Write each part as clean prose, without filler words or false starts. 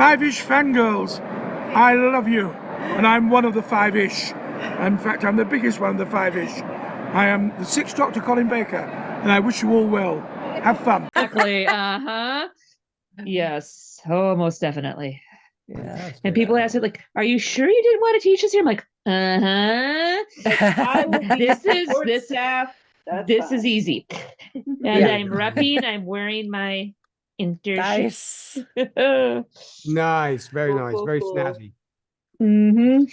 Fiveish Fangirls, I love you, and I'm one of the Fiveish. In fact, I'm the biggest one of the Fiveish. I am the Sixth Doctor Colin Baker, and I wish you all well. Have fun. Exactly. Uh-huh. Yes. Oh, most definitely. Yeah. And people ask it like, "Are you sure you didn't want to teach us here?" I'm like, "Uh-huh." I will be This staff. This is easy. And Yeah. I'm repping, I'm wearing my internship. Nice. Nice, very Cool, nice, cool, very cool. snazzy, Mm-hmm.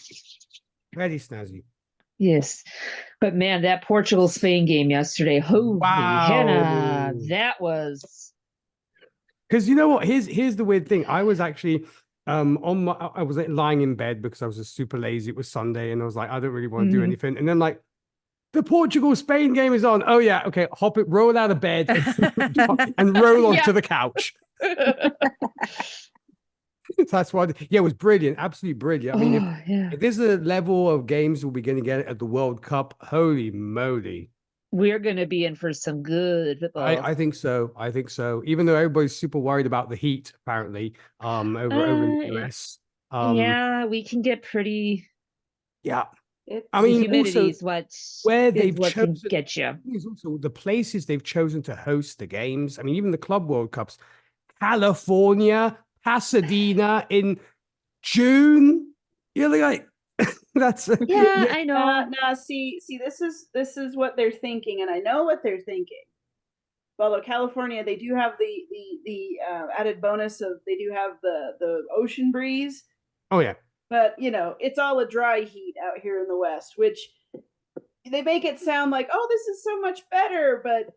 very snazzy. Yes. But man, that Portugal-Spain game yesterday, holy Hannah, Wow. that was Because you know what? Here's the weird thing. I was actually I was lying in bed because I was just super lazy. It was Sunday, and I was like, I don't really want to do anything. And then like the Portugal-Spain game is on. Oh yeah, okay, hop it, roll out of bed and roll onto the couch. That's why, yeah, it was brilliant, absolutely brilliant. I mean, if there's a level of games we'll be going to get at the World Cup, holy moly. We're going to be in for some good football. I think so. I think so. Even though everybody's super worried about the heat, apparently, over in the US. Yeah, we can get pretty. Yeah. I mean, humidity is what chosen can get you. Is also the places they've chosen to host the games. I mean, even the Club World Cups, California, Pasadena in June. You're like, that's yeah, I know. Now, see, this is what they're thinking, and I know what they're thinking. Although California, they do have the added bonus of they do have the ocean breeze. Oh yeah. But you know, it's all a dry heat out here in the West, which they make it sound like, oh, this is so much better. But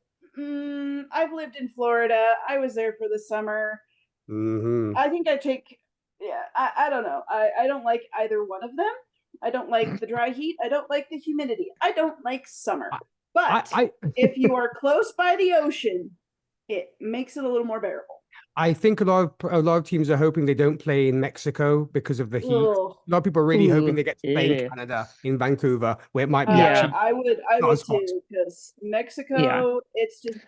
I've lived in Florida. I was there for the summer. I think I take. Yeah, I don't know. I don't like either one of them. I don't like the dry heat. I don't like the humidity. I don't like summer. But if you are close by the ocean, it makes it a little more bearable. I think a lot of teams are hoping they don't play in Mexico because of the heat. Ugh. A lot of people are really hoping they get to play in Canada, in Vancouver, where it might be actually. I would too, because Mexico, it's just.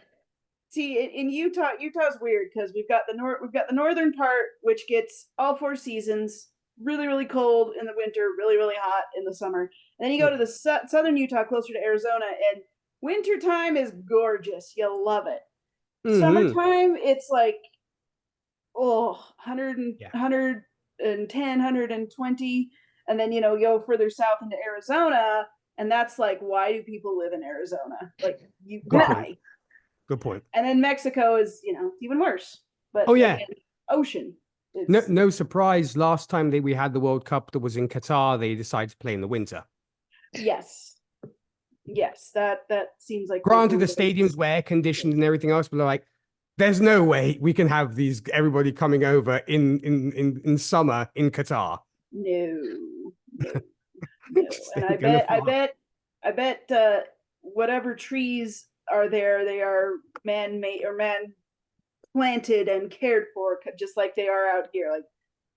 See, in Utah's weird because we've got the northern part, which gets all 4 seasons, really, really cold in the winter, really, really hot in the summer. And then you go to the southern Utah, closer to Arizona, and wintertime is gorgeous. You'll love it. Summertime, it's like, 110, 120. And then, you go further south into Arizona, and that's like, why do people live in Arizona? Like, you die. Good point. And then Mexico is, even worse. But again, ocean. No surprise. Last time we had the World Cup that was in Qatar, they decided to play in the winter. Yes, that seems like. Granted, the stadiums were air conditioned and everything else, but they're like, there's no way we can have everybody coming over in summer in Qatar. No. And I bet whatever trees are there, they are man-made or man-planted and cared for, just like they are out here. Like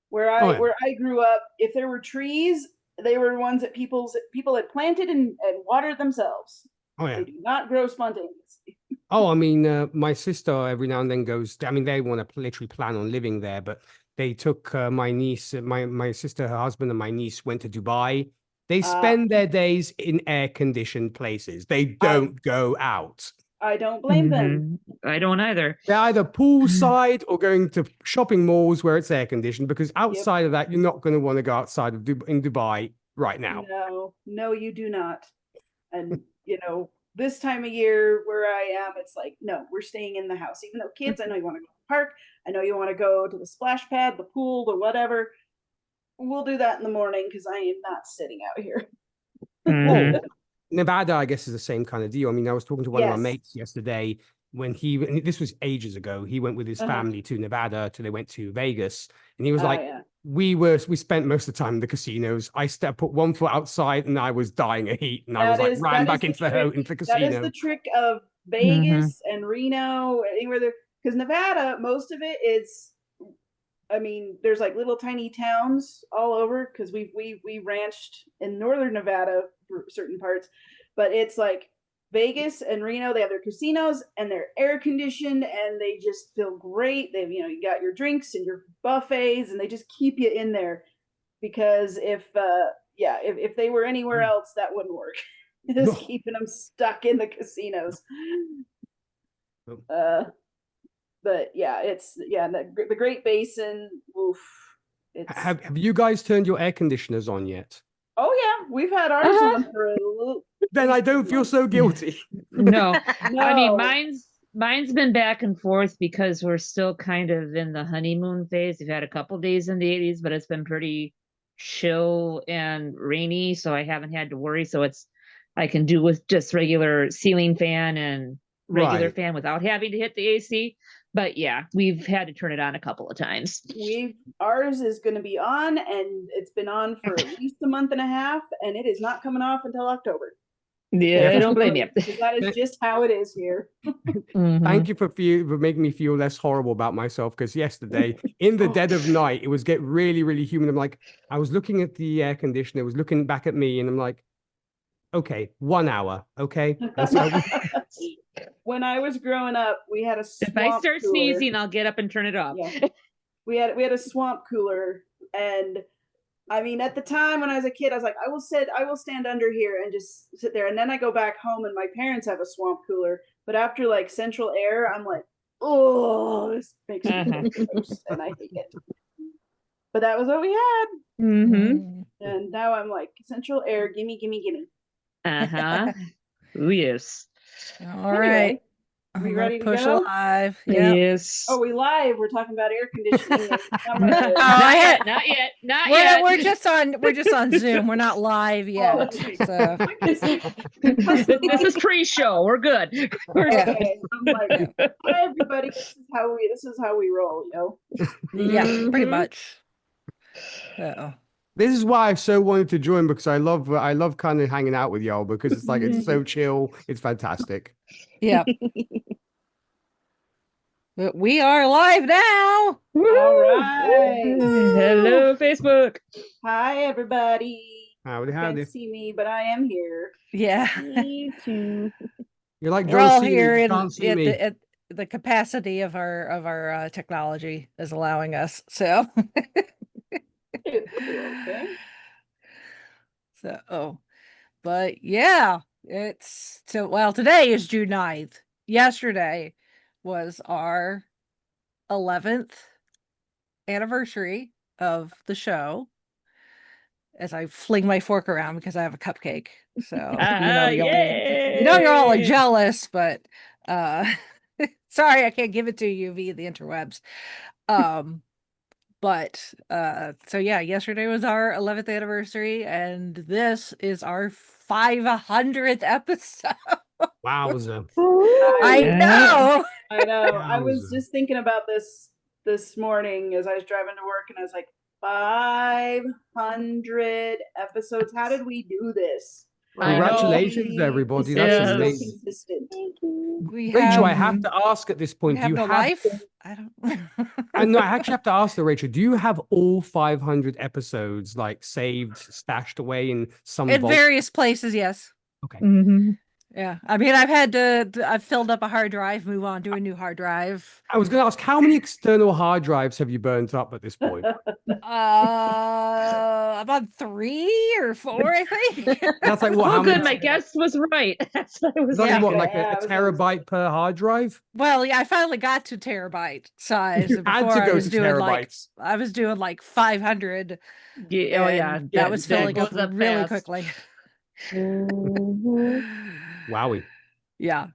where I grew up, if there were trees, they were ones that people had planted and watered themselves. Oh yeah, they do not grow spontaneously. Oh, I mean, my sister every now and then goes. I mean, they want to literally plan on living there, but they took my niece, my sister, her husband, and my niece went to Dubai. They spend their days in air-conditioned places. They don't go out. I don't blame them. I don't either. They're either poolside or going to shopping malls where it's air-conditioned, because outside of that, you're not going to want to go outside of in Dubai right now. No, you do not. And, this time of year where I am, it's like, no, we're staying in the house. Even though kids, I know you want to go to the park. I know you want to go to the splash pad, the pool, or whatever. We'll do that in the morning because I am not sitting out here. Nevada, I guess, is the same kind of deal. I mean, I was talking to one of my mates yesterday when this was ages ago. He went with his family to Nevada they went to Vegas, and he was like, we spent most of the time in the casinos. I put one foot outside and I was dying of heat, and I was like ran back into the casino. That is the trick of Vegas and Reno, anywhere there, because Nevada, most of it is. I mean, there's like little tiny towns all over because we ranched in northern Nevada for certain parts, but it's like Vegas and Reno, they have their casinos and they're air conditioned and they just feel great. They've, you got your drinks and your buffets and they just keep you in there, because if they were anywhere else, that wouldn't work. Just keeping them stuck in the casinos. But yeah, the Great Basin. Oof. Have you guys turned your air conditioners on yet? Oh yeah, we've had ours on for a little. Then I don't feel so guilty. No. No. I mean, mine's been back and forth because we're still kind of in the honeymoon phase. We've had a couple days in the 80s, but it's been pretty chill and rainy, so I haven't had to worry. So I can do with just regular ceiling fan and regular fan without having to hit the AC. But yeah, we've had to turn it on a couple of times. Ours is going to be on, and it's been on for at least a month and a half, and it is not coming off until October. Yeah, I don't blame you. That is just how it is here. Thank you for making me feel less horrible about myself, because yesterday, in the dead of night, it was getting really, really humid. I'm like, I was looking at the air conditioner, it was looking back at me, and I'm like, okay, 1 hour, okay? When I was growing up, we had a swamp If I start cooler. sneezing, I'll get up and turn it off. Yeah. We had a swamp cooler, and I mean, at the time when I was a kid, I was like, I will stand under here and just sit there. And then I go back home and my parents have a swamp cooler. But after like central air, I'm like, oh, this makes me feel gross, and I hate it. But that was what we had. Mm-hmm. And now I'm like, central air, gimme. Uh-huh. Oh, yes. All right. Are we ready to push go? live? Yep. Yes. Oh, we live. We're talking about air conditioning. Not yet. We're just on Zoom. We're not live yet. So This is pre-show. We're good. Okay. I'm like, hi everybody. This is how we roll, yo. yeah, pretty much. This is why I so wanted to join, because I love kind of hanging out with y'all, because it's like, it's so chill. It's fantastic. Yeah. But we are live now. All right. Hello, Facebook. Hi everybody. Howdy. Can't see me, but I am here. Yeah. Me too. You're like We're all John here Cena, at the capacity of our technology is allowing us. So Okay. So, but yeah, today is June 9th. Yesterday was our 11th anniversary of the show. As I fling my fork around because I have a cupcake. So you're all jealous, but sorry I can't give it to you via the interwebs. But so yeah, yesterday was our 11th anniversary, and this is our 500th episode. Wowza. I know. I was just thinking about this morning as I was driving to work, and I was like, 500 episodes. How did we do this? Congratulations, everybody. That's amazing. Consistent. Rachel, I have to ask at this point, do you have life? I don't no, I actually have to ask though, Rachel, do you have all 500 episodes like saved, stashed away in some vault? Various places? Yes. Okay. Yeah, I mean, I've filled up a hard drive, move on to a new hard drive. I was going to ask, how many external hard drives have you burnt up at this point? About 3 or 4, I think. That's like what? How good, many? my guess was right. That's what I was. Like what, like a terabyte per hard drive? Well, yeah, I finally got to terabyte size. You had to go to terabytes. I was doing like 500. Yeah, oh yeah, that was filling up really quickly. Wowie. Yeah.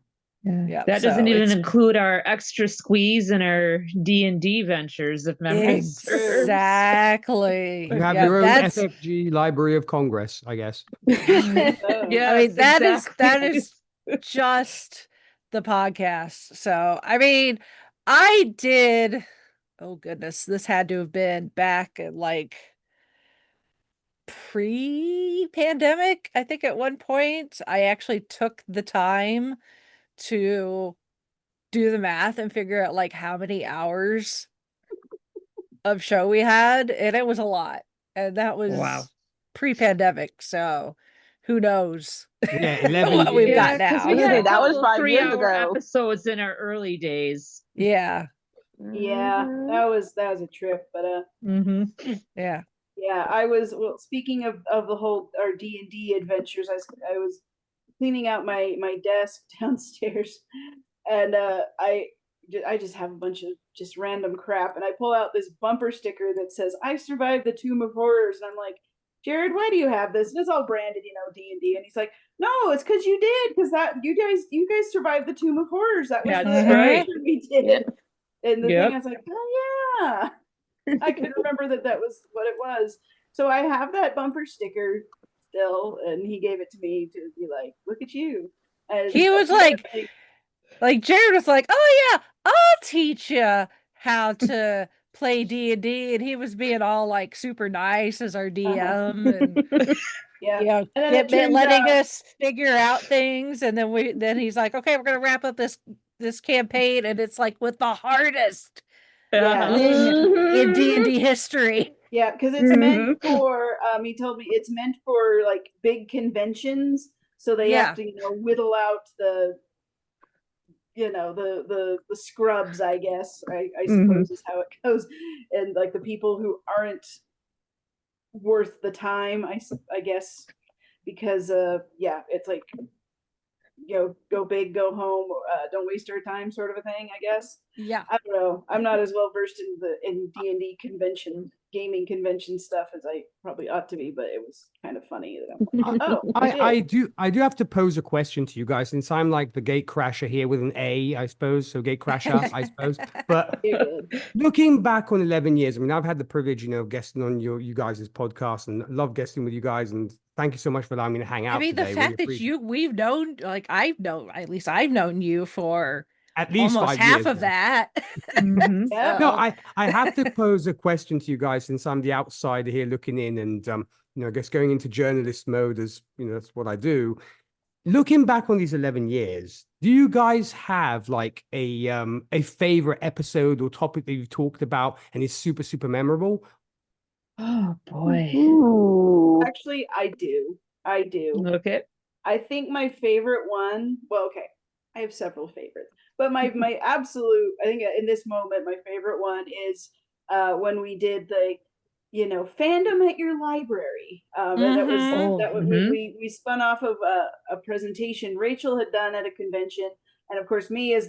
That doesn't even include our extra squeeze and our D&D ventures, if memory serves. Exactly. You have your own SFG Library of Congress, I guess. Yeah, I mean that is just the podcast. So I mean, I did. Oh goodness, this had to have been back at like pre-pandemic. I think at one point I actually took the time to do the math and figure out like how many hours of show we had, and it was a lot, and that was pre-pandemic. So who knows Yeah, 11 what we've years. got because now. we had a That was couple 5 years 3-hour ago. episodes in our early days. Yeah. Yeah, that was a trip, but Yeah. yeah, I was speaking of the whole our D&D adventures, I was cleaning out my desk downstairs, and I just have a bunch of just random crap, and I pull out this bumper sticker that says "I survived the Tomb of Horrors," and I'm like, Jared, why do you have this? And it's all branded, D&D, and he's like, no, it's because you did, because that you guys survived the Tomb of Horrors. That was That's the right. adventure we did. Yep. And the Yep. thing, I was like, oh yeah, I couldn't remember that was what it was. So I have that bumper sticker still, and he gave it to me to be like, look at you. And He was like Jared was like, oh yeah, I'll teach you how to play D&D, and he was being all like super nice as our DM and yeah, and then it letting out, us figure out things, and then he's like, okay, we're gonna wrap up this campaign, and it's like with the hardest thing in D&D history. Yeah, because it's meant for he told me it's meant for like big conventions, so they have to whittle out the the scrubs, I guess, I suppose is how it goes, and like the people who aren't worth the time, I guess, because it's like go big, go home, don't waste our time, sort of a thing, I guess. Yeah, I don't know. I'm not as well versed in D&D gaming convention stuff as I probably ought to be, but it was kind of funny that I do have to pose a question to you guys, since I'm like the gate crasher here with an A, I suppose. So gate crasher, I suppose. But looking back on 11 years, I mean, I've had the privilege, of guesting on you guys' podcast, and love guesting with you guys, and thank you so much for allowing me to hang out. I mean, today. the fact that we've known, like I've known you for at least almost 5 half years of now. that. Yeah. No, I have to pose a question to you guys, since I'm the outsider here looking in, and I guess going into journalist mode, as that's what I do. Looking back on these 11 years, do you guys have like a favorite episode or topic that you've talked about and is super, super memorable? Oh boy. Ooh. Actually, I do. Okay. I think my favorite one, well, okay, I have several favorites, but my absolute, I think in this moment, my favorite one is when we did the, fandom at your library. And that was we spun off of a presentation Rachel had done at a convention, and of course me as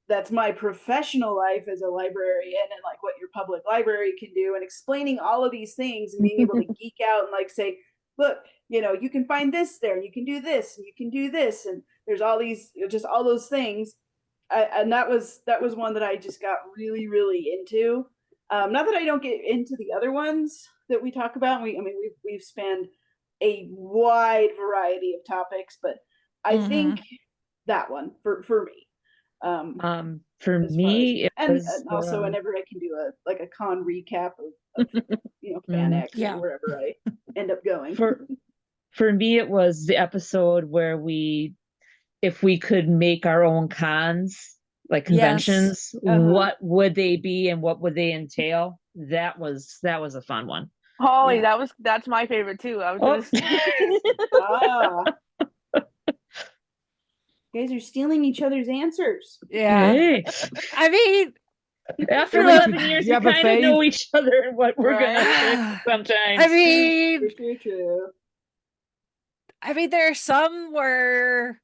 that's my professional life as a librarian, and like what your public library can do, and explaining all of these things and being able to geek out and like say, look, you can find this there, and you can do this, and you can do this, and there's all these, just all those things. And that was one that I just got really, really into. Not that I don't get into the other ones that we talk about. We've spanned a wide variety of topics, but I think that one for me. For me, and also whenever I can do a con recap of Fan X or wherever I end up going. For me, it was the episode where if we could make our own cons, like conventions, what would they be and what would they entail? That was a fun one. Holly, that's my favorite too. I was You guys are stealing each other's answers. Yeah. Hey. I mean, after 11 years, you kind of know each other and what we're gonna pick sometimes. I mean, true. I mean, there are some where,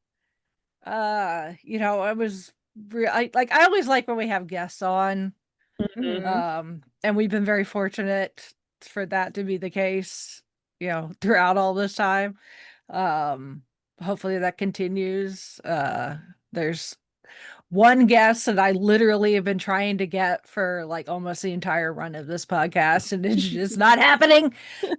I was I always like when we have guests on, and we've been very fortunate for that to be the case, throughout all this time. Hopefully that continues. There's one guest that I literally have been trying to get for like almost the entire run of this podcast, and it's just not happening.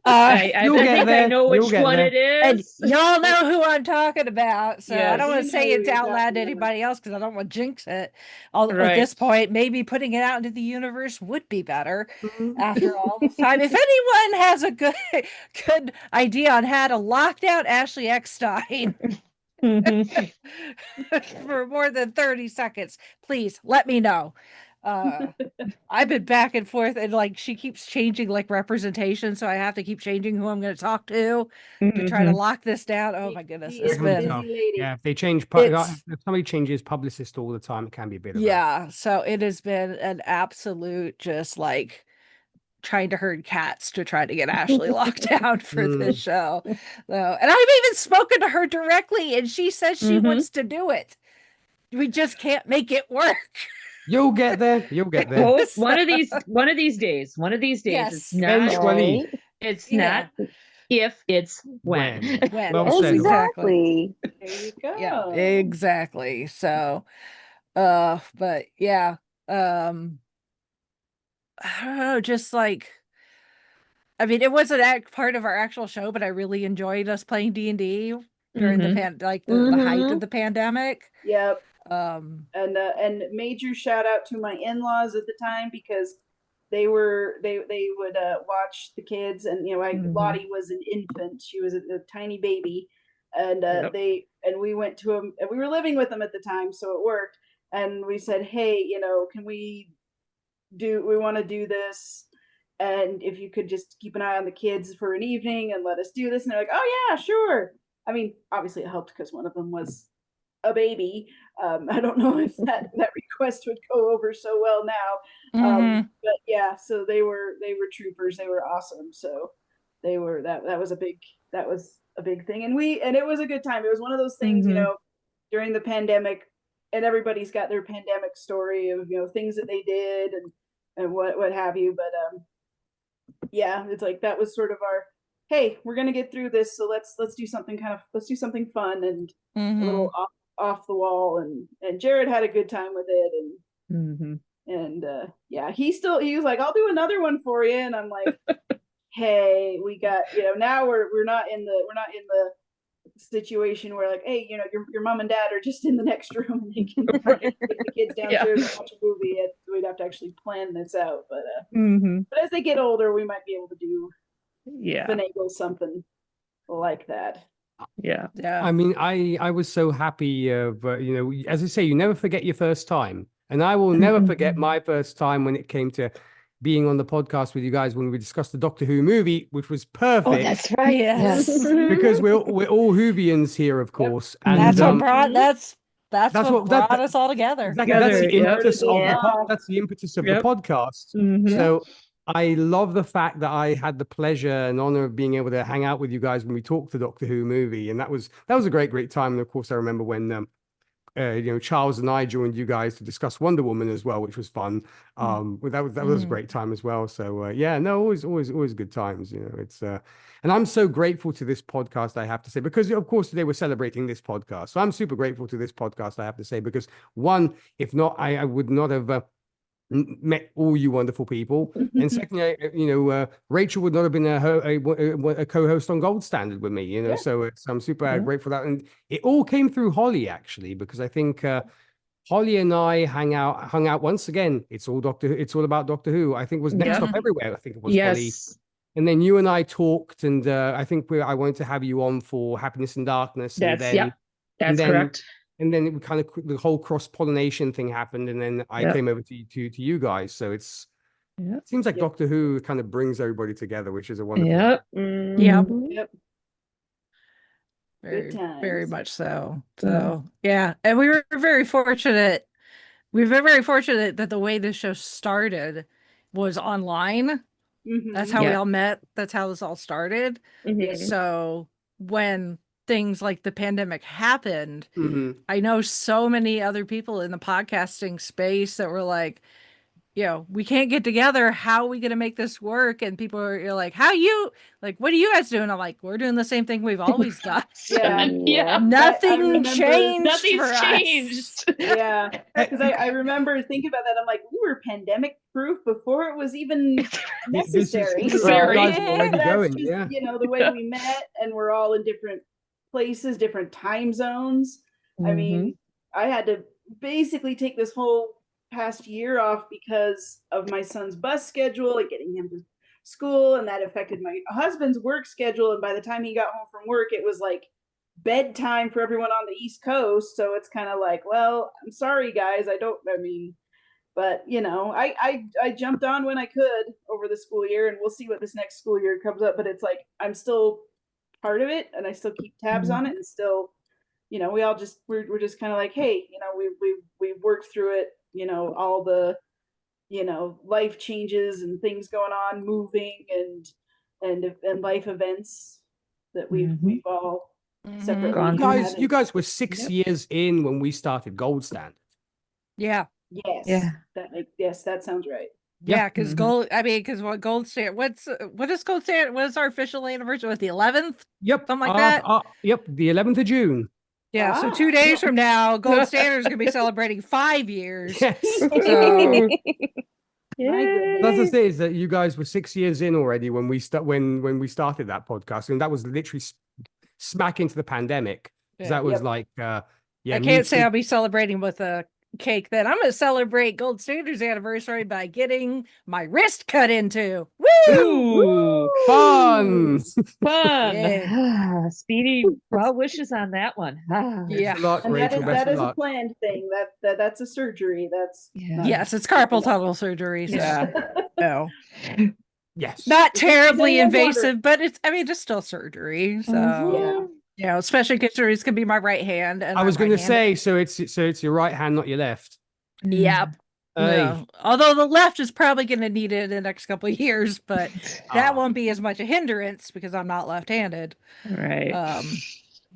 I think I know which one it is. And y'all know who I'm talking about, so I don't want to say it out loud to anybody else because I don't want to jinx it. At this point, maybe putting it out into the universe would be better after all this time. If anyone has a good idea on how to lock down Ashley Eckstein for more than 30 seconds, please let me know. I've been back and forth, and like she keeps changing like representation, so I have to keep changing who I'm going to talk to try to lock this down. Oh my goodness, She it's is a been busy lady. Yeah, if they change, It's- if somebody changes publicist all the time, it can be a bit of yeah. So it has been an absolute just like trying to herd cats to try to get Ashley locked down for this show. So, and I've even spoken to her directly, and she says she wants to do it. We just can't make it work. You'll get there. You'll get there. Oh, one of these days. Yes. It's not. Eventually. It's Yeah. not if, it's when. When. Well said. Exactly. There you go. Yeah, exactly. So, but yeah, I don't know, just like, I mean, it wasn't part of our actual show, but I really enjoyed us playing D&D during the the height of the pandemic. Yep. And major shout out to my in-laws at the time, because they would watch the kids, and Lottie was an infant. She was a tiny baby, and we went to them, and we were living with them at the time, so it worked. And we said, hey, can we want to do this, and if you could just keep an eye on the kids for an evening and let us do this. And they're like, oh yeah, sure. I mean, obviously it helped because one of them was a baby. I don't know if that request would go over so well now. But yeah, so they were troopers. They were awesome. So they were, that was a big thing. And it was a good time. It was one of those things, during the pandemic, and everybody's got their pandemic story of, things that they did and what have you. But yeah, it's like, that was sort of our, hey, we're going to get through this. So let's do something fun and a little off the wall. And Jared had a good time with it. And yeah, he was like, I'll do another one for you. And I'm like, hey, we got, now we're not in the situation where like, hey, your mom and dad are just in the next room and they can take the kids downstairs and watch a movie. We'd have to actually plan this out. But but as they get older, we might be able to do finagle something like that. Yeah. I mean, I was so happy of, as I say, you never forget your first time. And I will never forget my first time when it came to being on the podcast with you guys when we discussed the Doctor Who movie, which was perfect. Oh, that's right. Yes. Because we're all Whovians here, of course. And that's what brought what brought us all together. Exactly. That's the impetus of the podcast. So I love the fact that I had the pleasure and honor of being able to hang out with you guys when we talked the Doctor Who movie, and that was a great time. And of course, I remember when Charles and I joined you guys to discuss Wonder Woman as well, which was fun. That was a great time as well. So always good times. It's and I'm so grateful to this podcast, I have to say, because of course today we're celebrating this podcast. So I'm super grateful to this podcast, I have to say, because one, if not, I would not have met all you wonderful people, and secondly, Rachel would not have been a co-host on Gold Standard with me, so I'm super grateful for that. And it all came through Holly, actually, because I think Holly and I hung out once again. It's all about Doctor Who. I think was Next Stop Everywhere. I think it was Holly. And then you and I talked, and I think I wanted to have you on for Happiness and Darkness. That's correct. And then it kind of the whole cross-pollination thing happened, and then I came over to you guys. So it seems like Doctor Who kind of brings everybody together, which is a wonderful. Yep. Very, very much so. So yeah, and we were very fortunate. We've been very fortunate that the way this show started was online. That's how we all met. That's how this all started. So when things like the pandemic happened, I know so many other people in the podcasting space that were like, we can't get together. How are we going to make this work? And people are like, what are you guys doing? I'm like, we're doing the same thing we've always done. Nothing's changed. Yeah. Because I remember thinking about that. I'm like, we were pandemic proof before it was even necessary. The way we met, and we're all in different places, different time zones. I mean, I had to basically take this whole past year off because of my son's bus schedule and getting him to school, and that affected my husband's work schedule. And by the time he got home from work, it was like bedtime for everyone on the East Coast. So it's kind of like, well, I'm sorry guys, But I jumped on when I could over the school year, and we'll see what this next school year comes up. But it's like I'm still part of it, and I still keep tabs on it, and still, we all just we're just kind of like, hey, we worked through it. All the life changes and things going on, moving and life events that we've all separately Gone You guys were 6 years in when we started Gold Standard. Yeah. Yes. Yeah. That sounds right. Yeah, because what Gold Standard? What is Gold Standard? What is our official anniversary? With the 11th? Yep. Something like that. Yep. The 11th of June. Yeah. So 2 days from now, Gold Standard is going to be celebrating 5 years. Yes. So That's the thing, is that you guys were 6 years in already when we when we started that podcast, and that was literally smack into the pandemic. Yeah. That was like, I can't say I'll be celebrating with a cake. Then I'm going to celebrate Gold Standard's anniversary by getting my wrist cut into. Woo! Fun. Fun. Speedy, well wishes on that one. Yeah. Good luck, And Rachel. that Best is of a luck. planned thing. That's a surgery. That's Yes, it's carpal tunnel surgery. So Yeah. no, Yes. not terribly anyone invasive, but it's still surgery. So especially considering it's gonna be my right hand. And I was going to say, so it's your right hand, not your left. Yep. No. Although the left is probably going to need it in the next couple of years, but that won't be as much a hindrance because I'm not left-handed. Right.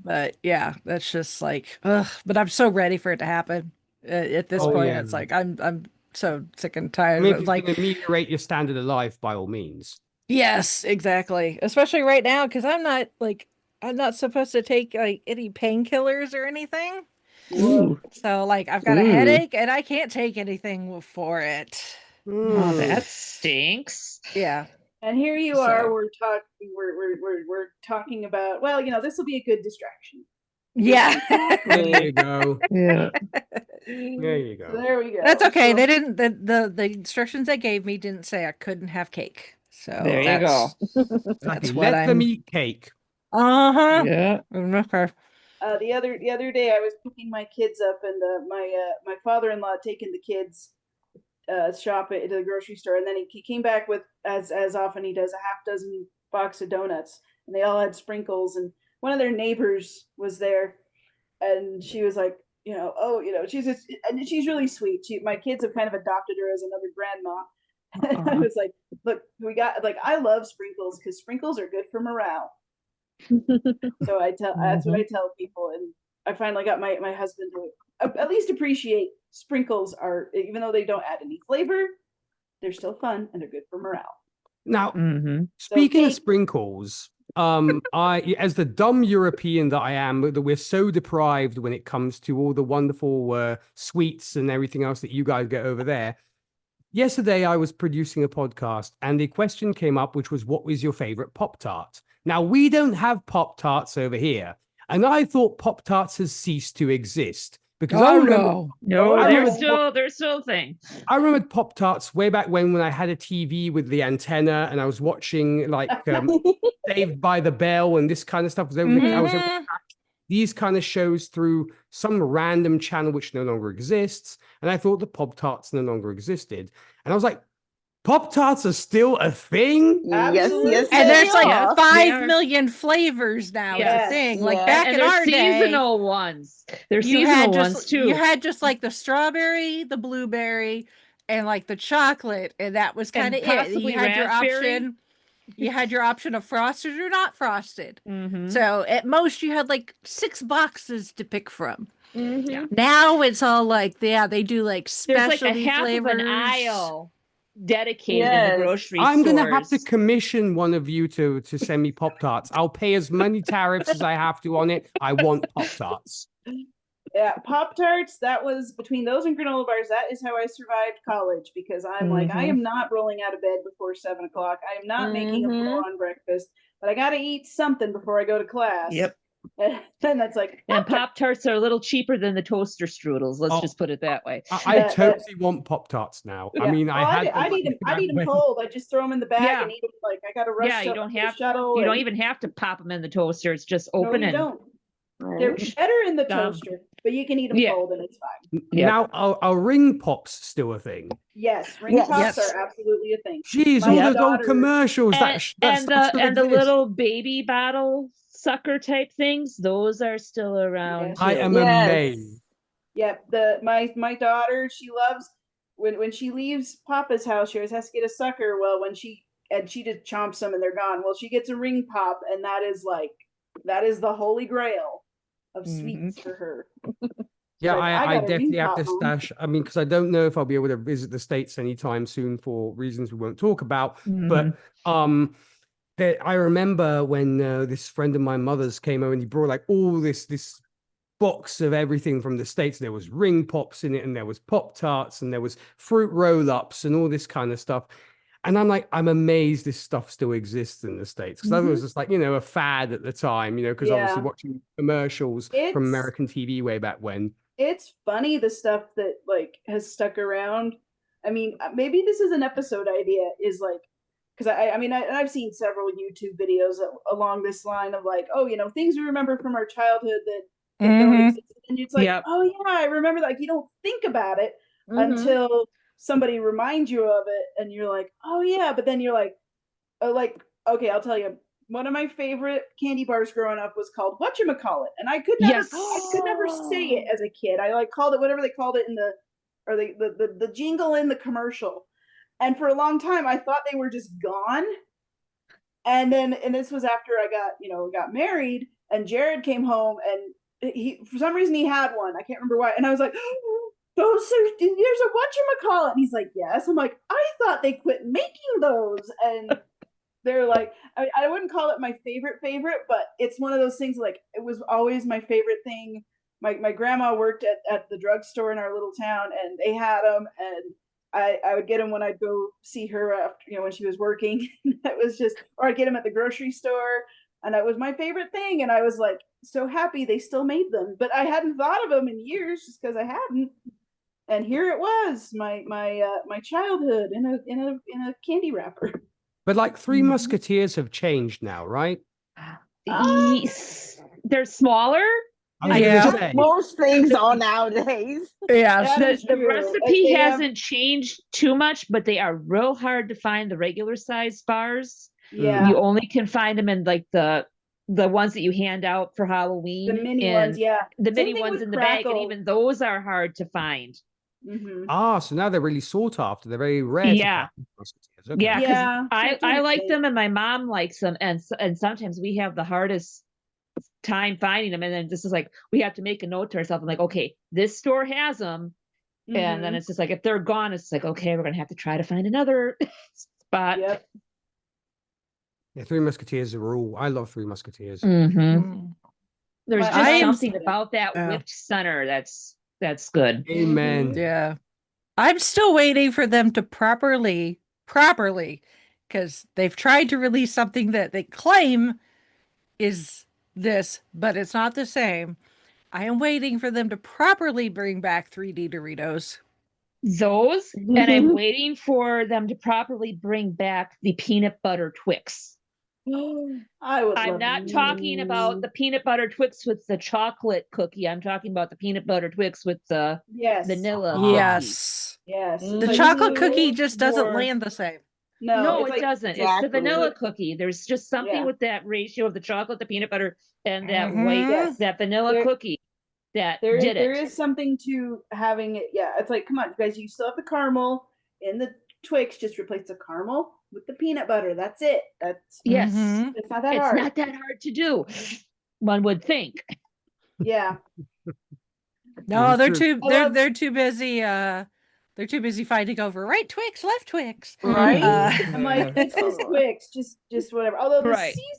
But yeah, that's just like, but I'm so ready for it to happen. At this point, it's like I'm so sick and tired. I mean, if of, you can ameliorate your standard of life, by all means. Yes, exactly. Especially right now, because I'm not supposed to take like any painkillers or anything. Ooh. So like I've got a headache and I can't take anything for it. Oh, that stinks. Yeah. And here you are, we're talking about, well, this will be a good distraction. Yeah. There you go. Yeah. There you go. So there we go. That's okay. They didn't the instructions they gave me didn't say I couldn't have cake. So There you go. That's what Let them eat cake. Uh-huh. Yeah. Okay. The other day I was picking my kids up, and my father-in-law taking the kids shop at the grocery store, and then he came back with, as often he does, a half dozen box of donuts, and they all had sprinkles. And one of their neighbors was there, and she was like, she's really sweet. My kids have kind of adopted her as another grandma. And I was like, look, I love sprinkles because sprinkles are good for morale. So that's what I tell people, and I finally got my husband to at least appreciate sprinkles are, even though they don't add any flavor, they're still fun and they're good for morale. Now, speaking of sprinkles, I, as the dumb European that I am, that we're so deprived when it comes to all the wonderful sweets and everything else that you guys get over there. Yesterday, I was producing a podcast, and the question came up, which was, what was your favorite Pop-Tart? Now, we don't have Pop-Tarts over here, and I thought Pop-Tarts has ceased to exist. Because they're still a thing. I remember Pop-Tarts way back when I had a TV with the antenna, and I was watching like Saved by the Bell and this kind of stuff. I was able to catch these kind of shows through some random channel which no longer exists. And I thought the Pop-Tarts no longer existed. And I was like, Pop-Tarts are still a thing? Yes. And there's like 5 million flavors now. It's a thing. Like back in our day, seasonal ones. There's seasonal ones too. You had just like the strawberry, the blueberry, and like the chocolate, and that was kind of it. You had your option. You had your option of frosted or not frosted. So at most you had like 6 boxes to pick from. Now it's all like, they do like specialty There's like a half flavors. of an aisle dedicated in the grocery I'm stores. gonna have to commission one of you to send me Pop-Tarts. I'll pay as many tariffs as I have to on it. I want Pop-Tarts. Yeah, Pop-Tarts, that was, between those and granola bars, that is how I survived college, because I'm like, I am not rolling out of bed before 7 o'clock. I am not making a full-on breakfast, but I gotta eat something before I go to class. Yep. And that's like, and Pop-Tarts are a little cheaper than the toaster strudels. Let's just put it that way. I totally want Pop-Tarts now. Yeah. I mean, I need them cold. I just throw them in the bag and eat them. Like, I got to rush. Yeah, you don't have shuttle. You don't even have to pop them in the toaster. It's just open and don't. They're better in the Dumb. toaster, but you can eat them Yeah. cold and it's fine. Yeah. Now, are ring pops still a thing? Yes, ring Yes. pops Yes. are absolutely a thing. Jeez, My all those old daughter- commercials that And stuff still the exists. little baby bottle sucker type things, those are still around Yeah. too. I am Yes. amazed. Yep, my daughter, she loves when she leaves Papa's house, she always has to get a sucker. Well, when she just chomps them and they're gone. Well, she gets a ring pop, and that is the holy grail of sweets for her. Yeah, Like, I got a definitely ring have to pop, Mom. stash. I mean, because I don't know if I'll be able to visit the States anytime soon for reasons we won't talk about. But I remember when this friend of my mother's came over and he brought like all this box of everything from the States. There was ring pops in it, and there was Pop Tarts, and there was fruit roll-ups and all this kind of stuff. And I'm like, I'm amazed this stuff still exists in the States, because that was just like, a fad at the time, because obviously Yeah. watching commercials from It's- American TV way back when. It's funny the stuff that like has stuck around. I mean, maybe this is an episode idea. Is like, because I've seen several YouTube videos along this line of like, things we remember from our childhood that don't exist, and it's like, oh yeah, I remember that. Like, you don't think about it until somebody reminds you of it, and you're like, oh yeah, but then you're like, okay, I'll tell you. One of my favorite candy bars growing up was called Whatchamacallit, and I could never say it as a kid. I like called it whatever they called it in the jingle in the commercial, and for a long time I thought they were just gone. And this was after I got married, and Jared came home, and he, for some reason, he had one. I can't remember why, and I was like, there's a Whatchamacallit, and he's like, yes. I'm like, I thought they quit making those, and they're like, I wouldn't call it my favorite, but it's one of those things, like, it was always my favorite thing. My grandma worked at the drugstore in our little town, and they had them, and I would get them when I'd go see her after, when she was working. That was just, or I'd get them at the grocery store, and that was my favorite thing. And I was like, so happy they still made them, but I hadn't thought of them in years just because I hadn't. And here it was, my childhood in a candy wrapper. But like Three Musketeers have changed now, right? They're smaller. Most things are nowadays. Yeah, The recipe hasn't changed too much, but they are real hard to find, the regular size bars. Yeah, You only can find them in like the ones that you hand out for Halloween. the mini ones, yeah. The Same mini thing ones with in the bag, and Crackle. even those are hard to find. So now they're really sought after. They're very rare. Yeah. To find Musketeers. Okay. Yeah, Yeah, I like them, and my mom likes them, and sometimes we have the hardest time finding them, and then this is like, we have to make a note to ourselves. I'm like, okay, this store has them, and then it's just like, if they're gone, it's like, okay, we're gonna have to try to find another spot. Yep. Yeah, Three Musketeers are all. I love Three Musketeers. There's just something about that Yeah. whipped center that's good. Amen. Yeah. I'm still waiting for them to properly, because they've tried to release something that they claim is this, but it's not the same. I am waiting for them to properly bring back 3D Doritos. Those, and I'm waiting for them to properly bring back the peanut butter Twix. I'm not talking about the peanut butter Twix with the chocolate cookie. I'm talking about the peanut butter Twix with the vanilla cookie. Yes. The Like, chocolate cookie just doesn't more- land the same. No, it's it doesn't. It's the Exactly. vanilla cookie. There's just something Yeah. with that ratio of the chocolate, the peanut butter, and that Mhm. white, Yes. that vanilla There- cookie that There did it. is something to having it. Yeah, it's like, come on, guys, you still have the caramel in the Twix. Just replace the caramel with the peanut butter. That's it. Yes. Mhm. It's not that It's hard. not that hard to do, one would think. Yeah. No, they're true. too they're too busy they're too busy fighting over right Twix, left Twix. Right? I'm like, it's just Twix, just whatever. Although the Right. sea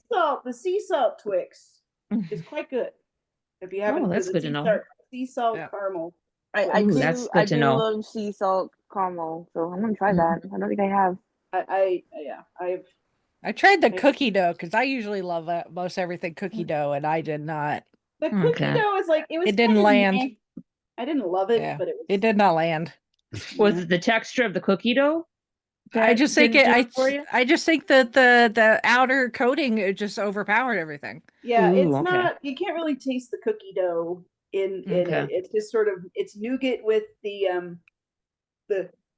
salt Twix is quite good. If you haven't, that's the good to sea know. salt- Sea salt Yeah. caramel. I Ooh, do, that's good I to do know. love sea salt caramel, so I'm gonna try that. I don't think I have. I tried the I- cookie dough because I usually love most everything cookie dough, and I did not. The cookie Okay. dough is like, it was. It didn't kind of land. meh. I didn't love it, Yeah. but it was. It did not land. Was it the texture of the cookie dough? I just think didn't it. do it for you? I just think that the outer coating it just overpowered everything. Yeah, Ooh, it's okay. not. You can't really taste the cookie dough in it. Okay. It's just sort of it's nougat with the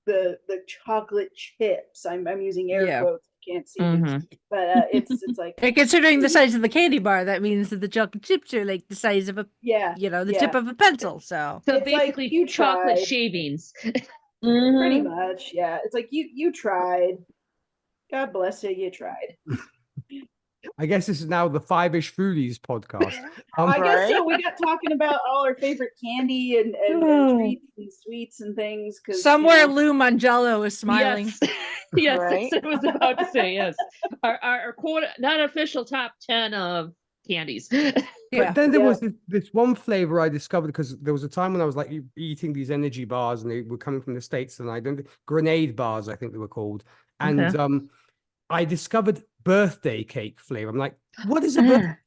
the chocolate chips. I'm using air Yeah. quotes. You can't see Mhm. these, but it's like And considering the size of the candy bar, that means that the chocolate chips are like the size of a, yeah, the yeah. tip of a pencil. So So It's like basically, you chocolate tried. shavings. Pretty Mhm. much, yeah. It's like you tried. God bless you, you tried. I guess this is now the Fiveish Foodies podcast. I guess so. Right? We got talking about all our favorite candy and Oh. treats and sweets and things. Because somewhere Lou Mangello is smiling. Yes, yes, Right? that's what I was about to say. Yes, our quote, not official top 10 of candies. Yeah. But then there Yeah. was this one flavor I discovered because there was a time when I was like eating these energy bars and they were coming from the States and I don't grenade bars, I think they were called. And Okay. I discovered birthday cake flavor. I'm like, what is a birthday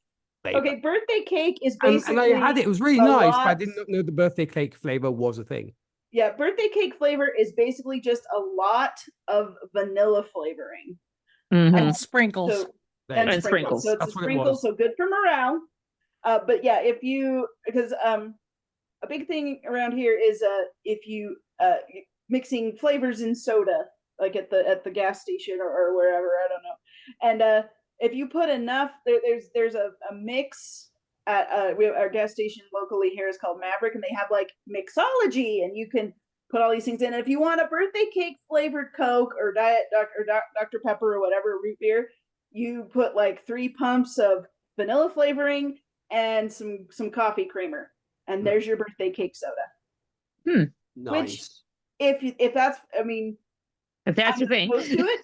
flavor? Okay, birthday cake is And basically I had it. It was really a nice, but I lot. did not know the birthday cake flavor was a thing. Yeah, birthday cake flavor is basically just a lot of vanilla flavoring. Mhm. And sprinkles. So There you And go. sprinkles. So it's That's a what it sprinkle, was. so good for morale. But yeah, if you because a big thing around here is if you mixing flavors in soda, like at the gas station or wherever, I don't know. And if you put enough, there's a mix at our gas station locally here is called Maverick, and they have like mixology, and you can put all these things in. And if you want a birthday cake flavored Coke or Diet or Dr. Pepper or whatever root beer, you put like 3 pumps of vanilla flavoring and some coffee creamer, and there's your birthday cake soda. Nice. If that's, I mean, If that's I'm your thing. opposed to it.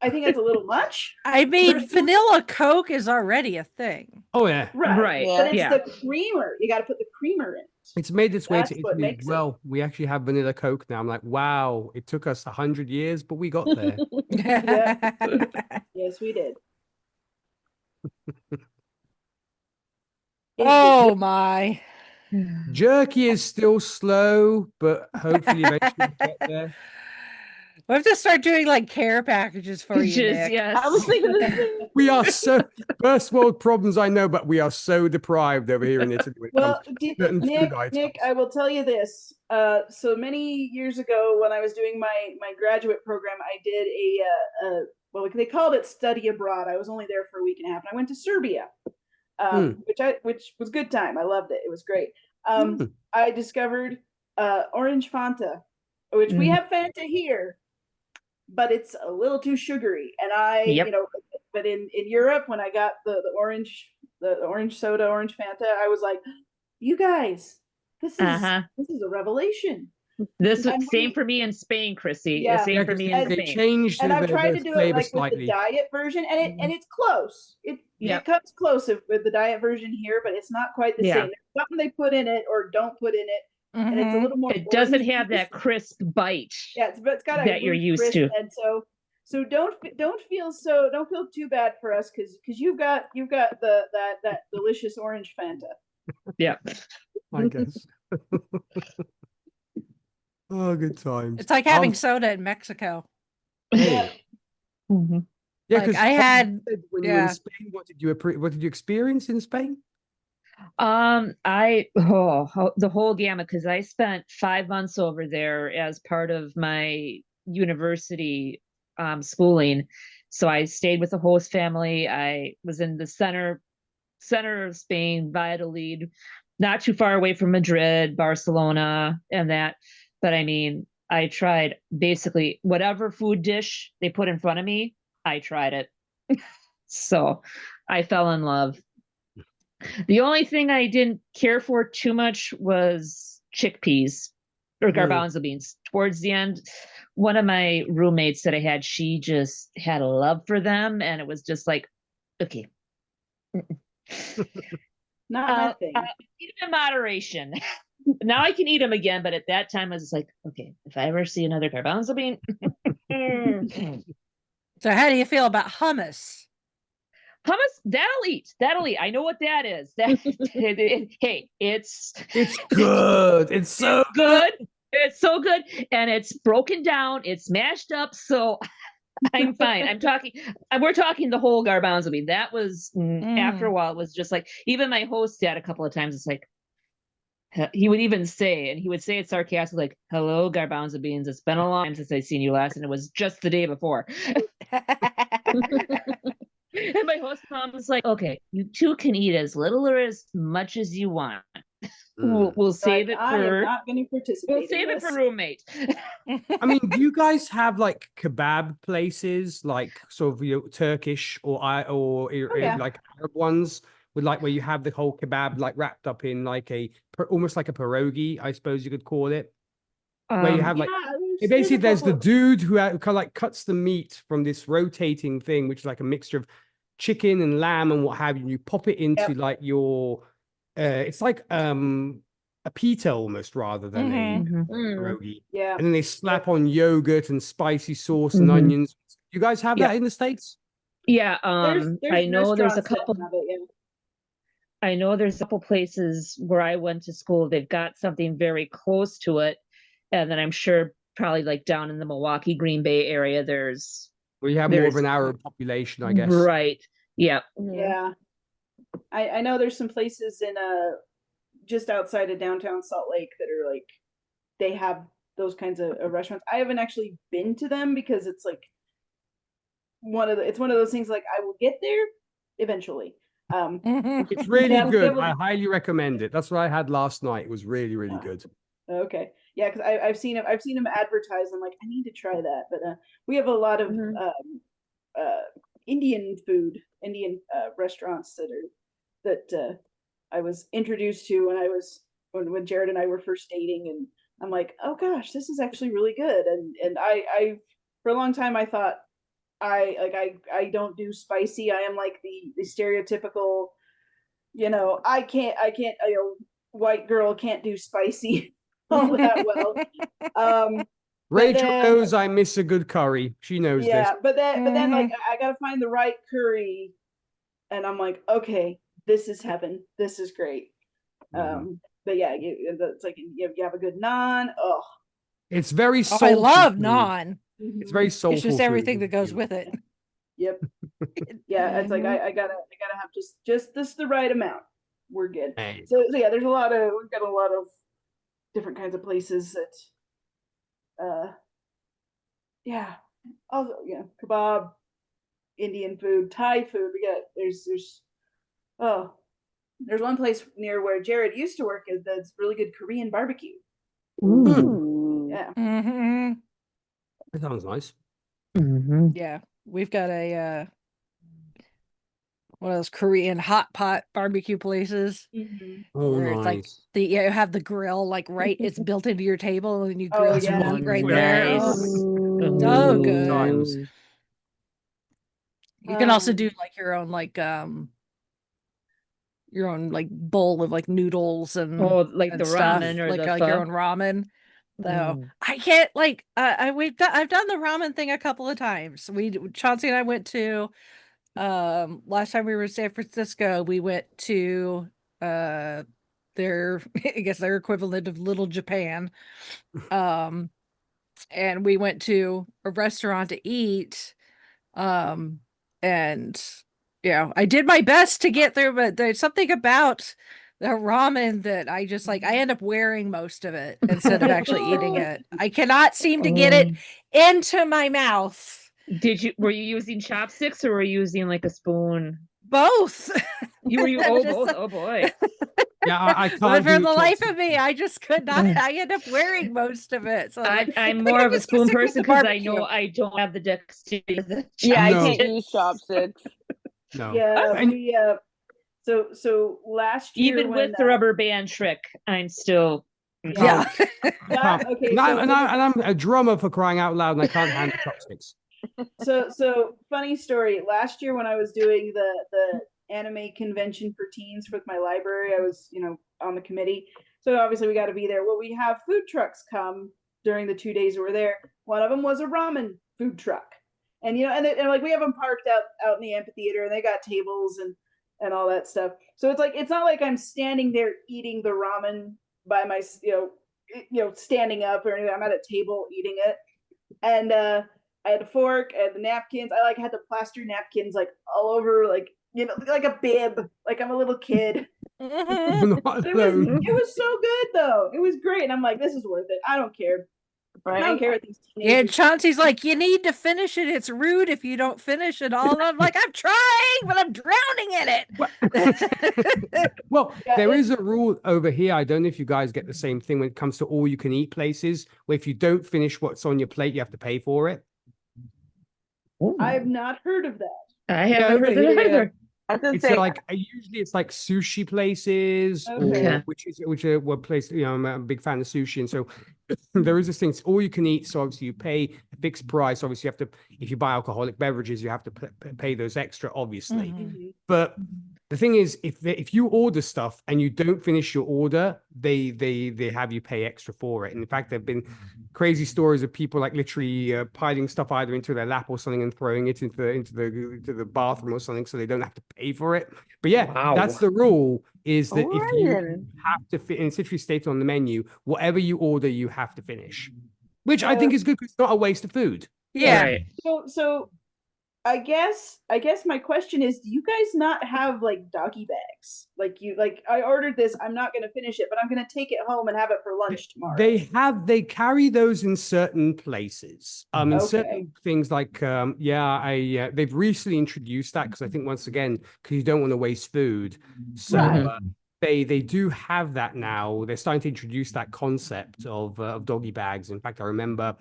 I think that's a little much. I mean, Personally. vanilla Coke is already a thing. Oh yeah. Right. Yeah. But it's Yeah. the creamer. You got to put the creamer in. It's made its way That's to what Italy. makes it. Well, we actually have vanilla Coke now. I'm like, wow, it took us 100 years, but we got there. Yes, we did. Oh my. Jerky is still slow, but hopefully eventually we'll get there. We have to start doing like care packages for you, Just, Nick. yes. I was thinking the same. We are so first world problems, I know, but we are so deprived over here in Italy when it Well, comes to certain food items. Nick, I will tell you this. So many years ago, when I was doing my graduate program, I did a well, they called it study abroad. I was only there for a week and a half, and I went to Serbia, which was good time. I loved it. It was great. I discovered orange Fanta, which we have Fanta here, but it's a little too sugary. And Yep. but in Europe, when I got the orange soda, orange Fanta, I was like, you guys, this is a revelation. This was same for me in Spain, Chrissy. Yeah. Same for me in They Spain. changed And I've tried to do it like slightly. with the diet version, and it's close. It comes close with the diet version here, but it's not quite the same. There's something they put in it or don't put in it, and it's a little more. It doesn't have that crisp bite. Yeah, it's got a that you're really used crisp, to. and so don't feel too bad for us because you've got that delicious orange Fanta. Yeah, I guess. Oh, good times. It's like having soda in Mexico. Yeah. Yeah, Like I had when you were in Spain, what did you experience in Spain? the whole gamut, because I spent 5 months over there as part of my university schooling. So I stayed with the host family. I was in the center of Spain, Valladolid, not too far away from Madrid, Barcelona, and that. But I mean, I tried basically whatever food dish they put in front of me, I tried it. So I fell in love. The only thing I didn't care for too much was chickpeas or garbanzo beans. Towards the end, one of my roommates that I had, she just had a love for them, and it was just like, okay. Not my thing. Eat them in moderation. Now I can eat them again, but at that time I was like, okay, if I ever see another garbanzo bean. So how do you feel about hummus? Hummus, that'll eat. I know what that is. Hey, it's good. It's so good. It's so good, and it's broken down, it's mashed up, so I'm fine. We're talking the whole garbanzo bean. That was after a while, it was just like, even my host said a couple of times, it's like, he would even say, and he would say it sarcastically, like, "Hello, garbanzo beans. It's been a long time since I've seen you last," and it was just the day before. And my host mom was like, "Okay, you two can eat as little or as much as you want. We'll save it I am for not going to participate. we'll save it for roommate." I mean, do you guys have like kebab places, like sort of Turkish or yeah. like Arab ones, with like where you have the whole kebab like wrapped up in like almost like a pierogi, I suppose you could call it, where you have like basically there's the dude who kind of like cuts the meat from this rotating thing, which is like a mixture of chicken and lamb and what have you. And you pop it into like your, it's like a pita almost rather than a pierogi. Yeah. And then they slap on yogurt and spicy sauce and onions. You guys have that in the States? Yeah, There's I know there's a restaurants that couple. have it, yeah. I know there's a couple places where I went to school. They've got something very close to it, and then I'm sure probably like down in the Milwaukee, Green Bay area, Where you have more of an Arab population, I guess. Right. Yeah. Yeah. I know there's some places in just outside of downtown Salt Lake that are like, they have those kinds of restaurants. I haven't actually been to them because it's like it's one of those things like I will get there eventually. It's really good. I highly recommend it. That's what I had last night. It was really, really good. Okay. Yeah, because I've seen them advertised. I'm like, I need to try that. But we have a lot of Indian restaurants that I was introduced to when Jared and I were first dating, and I'm like, oh gosh, this is actually really good. And I for a long time I thought I don't do spicy. I am like the stereotypical, I can't white girl can't do spicy all that well. Rachel knows I miss a good curry. She knows this. Yeah, but then like I gotta find the right curry, and I'm like, okay, this is heaven. This is great. But yeah, it's like you have a good naan. Oh, it's very soulful. I love naan. It's very soulful. It's just everything that goes with it. Yep. Yeah, it's like I gotta have just this the right amount. We're good. So yeah, we've got a lot of different kinds of places that yeah. Also, kebab, Indian food, Thai food. There's one place near where Jared used to work that's really good Korean barbecue. Yeah. That sounds nice. Yeah, we've got one of those Korean hot pot barbecue places. Oh, where nice. It's like you have the grill like it's built into your table, and you grill your meat right there. So good. Times. You can also do like your own bowl of like noodles and like the stuff, ramen or like your own ramen. So I can't I've done the ramen thing a couple of times. Chauncey and I went to last time we were in San Francisco, we went to their I guess their equivalent of Little Japan. And we went to a restaurant to eat. And I did my best to get there, but there's something about the ramen that I just I end up wearing most of it instead of actually eating it. I cannot seem to get it into my mouth. Were you using chopsticks or were you using like a spoon? Both. Both. Oh boy. Yeah, I can't. But for the life of me, I just could not. I end up wearing most of it. So I'm more of a spoon person because I know I don't have the dexterity. I can't use chopsticks. No. Yeah, so last year, even with the rubber band trick, I'm still okay. And I'm a drummer, for crying out loud, and I can't handle chopsticks. So funny story. Last year when I was doing the anime convention for teens with my library, I was on the committee. So obviously we got to be there. Well, we have food trucks come during the 2 days we were there. One of them was a ramen food truck, and and like we have them parked out in the amphitheater, and they got tables and all that stuff. So it's not like I'm standing there eating the ramen by my standing up or anything. I'm at a table eating it, and I had a fork, I had the napkins. I had the plaster napkins all over, like a bib, like I'm a little kid. It was so good though. It was great, and I'm like, this is worth it. I don't care. Right? I don't care what these Yeah, teenagers. Chauncey's like, you need to finish it. It's rude if you don't finish it all. And I'm like, I'm trying, but I'm drowning in it. Well, there is a rule over here. I don't know if you guys get the same thing when it comes to all you can eat places, where if you don't finish what's on your plate, you have to pay for it. I've not heard of that. I haven't heard that either. It's usually it's like sushi places, or which are what place. I'm a big fan of sushi, and so there is this thing. It's all you can eat. So obviously you pay a fixed price. Obviously you have to, if you buy alcoholic beverages, you have to pay those extra, obviously. But the thing is, if you order stuff and you don't finish your order, they have you pay extra for it. And in fact, there've been crazy stories of people literally piling stuff either into their lap or something and throwing it into the bathroom or something, so they don't have to pay for it. But yeah, that's the rule. Is that if you have to fit, and it's literally stated on the menu, whatever you order, you have to finish, which I think is good because it's not a waste of food. Yeah. Right. So I guess my question is, do you guys not have doggy bags? I ordered this, I'm not going to finish it, but I'm going to take it home and have it for lunch tomorrow. They carry those in certain places. In certain things they've recently introduced that, because I think once again, because you don't want to waste food. So they do have that now. They're starting to introduce that concept of doggy bags. In fact, I remember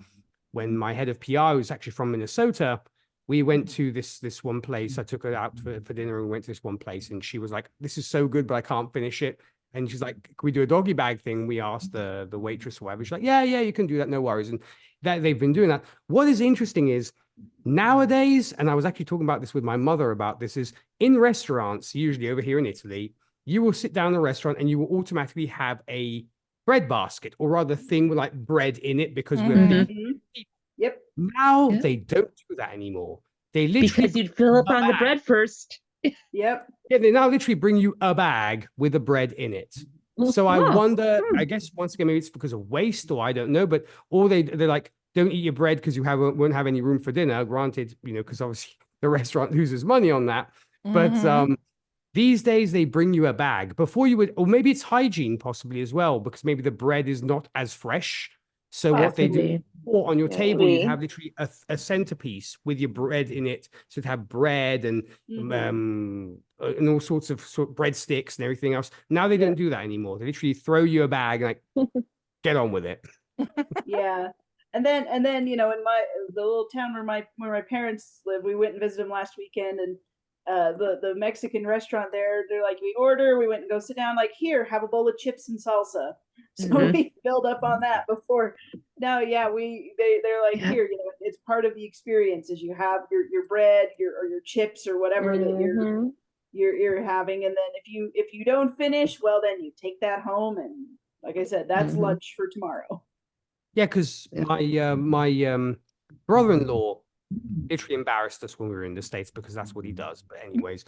when my head of PR was actually from Minnesota, we went to this one place. I took her out for dinner and we went to this one place, and she was like, this is so good, but I can't finish it. And she's like, can we do a doggy bag thing? We asked the waitress or whatever. She's like, yeah, you can do that. No worries. And that they've been doing that. What is interesting is nowadays, and I was actually talking about this with my mother about this, is in restaurants, usually over here in Italy, you will sit down in a restaurant and you will automatically have a bread basket, or rather thing with bread in it, because we're big people. Yep. Now they don't do that anymore. They literally, because you'd fill up on the bread first. Yep. Yeah, they now literally bring you a bag with the bread in it. So I wonder, I guess once again, maybe it's because of waste, or I don't know, but they're like, don't eat your bread because you won't have any room for dinner. Granted, because obviously the restaurant loses money on that. But these days they bring you a bag before you would, or maybe it's hygiene possibly as well, because maybe the bread is not as fresh. So what they do on your table, you have literally a centerpiece with your bread in it. So to have bread and all sorts of breadsticks and everything else. Now they don't do that anymore. They literally throw you a bag and get on with it. Yeah. And then in the little town where my parents live, we went and visited them last weekend, and the Mexican restaurant there, they're like, we went and go sit down, here, have a bowl of chips and salsa. So we filled up on that before. Now, they're like, here, it's part of the experience, is you have your bread, your chips or whatever that you're having, and then if you don't finish, well, then you take that home, and like I said, that's lunch for tomorrow. Yeah, because my brother-in-law literally embarrassed us when we were in the States, because that's what he does. But anyways,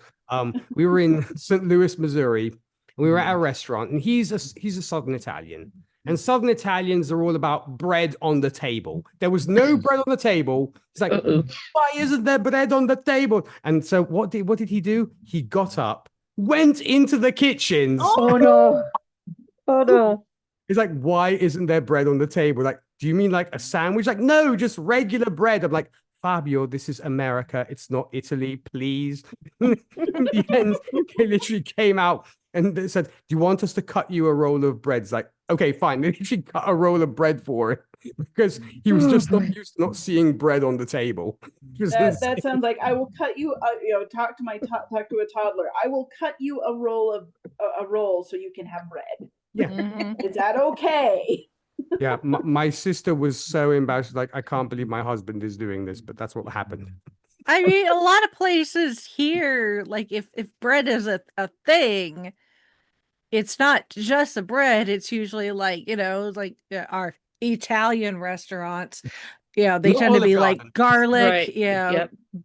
we were in St. Louis, Missouri, and we were at a restaurant, and he's a Southern Italian, and Southern Italians are all about bread on the table. There was no bread on the table. It's like, why isn't there bread on the table? And so what did he do? He got up, went into the kitchens. Oh no. He's like, why isn't there bread on the table? Like, do you mean like a sandwich? Like, no, just regular bread. I'm like, Fabio, this is America. It's not Italy, please. In the end, they literally came out and they said, do you want us to cut you a roll of bread? It's like, okay, fine. They literally cut a roll of bread for it, because he was just not used to not seeing bread on the table. That sounds like, I will cut you, talk to a toddler. I will cut you a roll so you can have bread. Yeah. Is that okay? Yeah, my sister was so embarrassed, like, I can't believe my husband is doing this, but that's what happened. I mean, a lot of places here, like if bread is a thing, it's not just the bread. It's usually our Italian restaurants. Yeah, they tend to be like garlic,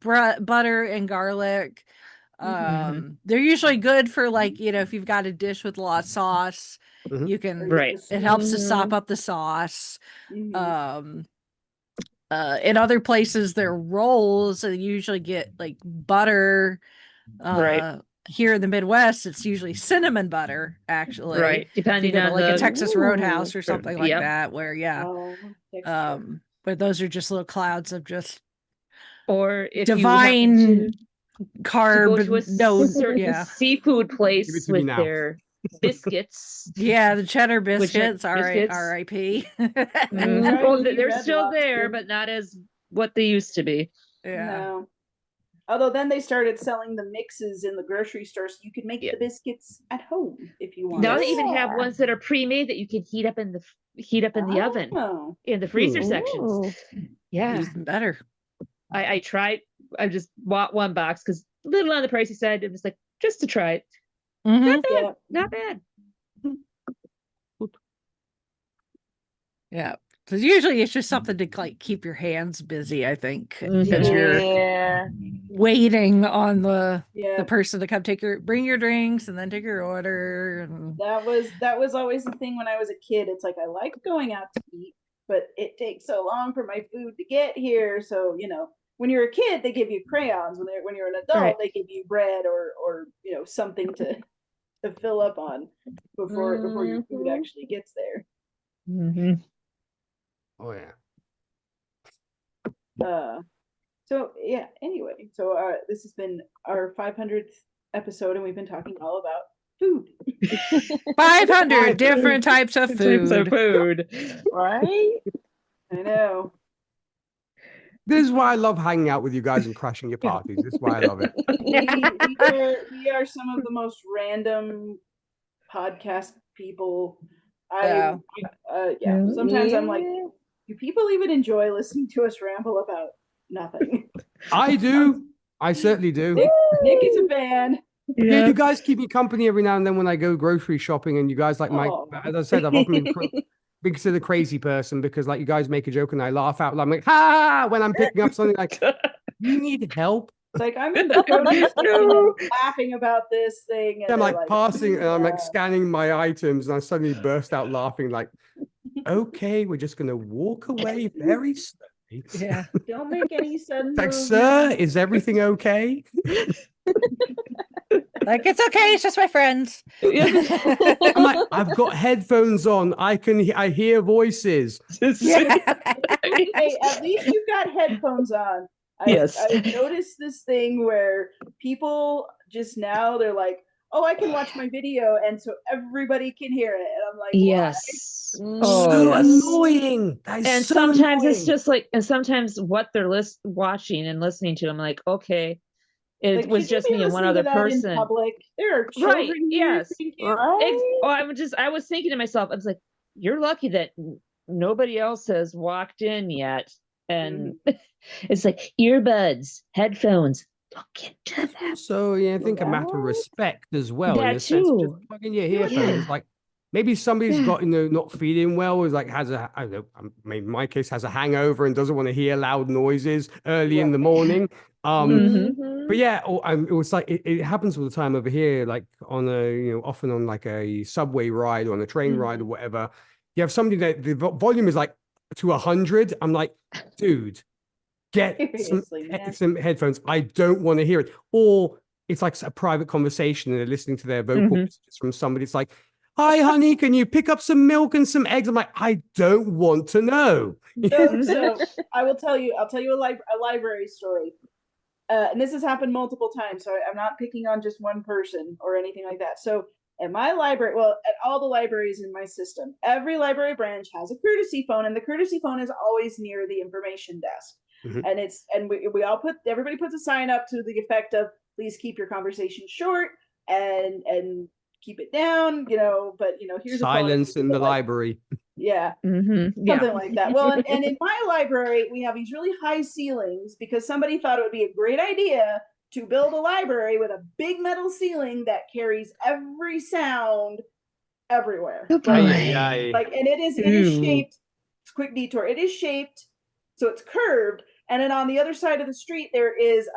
butter and garlic. They're usually good for like, if you've got a dish with a lot of sauce, Mhm. you can, Right. it helps to sop up the sauce. Mhm. In other places, they're rolls, and you usually get like butter. Right. Here in the Midwest, it's usually cinnamon butter, actually. Right. If you Depending go to on like a the Texas Roadhouse or something like Yep. that, where Oh, texture. but those are just little clouds of just or if divine you happen to go carb. to a No, certain yeah, seafood Give it place to me with now. their biscuits. yeah, the cheddar Which are biscuits. All right, biscuits. R.I.P. Right, Oh, you they're read still Lobster. there, but not as what they used to be. Yeah. No. Although then they started selling the mixes in the grocery store, so you could make Yeah. the biscuits at home if you want. Now they even have ones that are pre-made that you can heat up in the oven Oh. in the freezer Ooh. sections. Yeah, Even better. I tried. I just bought one box because a little on the pricey side. It was like just to try it. Mhm. Not bad. Yeah. Not bad. Yeah. Because usually it's just something to like keep your hands busy, I think. Because Mhm. you're Yeah. waiting on the Yeah. person to come bring your drinks and then take your order. And That was always the thing when I was a kid. It's like I like going out to eat, but it takes so long for my food to get here. So, when you're a kid, they give you crayons. When you're an adult, Right. they give you bread or something to fill up on before your food Mhm. actually gets there. Mm-hmm. Oh yeah. So yeah, anyway, so this has been our 500th episode, and we've been talking all about food. 500 different types of food. Right? I know. This is why I love hanging out with you guys and crashing your parties. This is why I love it. We are some of the most random podcast people. Yeah. Sometimes I'm like, do people even enjoy listening to us ramble about nothing? I do. I certainly do. Nick is a fan. Yeah, you guys keep me company every now and then when I go grocery shopping, and you guys like my. Aw. As I said, I've often been considered a crazy person because like you guys make a joke and I laugh out loud. I'm like, ha! When I'm picking up something, like, you need help. It's like I'm in the produce section and laughing about this thing, and I'm they're like passing, and I'm like "Yeah." scanning my items, and I suddenly burst out laughing. Like, okay, we're just gonna walk away very slowly. Yeah. Don't make any sudden Like, moves. sir, is everything okay? Like, it's okay. It's just my friends. I'm like, I've got headphones on. I hear voices. Yeah. Hey, at least you've got headphones on. Yes. I've noticed this thing where people just now they're like, "Oh, I can watch my video," and so everybody can hear it. And I'm like, Yes. Oh, So yes. annoying. That is And so sometimes annoying. it's just like, and sometimes what they're watching and listening to, I'm like, okay, it Like, was should you just be me and one listening to other that in person. public? There are children Right, here. yes. Thank you. Right? I was thinking to myself, I was like, you're lucky that nobody else has walked in yet. And it's like earbuds, headphones, don't get to them. So yeah, I think a matter of What? respect as well. In That a sense, just too. plug in your earphones. Yeah. It's like maybe somebody's Yeah. got not feeling well, is like has a I don't know, maybe in my case has a hangover and doesn't want to hear loud noises early in the morning. Mhm. But yeah, it was like it happens all the time over here, like on often on like a subway ride or on a train ride or whatever. You have somebody that the volume is like to 100. I'm like, dude, get Seriously, man. some headphones. I don't want to hear it. Or it's like a private conversation and they're listening to their vocal messages from somebody. It's like, hi, honey, can you pick up some milk and some eggs? I'm like, I don't want to know. So I'll tell you a library story. And this has happened multiple times, so I'm not picking on just one person or anything like that. So at my library, at all the libraries in my system, every library branch has a courtesy phone, and the courtesy phone is always near the information desk. And everybody puts a sign up to the effect of, please keep your conversation short and keep it down, but here's silence a phone in the library. Yeah. Something like that. Well, and in my library, we have these really high ceilings because somebody thought it would be a great idea to build a library with a big metal ceiling that carries every sound everywhere. Oh, boy. And it is shaped. Quick detour. It is shaped so it's curved, And then on the other side of the street, there is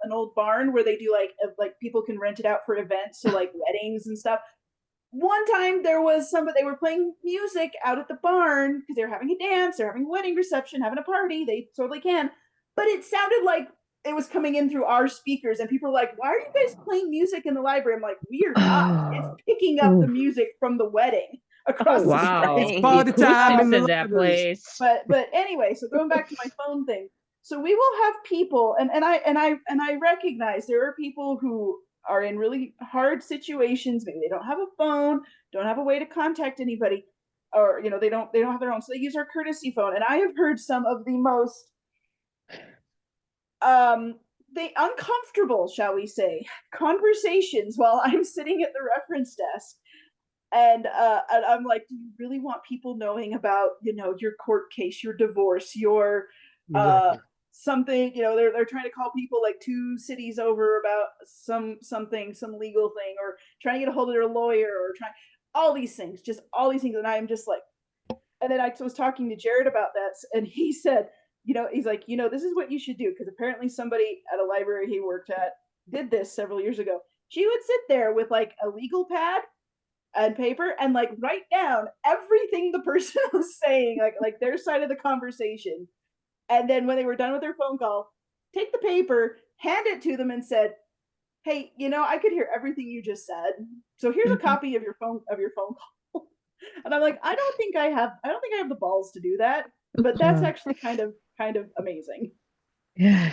an old barn where they do like people can rent it out for events, so like weddings and stuff. One time there was somebody, they were playing music out at the barn because they were having a dance, they're having a wedding reception, having a party, they totally can. But it sounded like it was coming in through our speakers, and people were like, why are you guys playing music in the library? I'm like, we are not. It's picking up the music from the wedding across the street. It's party time in in the that library. place. But anyway, so going back to my phone thing. So we will have people, and I recognize there are people who are in really hard situations. Maybe they don't have a phone, don't have a way to contact anybody, or they don't have their own, so they use our courtesy phone. And I have heard some of the most they uncomfortable, shall we say, conversations while I'm sitting at the reference desk. And I'm like, do you really want people knowing about your court case, your divorce, your something? They're trying to call people like 2 cities over about some legal thing, or trying to get a hold of their lawyer, or trying all these things. And I am just like, and then I was talking to Jared about that, and he said, he's like, this is what you should do, because apparently somebody at a library he worked at did this several years ago. She would sit there with like a legal pad and paper and like write down everything the person was saying, like their side of the conversation. And then when they were done with their phone call, take the paper, hand it to them, and said, hey, I could hear everything you just said, so here's a copy of your phone call. And I'm like, I don't think I have the balls to do that, but that's actually kind of amazing. Yeah.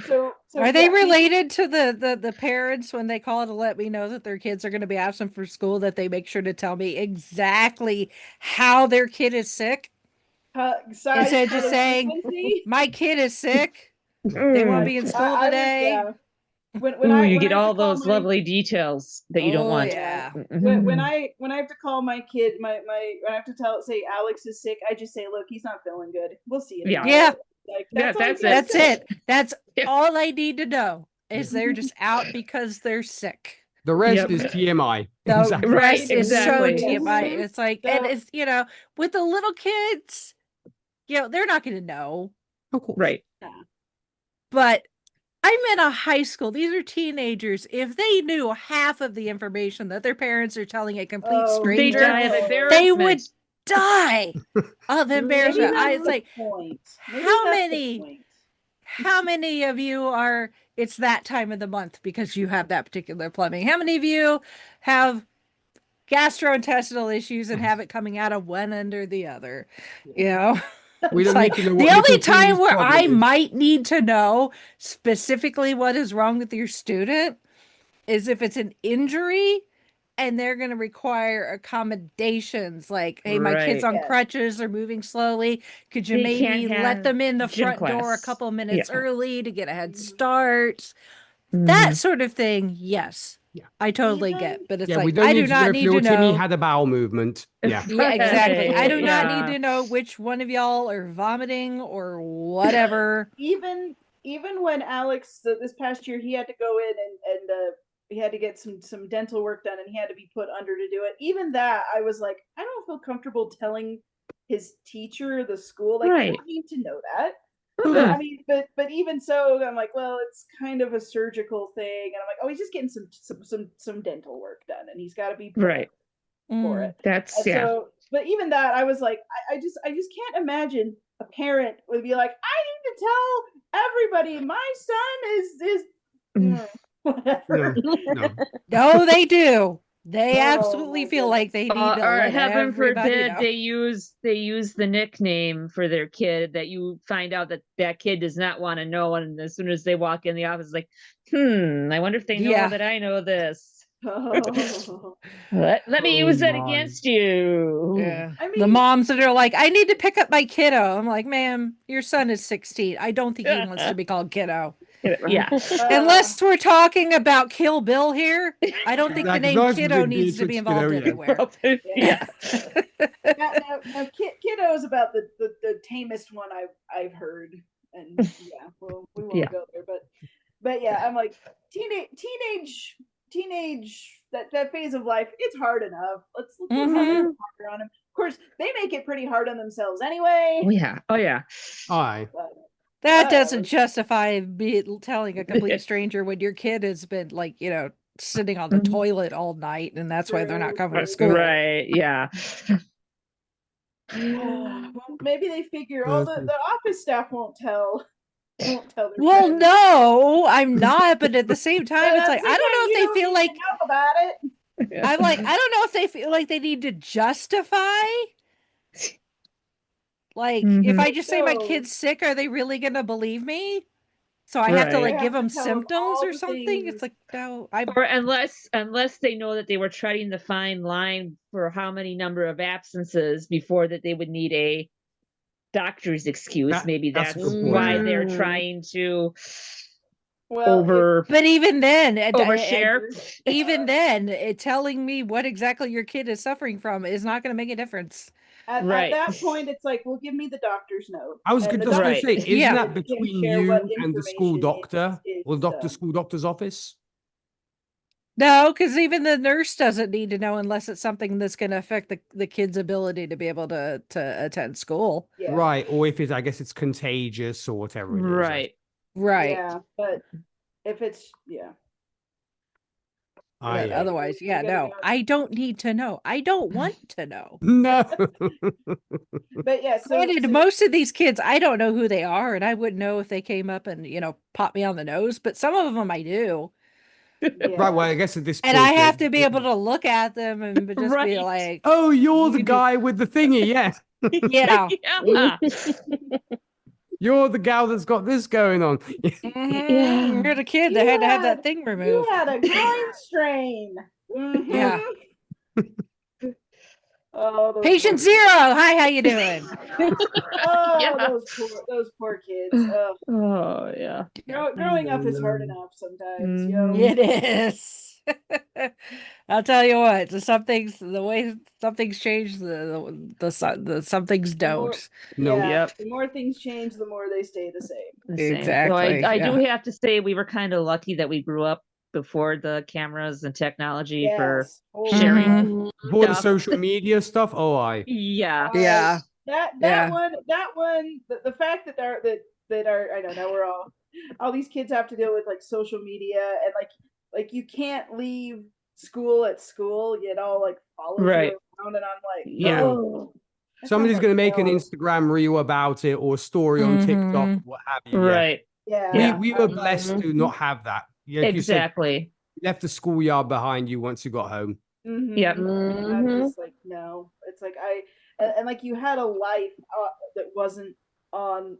So are they related to the parents when they call to let me know that their kids are going to be absent for school, that they make sure to tell me exactly how their kid is sick? Instead of just saying, my kid is sick, they won't be in school today. When you get all those lovely details that you don't want. Yeah. When I have to call my kid, when I have to say Alex is sick, I just say, look, he's not feeling good. We'll see you tomorrow. Yeah. Like, that's it. That's all I need to know, is they're just out because they're sick. The rest is TMI. The Exactly. rest is so Exactly. TMI. It's like, and it's, with the little kids, they're not going to know. Of course. Right. But I'm in a high school. These are teenagers. If they knew half of the information that their parents are telling a complete stranger, they would die of embarrassment. It's like, how many of you are, it's that time of the month because you have that particular plumbing? How many of you have gastrointestinal issues and have it coming out of one end or the other? We don't need to know what the only time where problem I is. might need to know specifically what is wrong with your student is if it's an injury and they're going to require accommodations, like, hey, my kid's on crutches or moving slowly. Could you maybe let them in the front door a couple minutes early to get a head start? That sort of thing, yes. Yeah. I totally get, but it's like, I do not need to know. Timmy had a bowel movement. Yeah. Yeah, exactly. I do not need to know which one of y'all are vomiting or whatever. Even when Alex, this past year, he had to go in and he had to get some dental work done, and he had to be put under to do it. Even that, I was like, I don't feel comfortable telling his teacher, the school, like, I don't need to know that. I mean, but even so, I'm like, well, it's kind of a surgical thing, and I'm like, oh, he's just getting some dental work done, and he's got to be right for it. That's So, but even that, I was like, I just can't imagine a parent would be like, I need to tell everybody my son is whatever. No, they do. They absolutely feel like they need to let heaven forbid know. they use the nickname for their kid that you find out that kid does not want to know, and as soon as they walk in the office, like, I wonder if they know that I know this. Let me use that against you. Yeah. I mean, the moms that are like, I need to pick up my kiddo. I'm like, ma'am, your son is 16. I don't think he wants to be called kiddo. Yeah. Unless we're talking about Kill Bill here, I don't think the name kiddo needs to be involved anywhere. Yeah. Now, kiddo is about the tamest one I've heard, and we won't go there. But yeah, I'm like, teenage that phase of life, it's hard enough. Let's not make it harder on them. Of course, they make it pretty hard on themselves anyway. Oh yeah. Aye. That Whatever. doesn't justify me telling a complete stranger when your kid has been like, sitting on the toilet all night and that's why they're not coming to school. Right. Yeah. Well, maybe they figure, the office staff won't tell their Well, friends. no, I'm not. But at the same time, But it's at like, the I same don't time, know if you they don't feel need like, to know about it. I'm like, I don't know if they feel like they need to justify. Like, if I just say my So, kid's sick, are they really going to believe me? So I have to Right. like You give have to them tell them symptoms all or the something. It's things. like, no, Or unless they know that they were treading the fine line for how many number of absences before that they would need a doctor's excuse. Maybe That's a that's good point, why yeah. they're trying to Well, but even then, overshare. even then, telling me what exactly your kid is suffering from is not going to make a difference. at Right. that point, it's like, well, give me the doctor's note. I was And just the going to Right. say, isn't Yeah. that can between share you what and the school information doctor is or the school doctor's office? No, because even the nurse doesn't need to know unless it's something that's going to affect the kid's ability to be able to attend school. Yeah. Right. Or if I guess it's contagious or whatever it is. Right. Right. Yeah, but if it's But Yeah. otherwise, You gotta no, go. I don't need to know. I don't want to know. No. But yeah, so Granted, most of these kids, I don't know who they are, and I wouldn't know if they came up and pop me on the nose. But some of them I do, Right. Well, I guess at this point, and I have to be able to look at them and just be Right. like, oh, you're the You do- guy with the thingy, yes. "Yeah, Yeah. You're the gal that's got this going on. mhm, you're the kid that had to have that thing you removed." had a groin strain. Mhm. Yeah. Oh, those Patient poor zero. Hi, how you doing? Oh, Yeah. those poor kids. Oh yeah. Growing up is hard enough sometimes, Mhm. It is. I'll tell you what. The way some things change, the some things The more- don't. No. Yeah, Yep. the more things change, the more they stay the same. The same. So Exactly, I do yeah. have to say we were kind of lucky that we grew up before the cameras and technology for Yes. Oh, sharing. Mhm. Before the Stuff. social media stuff, Yeah. Yeah. That Yeah. one, the fact that I don't know, we're all these kids have to deal with like social media and like you can't leave school at school, it all like follows Right. you around, and I'm like, Yeah. oh, that somebody's sounds going to like make an hell. Instagram reel about it or a story on TikTok, Mhm. what have you. Right. Yeah. Yeah. We were blessed to not have that. Yeah, like you said, Exactly. you left the schoolyard behind you once you got home. Yep. I'm just like, no. It's like and like you had a life that wasn't on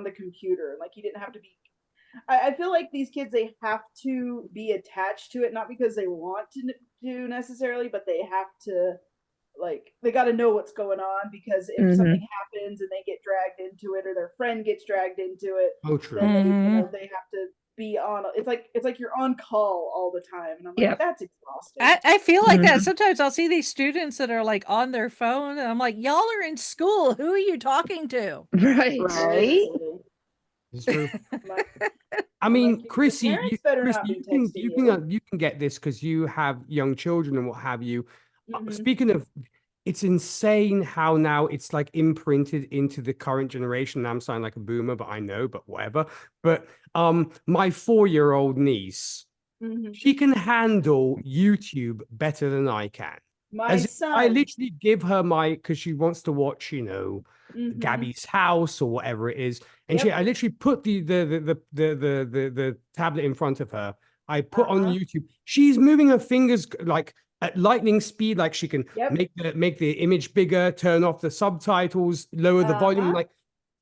the computer, like you didn't have to be. I feel like these kids, they have to be attached to it, not because they want to do necessarily, but they have to, like, they got to know what's going on, because if something happens and they get dragged into it, or their friend gets dragged into it, Oh, true. then they have to be on. It's like you're on call all the time, and I'm like, Yep. that's exhausting. I feel like that. Sometimes I'll see these students that are like on their phone, and I'm like, y'all are in school. Who are you talking to? Right. It's true. I I'm mean, like, your Chrissy, parents better not be texting you can get this because you have young children and what have you. Mhm. Speaking of, it's insane how now it's like imprinted into the current generation. I'm sounding like a boomer, but I know, but whatever. But my 4-year-old niece, she can handle YouTube better than I can. My son, I literally give her because she wants to watch, Mhm. Gabby's house or whatever it is, and Yep. I literally put the tablet in front of her. I put on YouTube. She's moving her fingers like at lightning speed, like she can make the image bigger, turn off the subtitles, lower the volume. Like,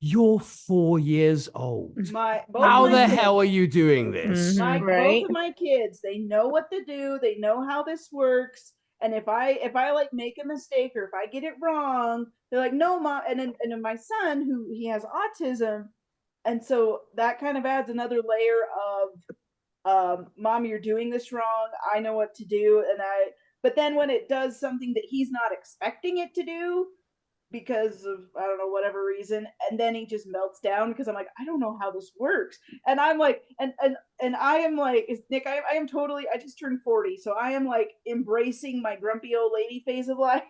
you're 4 years old. How the hell are you doing this? Both of my kids, they know what to do. They know how this works. And if I like make a mistake, or if I get it wrong, they're like, no, Mom. And then my son, who he has autism, and so that kind of adds another layer of, Mom, you're doing this wrong. I know what to do. But then when it does something that he's not expecting it to do, because of I don't know whatever reason, and then he just melts down because I'm like, I don't know how this works, and I'm like, and I am like, Nick, I am totally, I just turned 40, so I am like embracing my grumpy old lady phase of life.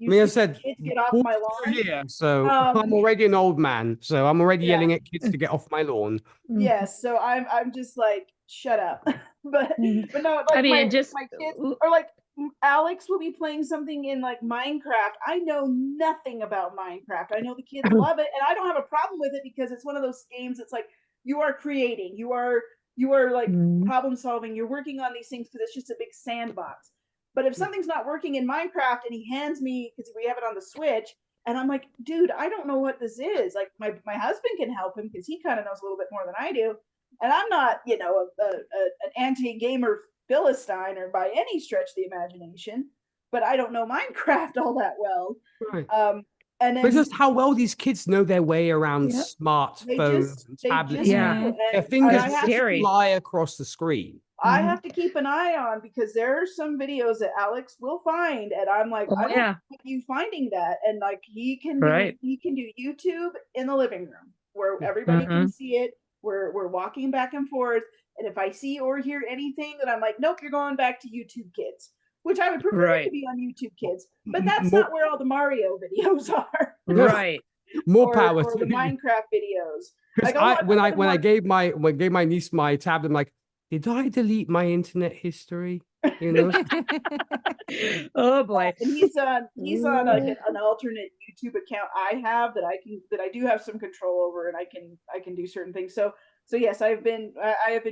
I said, kids get off my lawn. here, so I'm already an old man, so I'm already yelling at kids to get off my lawn. Yes, so I'm just like, shut up. but no, like I mean, my kids are like, Alex will be playing something in like Minecraft. I know nothing about Minecraft. I know the kids love it, and I don't have a problem with it because it's one of those games. It's like you are creating, you are like problem solving. You're working on these things because it's just a big sandbox. But if something's not working in Minecraft and he hands me, because we have it on the Switch, and I'm like, dude, I don't know what this is. Like my husband can help him because he kind of knows a little bit more than I do, and I'm not, you know, an anti-gamer Philistine or by any stretch of the imagination, but I don't know Minecraft all that well. Right. And then, but just how well these kids know their way around smartphones and tablets. Their fingers fly across the screen. I have to keep an eye on because there are some videos that Alex will find, and I'm like, I don't know you finding that, and like he can do YouTube in the living room where everybody can see it. We're walking back and forth, and if I see or hear anything that I'm like, nope, you're going back to YouTube Kids, which I would prefer it to be on YouTube Kids, but that's not where all the Mario videos are. Right. More power or to the Minecraft videos. Like, when I gave my niece my tablet, I'm like, did I delete my internet history? You know. Oh boy. And he's on like an alternate YouTube account I have that I do have some control over, and I can do certain things. So yes, I have been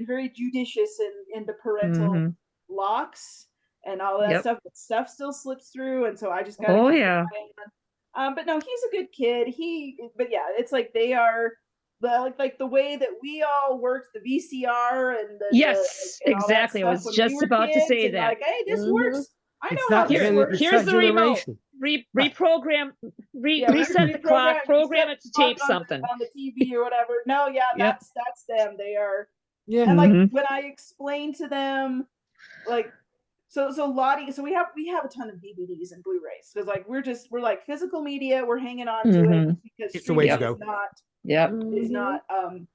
very judicious in the parental locks and all that stuff, but stuff still slips through, and so I just gotta keep an eye on. But no, he's a good kid. But yeah, it's like they are the way that we all worked the VCR and exactly. I was just about to say that. Like, hey, this works. I know how this works. Here's the remote. Reprogram, reset the clock, program it to tape something on the TV or whatever. No, that's them. They are. Yeah. And like when I explain to them, like, so Lottie, so we have a ton of DVDs and Blu-rays because like we're like physical media. We're hanging on to it because it's the way to go. Is not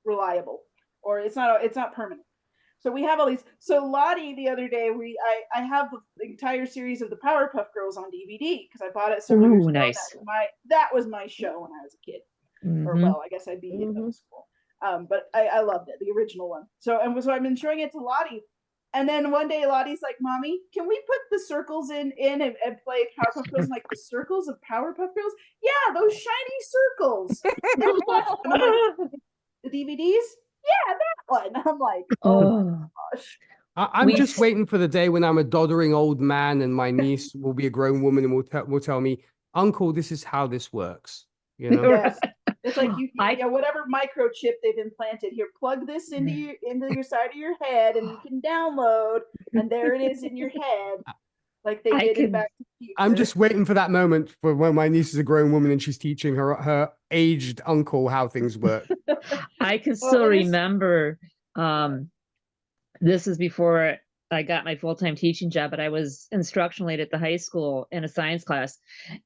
reliable, or it's not permanent. So we have all these. So Lottie, the other day, I have the entire series of the Powerpuff Girls on DVD because I bought it several years ago. Nice. That was my show when I was a kid, or well, I guess I'd be in middle school. But I loved it, the original one. So I've been showing it to Lottie, and then one day Lottie's like, "Mommy, can we put the circles in and play Powerpuff Girls?" I'm like, the circles of Powerpuff Girls? Yeah, those shiny circles. The DVDs? Yeah, that one. I'm like, oh my gosh. I'm just waiting for the day when I'm a doddering old man and my niece will be a grown woman and will tell me, "Uncle, this is how this works." You know? Yes. It's like whatever microchip they've implanted here, plug this into your side of your head and you can download, and there it is in your head. Like they did in Back to the Future. I'm just waiting for that moment for when my niece is a grown woman and she's teaching her aged uncle how things work. I can still remember, this is before I got my full-time teaching job, but I was instructional aide at the high school in a science class,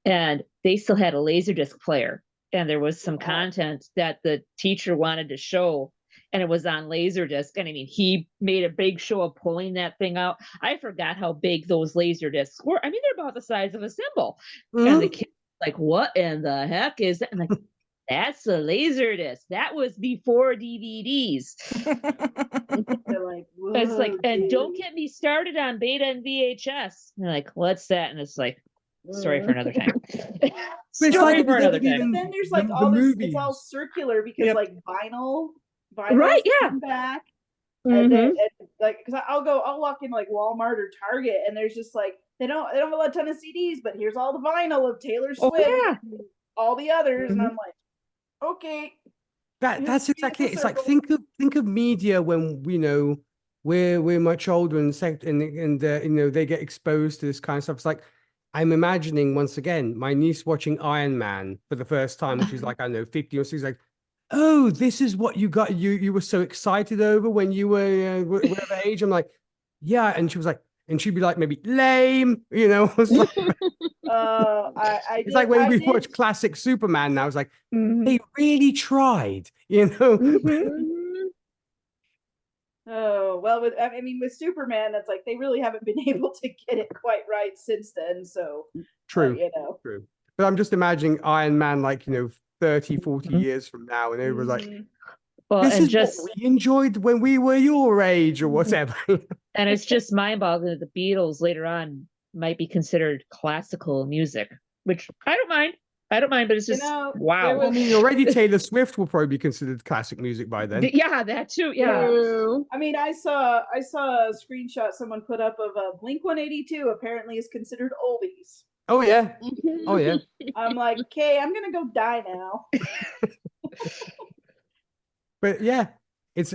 and they still had a Laserdisc player, and there was some content that the teacher wanted to show, and it was on Laserdisc. And I mean, he made a big show of pulling that thing out. I forgot how big those Laserdiscs were. I mean, they're about the size of a cymbal. And the kid was like, what in the heck is that? I'm like, that's a Laserdisc. That was before DVDs. They're like, it's like, and don't get me started on beta and VHS. And they're like, what's that? And it's like, story for another time. Story for another time. But then there's like all this, it's all circular because like vinyl right, come back. And then like, because I'll walk in like Walmart or Target, and there's just like they don't have a ton of CDs, but here's all the vinyl of Taylor Swift and all the others, and I'm like, okay. That's exactly it. It's like think of media when we're much older and they get exposed to this kind of stuff. It's like I'm imagining once again my niece watching Iron Man for the first time, which is like, I don't know, 50 or 60, like, oh, this is what you got. You were so excited over when you were whatever age. I'm like, yeah. And she was like, and she'd be like, maybe lame, you know. It's like, it's like when we watch classic Superman now, it's like, they really tried, you know. Oh, well, with Superman, it's like they really haven't been able to get it quite right since then. So true, you know. True. But I'm just imagining Iron Man, like, 30, 40 years from now, and everyone's like, well, this and is just what we enjoyed when we were your age or whatever. and it's just mind-boggling that the Beatles later on might be considered classical music, which I don't mind. But it's just wow. I mean, already Taylor Swift will probably be considered classic music by then. Yeah, that too. Yeah. I mean, I saw a screenshot someone put up of a Blink-182 apparently is considered oldies. Oh yeah. Oh yeah. I'm like, okay, I'm gonna go die now. But yeah,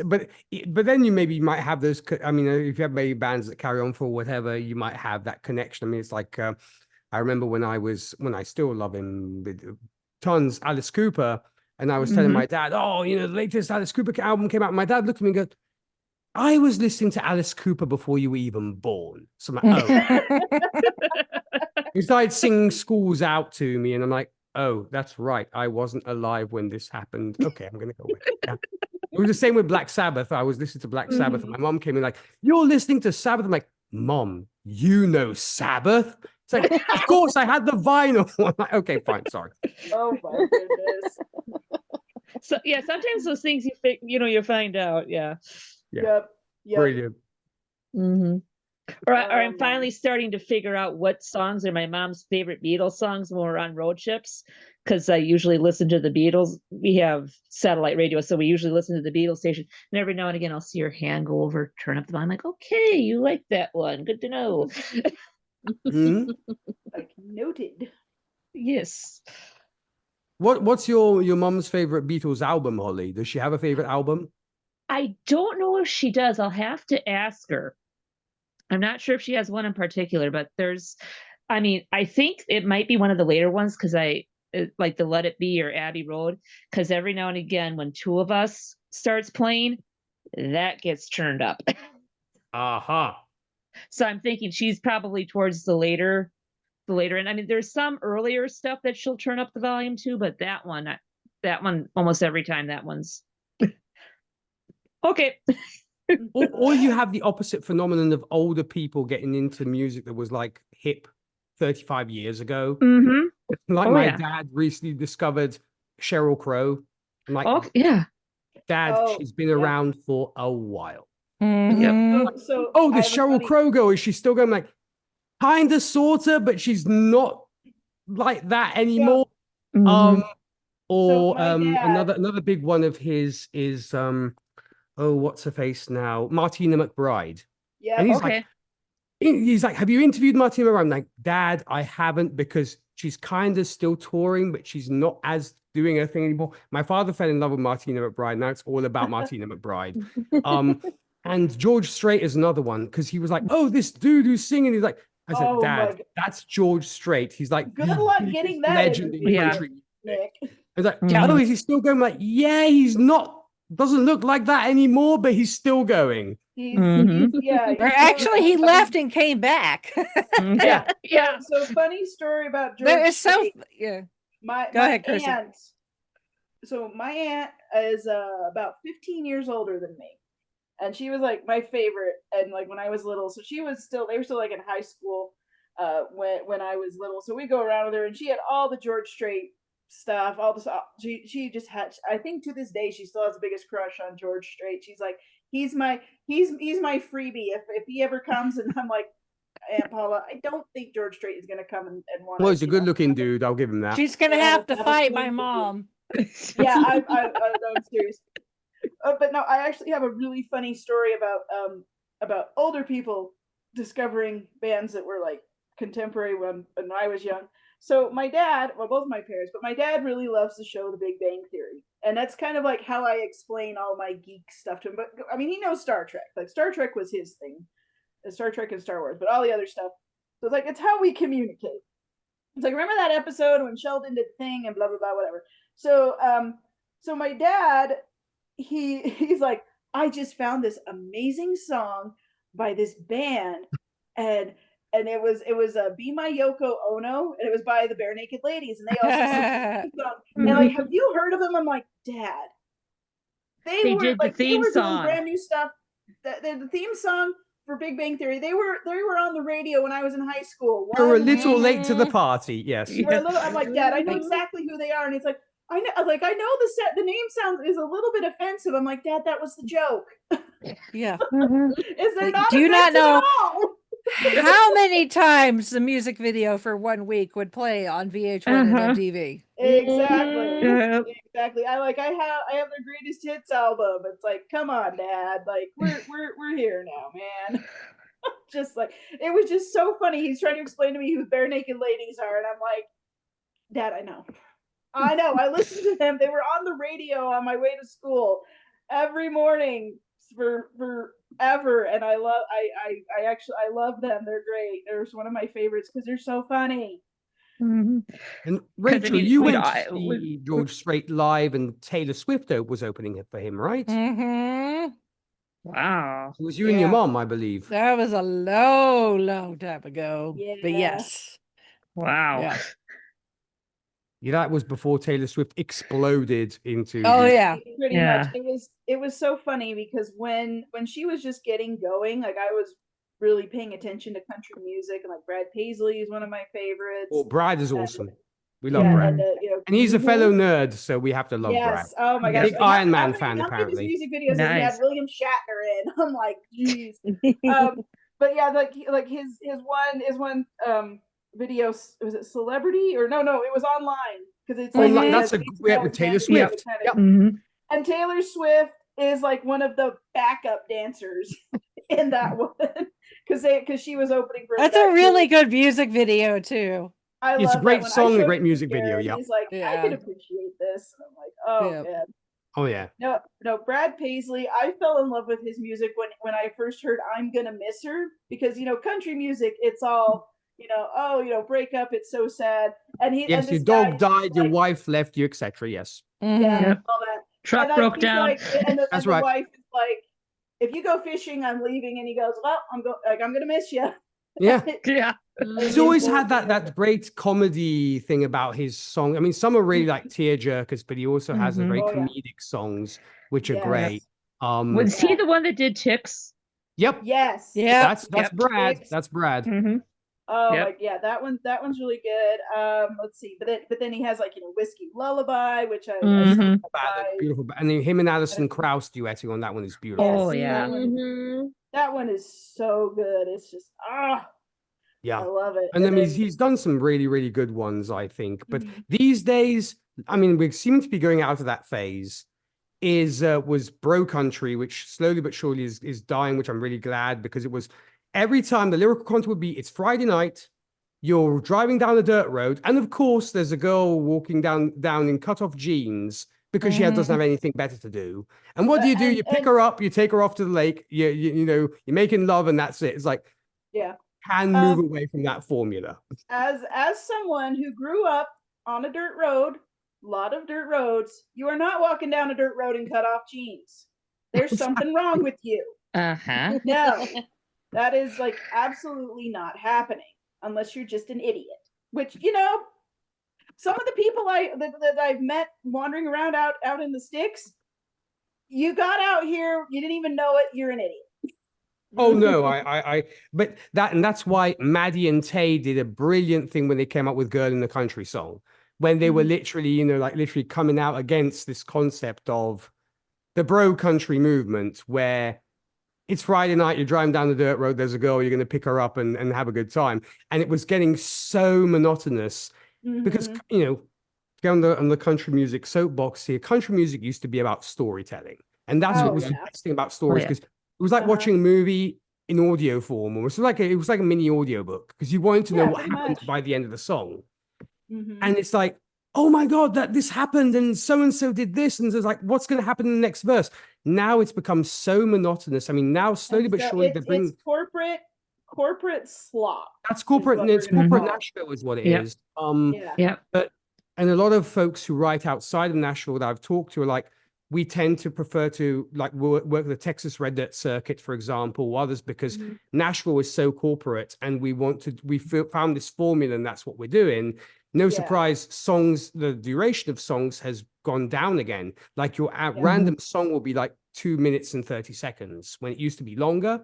but then you maybe might have those. I mean, if you have maybe bands that carry on for whatever, you might have that connection. I mean, it's like I remember when I still love him with tons, Alice Cooper, and I was telling my dad, oh, the latest Alice Cooper album came out. And my dad looked at me and goes, I was listening to Alice Cooper before you were even born. So I'm like, oh. He started singing Schools Out to me, and I'm like, oh, that's right. I wasn't alive when this happened. Okay, I'm gonna go with it. Yeah. It was the same with Black Sabbath. I was listening to Black Sabbath, and my mom came in like, you're listening to Sabbath? I'm like, Mom, you know Sabbath? It's like, of course, I had the vinyl. I'm like, okay, fine, sorry. Oh my goodness. So yeah, sometimes those things you find out. Yeah. Yep. Brilliant. Or I'm finally starting to figure out what songs are my mom's favorite Beatles songs when we're on road trips, because I usually listen to the Beatles. We have satellite radio, so we usually listen to the Beatles station. And every now and again, I'll see her hand go over, turn up the volume. I'm like, okay, you like that one. Good to know. Like noted. Yes. What's your mom's favorite Beatles album, Holly? Does she have a favorite album? I don't know if she does. I'll have to ask her. I'm not sure if she has one in particular, but I think it might be one of the later ones, because like the Let It Be or Abbey Road, because every now and again when two of us starts playing, that gets turned up. So I'm thinking she's probably towards the later end. I mean, there's some earlier stuff that she'll turn up the volume to, but that one almost every time, that one's okay. Or you have the opposite phenomenon of older people getting into music that was like hip 35 years ago. Like my dad recently discovered Sheryl Crow. I'm like, Dad, she's been around for a while. So the Sheryl Crow girl, is she still going? Like, kinda, sorta, but she's not like that anymore. Another big one of his is what's her face now? Martina McBride. Yeah. And he's like, have you interviewed Martina McBride? I'm like, Dad, I haven't, because she's kind of still touring, but she's not as doing her thing anymore. My father fell in love with Martina McBride. Now it's all about Martina McBride. And George Strait is another one, because he was like, oh, this dude who's singing. He's like, I said, Dad, that's George Strait. He's like, good luck getting that legend in country. Nick. I was like, oh, is he still going? I'm like, yeah, he's not. Doesn't look like that anymore, but he's still going. He's actually, he left and came back. Yeah. So funny story about George. My ahead, Chrissy. aunt. So my aunt is about 15 years older than me, and she was like my favorite. And like when I was little, so they were still like in high school when I was little. So we go around with her, and she had all the George Strait stuff, all this. She just had. I think to this day she still has the biggest crush on George Strait. She's like, he's my freebie if he ever comes. And I'm like, Aunt Paula, I don't think George Strait is gonna come and want. Well, he's a good-looking dude. I'll give him that. She's gonna have to fight my mom. Yeah, I'm serious. But no, I actually have a really funny story about older people discovering bands that were like contemporary when I was young. So my dad, well, both my parents, but my dad really loves the show The Big Bang Theory. And that's kind of like how I explain all my geek stuff to him. But I mean, he knows Star Trek. Like Star Trek was his thing. Star Trek and Star Wars, but all the other stuff. So it's like, it's how we communicate. It's like, remember that episode when Sheldon did the thing and blah, blah, blah, whatever. So, so my dad, he's like, I just found this amazing song by this band and it was Be My Yoko Ono, and it was by the Bare Naked Ladies, and they also sang the song. And like, have you heard of them? I'm like, Dad. They were did like the theme they were song. doing brand new stuff. The theme song for Big Bang Theory. They were on the radio when I was in high school. We were a little late to the party. Yes. I'm like, Dad, I know exactly who they are, and he's like, I know the name is a little bit offensive. I'm like, Dad, that was the joke. Yeah. Is there not? Do you not know at all? how many times the music video for 1 week would play on VH1 and MTV? Exactly. I have their greatest hits album. It's like, come on, Dad. Like, we're here now, man. Just like, it was just so funny. He's trying to explain to me who Bare Naked Ladies are, and I'm like, Dad, I know. I listened to them. They were on the radio on my way to school every morning for forever, and I love them. They're great. They're one of my favorites because they're so funny. And Rachel, you went to see George Strait live, and Taylor Swift was opening it for him, right? Wow. It was you and your mom, I believe. That was a long time ago. Yeah. But yes. Wow. Yeah. Yeah, that was before Taylor Swift exploded into. Oh yeah. Pretty much. It was so funny because when she was just getting going, like I was really paying attention to country music, and like Brad Paisley is one of my favorites. Well, Brad is awesome. We love Brad. And he's a fellow nerd, so we have to love Brad. Oh my gosh. Big Iron Man fan, apparently. His music videos, he had William Shatner in. I'm like, geez. But yeah, like his one video, was it Celebrity or no, it was online because it's like that's with Taylor Swift. And Taylor Swift is like one of the backup dancers in that one because she was opening for. That's a really good music video too. It's a great song, a great music video. Yeah, he's like, I can appreciate this. And I'm like, oh man. Oh yeah. No, Brad Paisley. I fell in love with his music when I first heard "I'm Gonna Miss Her" because country music, it's all break up, it's so sad. And and your dog died, your wife left you, etc. Yes. All that. Truck broke down. That's right. The wife is like, if you go fishing, I'm leaving, and he goes, well, I'm gonna miss you. Yeah. Yeah. He's always had that great comedy thing about his song. I mean, some are really like tear jerkers, but he also has a very comedic songs, which are great. Was he the one that did Ticks? Yep. Yes. Yeah. That's Brad. Ticks. That's Brad. Oh, that one's really good. Let's see, but then he has like Whiskey Lullaby, which I beautiful. And then him and Alison Krauss duetting on that one is beautiful. Oh yeah, that one is so good. It's just yeah, I love it. And then he's done some really, really good ones, I think. But these days, I mean, we seem to be going out of that phase. Was Bro Country, which slowly but surely is dying, which I'm really glad, because it was every time the lyrical content would be, it's Friday night, you're driving down a dirt road, and of course there's a girl walking down in cut-off jeans because she doesn't have anything better to do. And what do? You pick her up, you take her off to the lake, you're making love, and that's it. It's like, can move away from that formula. As someone who grew up on a dirt road, a lot of dirt roads, you are not walking down a dirt road in cut-off jeans. There's something wrong with you. No. That is like absolutely not happening unless you're just an idiot. Which, some of the people that I've met wandering around out in the sticks, you got out here, you didn't even know it, you're an idiot. Oh no, but that's why Maddie and Tay did a brilliant thing when they came up with Girl in the Country song, when they were literally, literally coming out against this concept of the bro country movement, where it's Friday night, you're driving down the dirt road, there's a girl, you're going to pick her up and have a good time. And it was getting so monotonous because, go on the country music soapbox here, country music used to be about storytelling. And that's what was the best thing about stories, because it was like watching a movie in audio form, or it was like a mini audiobook, because you wanted to know what happened by the end of the song. And it's like, oh my God, that this happened and so did this. And there's like, what's going to happen in the next verse? Now it's become so monotonous. I mean, now slowly but surely they bring... It's corporate slop. That's corporate, and it's corporate Nashville is what it is. But, and a lot of folks who write outside of Nashville that I've talked to are like, we tend to prefer to like work the Texas Red Dirt circuit, for example, or others, because Nashville is so corporate, and we found this formula, and that's what we're doing. No surprise, the duration of songs has gone down again. Like your random song will be like 2 minutes and 30 seconds when it used to be longer.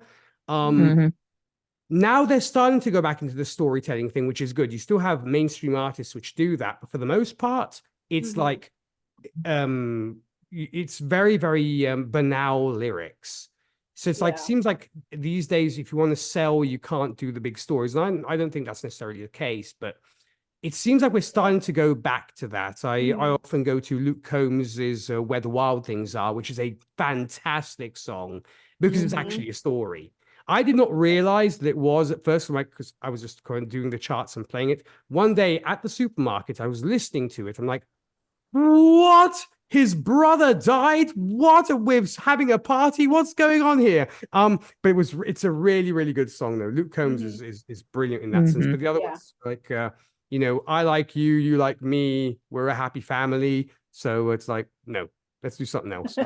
Now they're starting to go back into the storytelling thing, which is good. You still have mainstream artists which do that, but for the most part, it's like it's very, very banal lyrics. So it's like, seems like these days, if you want to sell, you can't do the big stories. And I don't think that's necessarily the case, but it seems like we're starting to go back to that. I often go to Luke Combs's Where the Wild Things Are, which is a fantastic song because it's actually a story. I did not realize that it was at first, because I was just doing the charts and playing it. One day at the supermarket, I was listening to it. I'm like, what? His brother died? What? We're having a party? What's going on here? But it's a really, really good song though. Luke Combs is brilliant in that sense. But the other ones, like I like you, you like me, we're a happy family. So it's like, no, let's do something else.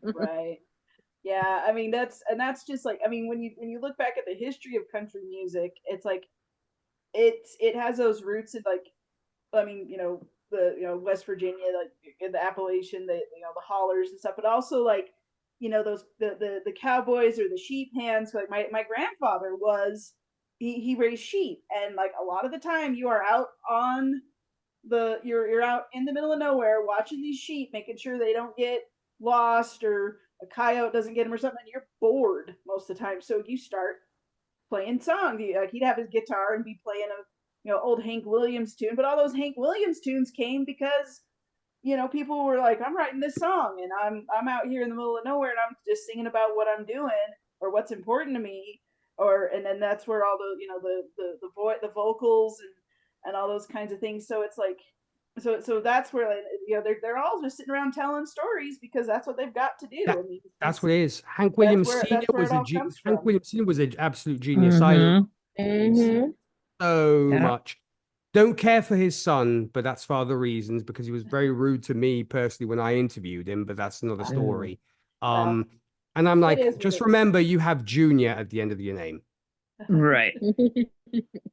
Right. Yeah, I mean that's just like, I mean, when you look back at the history of country music, it's like it has those roots in, like, I mean, the West Virginia, like in the Appalachian, the the hollers and stuff, but also like those the cowboys or the sheep hands. Like my grandfather was, he raised sheep, and like a lot of the time you are out on you're out in the middle of nowhere watching these sheep, making sure they don't get lost or a coyote doesn't get them or something. You're bored most of the time, so you start playing songs. Like he'd have his guitar and be playing a old Hank Williams tune, but all those Hank Williams tunes came because people were like, I'm writing this song and I'm out here in the middle of nowhere and I'm just singing about what I'm doing or what's important to me, and then that's where all the vocals and all those kinds of things. So it's like, so that's where they're all just sitting around telling stories because that's what they've got to do. That's what it is. Hank Williams Sr. was Hank Williams Sr. was an absolute genius. I love so much. Don't care for his son, but that's for other reasons, because he was very rude to me personally when I interviewed him, but that's another story. And I'm like, just remember you have Junior at the end of your name. Right.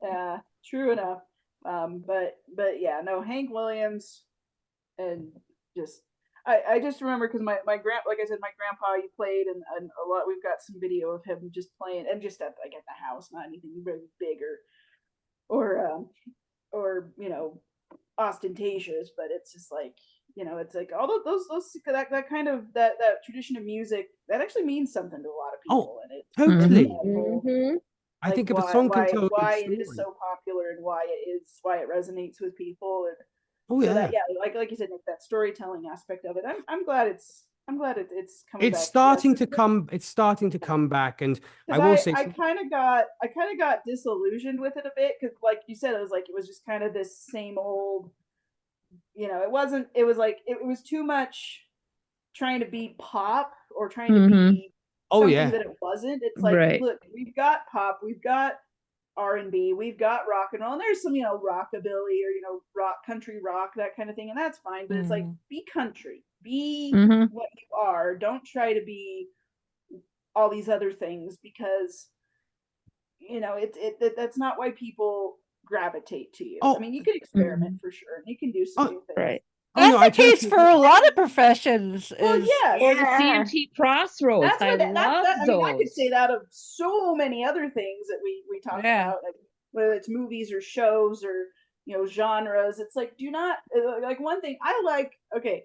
Yeah, true enough. But yeah, no, Hank Williams, and just I just remember because my like I said, my grandpa, he played and a lot. We've got some video of him just playing, and just at the house, not anything really big or ostentatious, but it's just like it's like all those that kind of that tradition of music that actually means something to a lot of people. And it totally. I think if a song can tell why it is so popular and why it resonates with people, and like you said, Nick, that storytelling aspect of it. I'm glad it's coming back. It's starting to come back, and I will say I kind of got disillusioned with it a bit because, like you said, it was just kind of this same old. It wasn't. It was like it was too much trying to be pop or trying to be something that it wasn't. It's like, look, we've got pop, we've got R&B, we've got rock and roll, and there's some rockabilly or rock, country rock, that kind of thing, and that's fine. But it's like, be country, be what you are. Don't try to be all these other things, because that's not why people gravitate to you. I mean, you can experiment for sure, and you can do some new things. Right. That's the case for a lot of professions. Well, yeah. Or the CMT Crossroads. I love those. I could say that of so many other things that we talk about, like, whether it's movies or shows or genres. It's like, do not like one thing I like. Okay,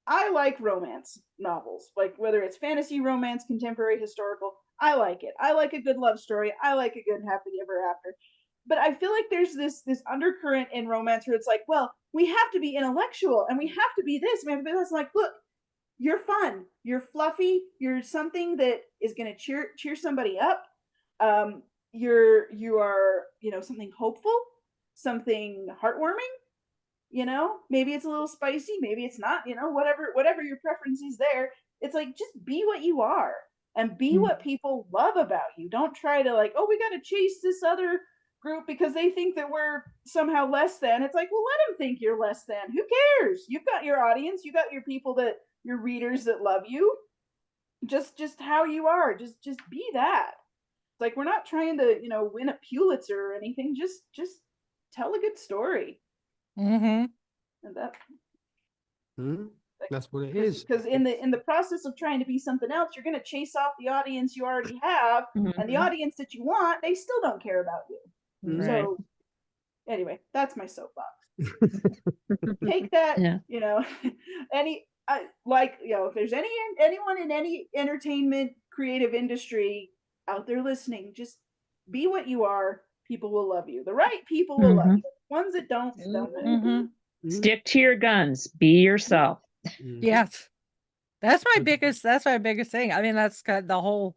I like romance novels, like whether it's fantasy, romance, contemporary, historical. I like it. I like a good love story. I like a good happily ever after. But I feel like there's this undercurrent in romance where it's like, well, we have to be intellectual and we have to be this, we have to be this. Like, look, you're fun, you're fluffy, you're something that is going to cheer somebody up. You are something hopeful, something heartwarming. Maybe it's a little spicy, maybe it's not. Whatever your preference is there. It's like, just be what you are and be what people love about you. Don't try to like, oh, we got to chase this other group because they think that we're somehow less than. It's like, well, let them think you're less than. Who cares? You've got your audience. You got your people that your readers that love you. Just how you are. Just be that. It's like we're not trying to, win a Pulitzer or anything. Just tell a good story. Mm-hmm. And that. That's what it is. Because in the process of trying to be something else, you're going to chase off the audience you already have, and the audience that you want, they still don't care about you. Right. So, anyway, that's my soapbox. Take that, if there's anyone in any entertainment creative industry out there listening, just be what you are. People will love you. The right people will love you. The ones that don't. Stick to your guns. Be yourself. Yes. That's my biggest thing. I mean, that's got the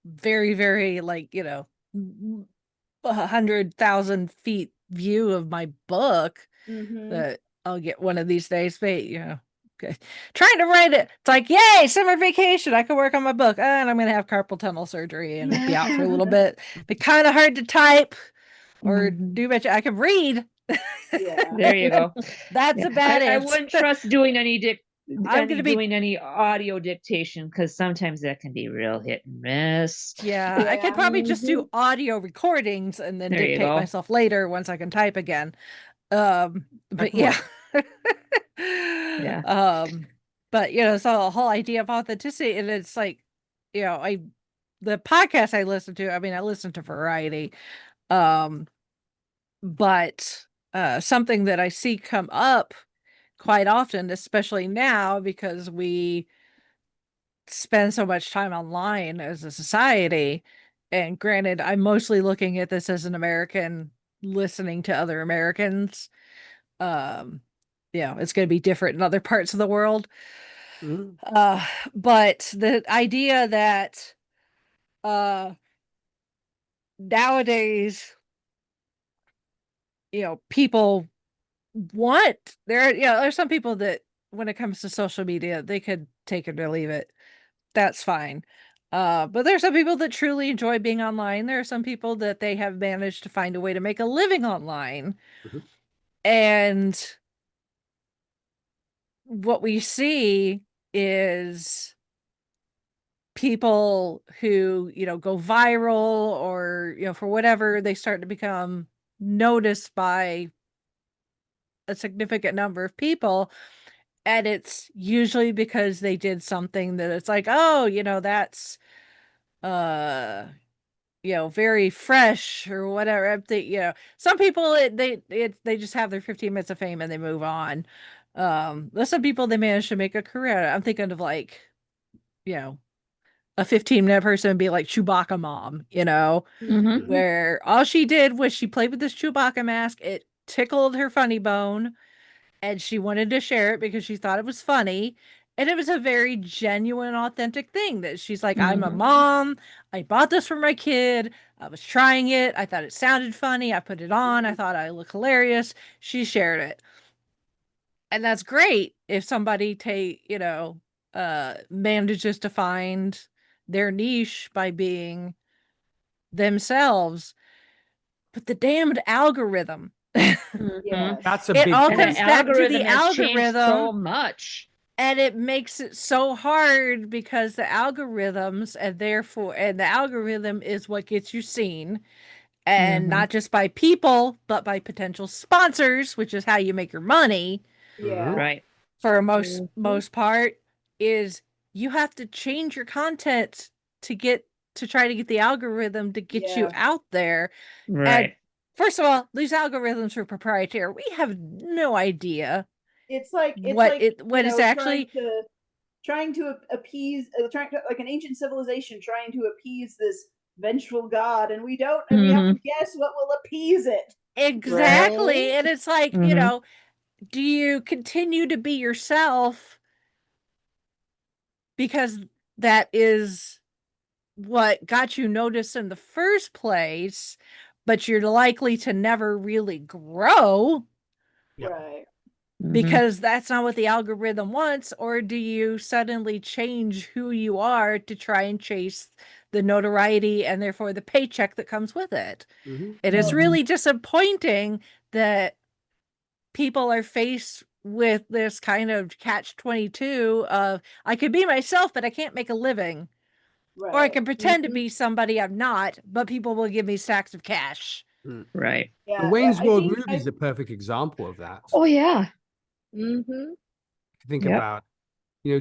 very, very 100,000 feet view of my book that I'll get one of these days. But okay. Trying to write it. It's like, yay, summer vacation. I can work on my book. And I'm going to have carpal tunnel surgery and be out for a little bit. Be kind of hard to type or do much. I can read. Yeah. There you go. That's about it. I wouldn't trust doing any I'm going to be doing any audio dictation because sometimes that can be real hit and miss. Yeah, I could probably just do audio recordings and then There you dictate go. myself later once I can type again. But yeah. Yeah. But so the whole idea of authenticity, and it's like, the podcast I listen to, I mean, I listen to variety. But something that I see come up quite often, especially now because we spend so much time online as a society, and granted, I'm mostly looking at this as an American listening to other Americans. It's going to be different in other parts of the world. But the idea that nowadays, people want there's some people that when it comes to social media, they could take it or leave it. That's fine. But there's some people that truly enjoy being online. There are some people that they have managed to find a way to make a living online. And what we see is people who, go viral or, for whatever, they start to become noticed by a significant number of people. And it's usually because they did something that it's like, oh, that's very fresh or whatever. Some people they just have their 15 minutes of fame and they move on. There's some people they manage to make a career. I'm thinking of a 15-minute person be like Chewbacca mom, where all she did was she played with this Chewbacca mask. It tickled her funny bone. And she wanted to share it because she thought it was funny. And it was a very genuine, authentic thing that she's like, I'm a mom. I bought this for my kid. I was trying it. I thought it sounded funny. I put it on. I thought I looked hilarious. She shared it. And that's great if somebody manages to find their niche by being themselves. But the damned algorithm. That's a it big all point. comes back to the has changed algorithm so much, and it makes it so hard because the algorithms and the algorithm is what gets you seen, and not just by people but by potential sponsors, which is how you make your money. Right. For most part is you have to change your content to try to get the algorithm to get you out there. Right. And first of all, these algorithms are proprietary. We have no idea. It's like what is actually trying to appease, like an ancient civilization trying to appease this vengeful god, and we don't, and we have to guess what will appease it. Exactly, right? And it's like do you continue to be yourself because that is what got you noticed in the first place, but you're likely to never really grow. Right. because that's not what the algorithm wants? Or do you suddenly change who you are to try and chase the notoriety and therefore the paycheck that comes with it? It is really disappointing that people are faced with this kind of catch-22 of, I could be myself, but I can't make a living. Right. Or I can pretend to be somebody I'm not, but people will give me stacks of cash. Right. Yeah. The Wayne's World think movie is a perfect example of that. Oh yeah. Think about,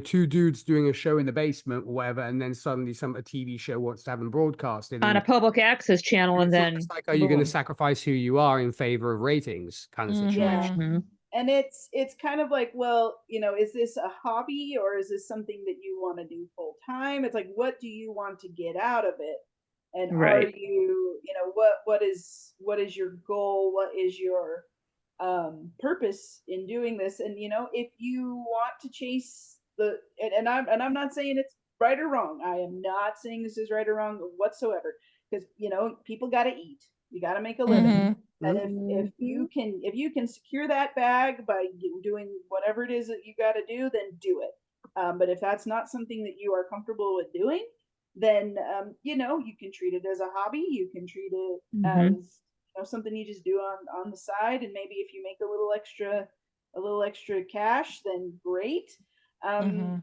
two dudes doing a show in the basement or whatever, and then suddenly a TV show wants to have them broadcasted On a public access channel, and then it's like, are you going to sacrifice who you are in favor of ratings kind of situation? And it's kind of like, well, is this a hobby or is this something that you want to do full time? It's like, what do you want to get out of it? And are you, what is your goal? What is your purpose in doing this? And if you want to chase I'm not saying it's right or wrong. I am not saying this is right or wrong whatsoever, because people got to eat. You got to make a living. And if you can secure that bag by doing whatever it is that you got to do, then do it. But if that's not something that you are comfortable with doing, then you can treat it as a hobby. You can treat it as something you just do on the side, and maybe if you make a little extra cash, then great.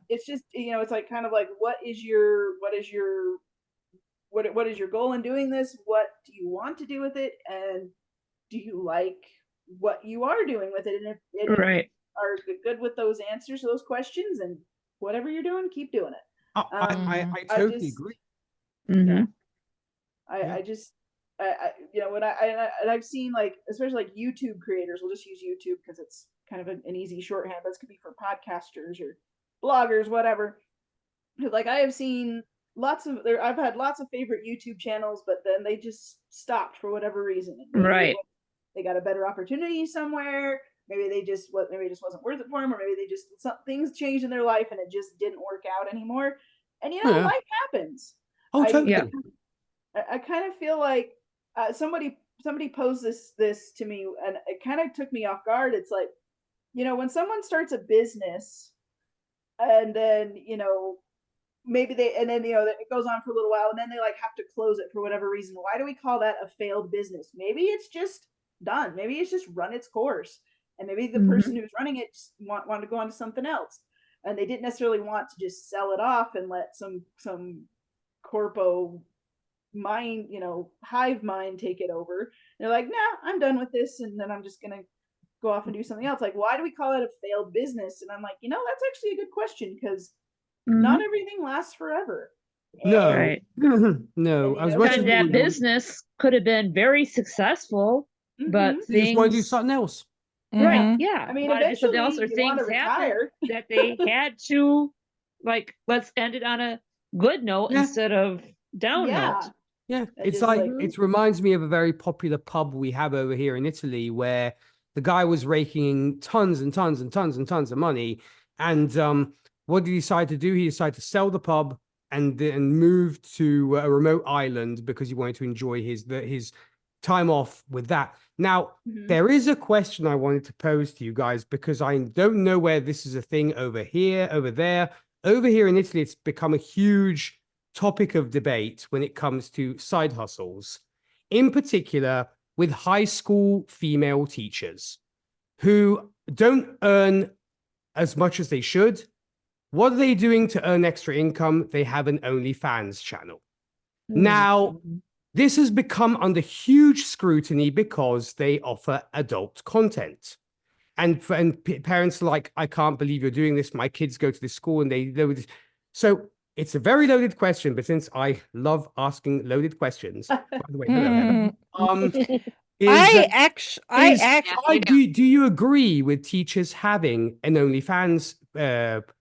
It's just it's like kind of like, what is your goal in doing this? What do you want to do with it, and do you like what you are doing with it? And if you are good with those answers to those questions, and whatever you're doing, keep doing it. I totally agree. I just when I've seen, like, especially like YouTube creators, we'll just use YouTube because it's kind of an easy shorthand, but this could be for podcasters or bloggers, whatever. Like, I have seen I've had lots of favorite YouTube channels, but then they just stopped for whatever reason. Maybe they got a better opportunity somewhere. Maybe it just wasn't worth it for them, or maybe things changed in their life and it just didn't work out anymore. And life happens. Oh, totally. I kind of feel like somebody posed this to me, and it kind of took me off guard. It's like, when someone starts a business, and then maybe it goes on for a little while, and then they like have to close it for whatever reason. Why do we call that a failed business? Maybe it's just done. Maybe it's just run its course, and maybe the person who's running it just wanted to go on to something else, and they didn't necessarily want to just sell it off and let some corpo mind, hive mind take it over. And they're like, nah, I'm done with this, and then I'm just gonna go off and do something else. Like, why do we call it a failed business? And I'm like, that's actually a good question, because not everything lasts forever. No. No. As much as that business could have been very successful, but they just want to do something else. Right. Yeah. I mean, eventually else, or things happen that they had to, like, let's end it on a good note instead of down note. Yeah, it's like it reminds me of a very popular pub we have over here in Italy, where the guy was raking tons and tons and tons and tons of money. And what did he decide to do? He decided to sell the pub and move to a remote island because he wanted to enjoy his time off with that. Now, there is a question I wanted to pose to you guys, because I don't know where this is a thing over here, over there. Over here in Italy, it's become a huge topic of debate when it comes to side hustles, in particular with high school female teachers who don't earn as much as they should. What are they doing to earn extra income? They have an OnlyFans channel. Now, this has become under huge scrutiny because they offer adult content. And parents are like, I can't believe you're doing this. My kids go to this school and they would. So it's a very loaded question, but since I love asking loaded questions, by the way, hello, Heather. Do you agree with teachers having an OnlyFans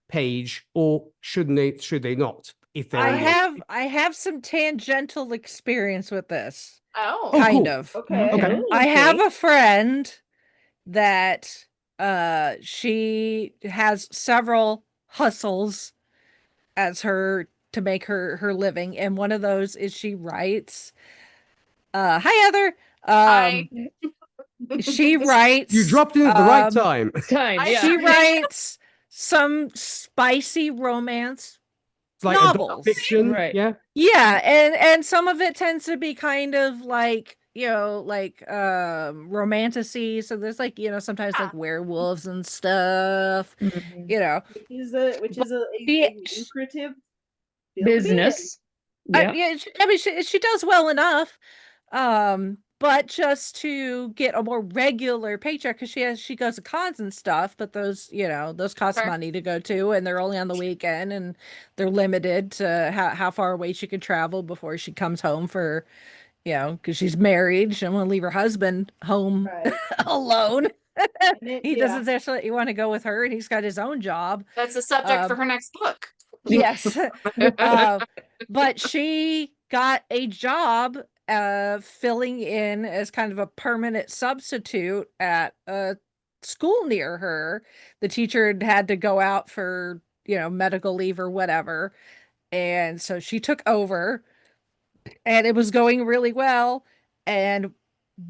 page, or should they not? If I have some tangential experience with this. Kind of. Okay. I have a friend that she has several hustles as her to make her living, and one of those is she writes hi Heather. Hi. She writes. You dropped in at the right time. She writes some spicy romance Like novels. adult fiction, Right. Yeah, and some of it tends to be kind of like, you know, like romantasy. So there's like, you know, sometimes like werewolves and stuff, Mhm. you know. Which is a lucrative field to be in. Business. Yeah. I mean, she does well enough. But just to get a more regular paycheck, because she goes to cons and stuff, but those, you know, those cost money to go to, and they're only on the weekend, and they're limited to how far away she can travel before she comes home for, you know, because she's married. She don't want to leave her husband home alone. He doesn't necessarily want to go with her, and he's got his own job. That's the subject for her next book. Yes. But she got a job filling in as kind of a permanent substitute at a school near her. The teacher had to go out for, you know, medical leave or whatever. And so she took over, and it was going really well. And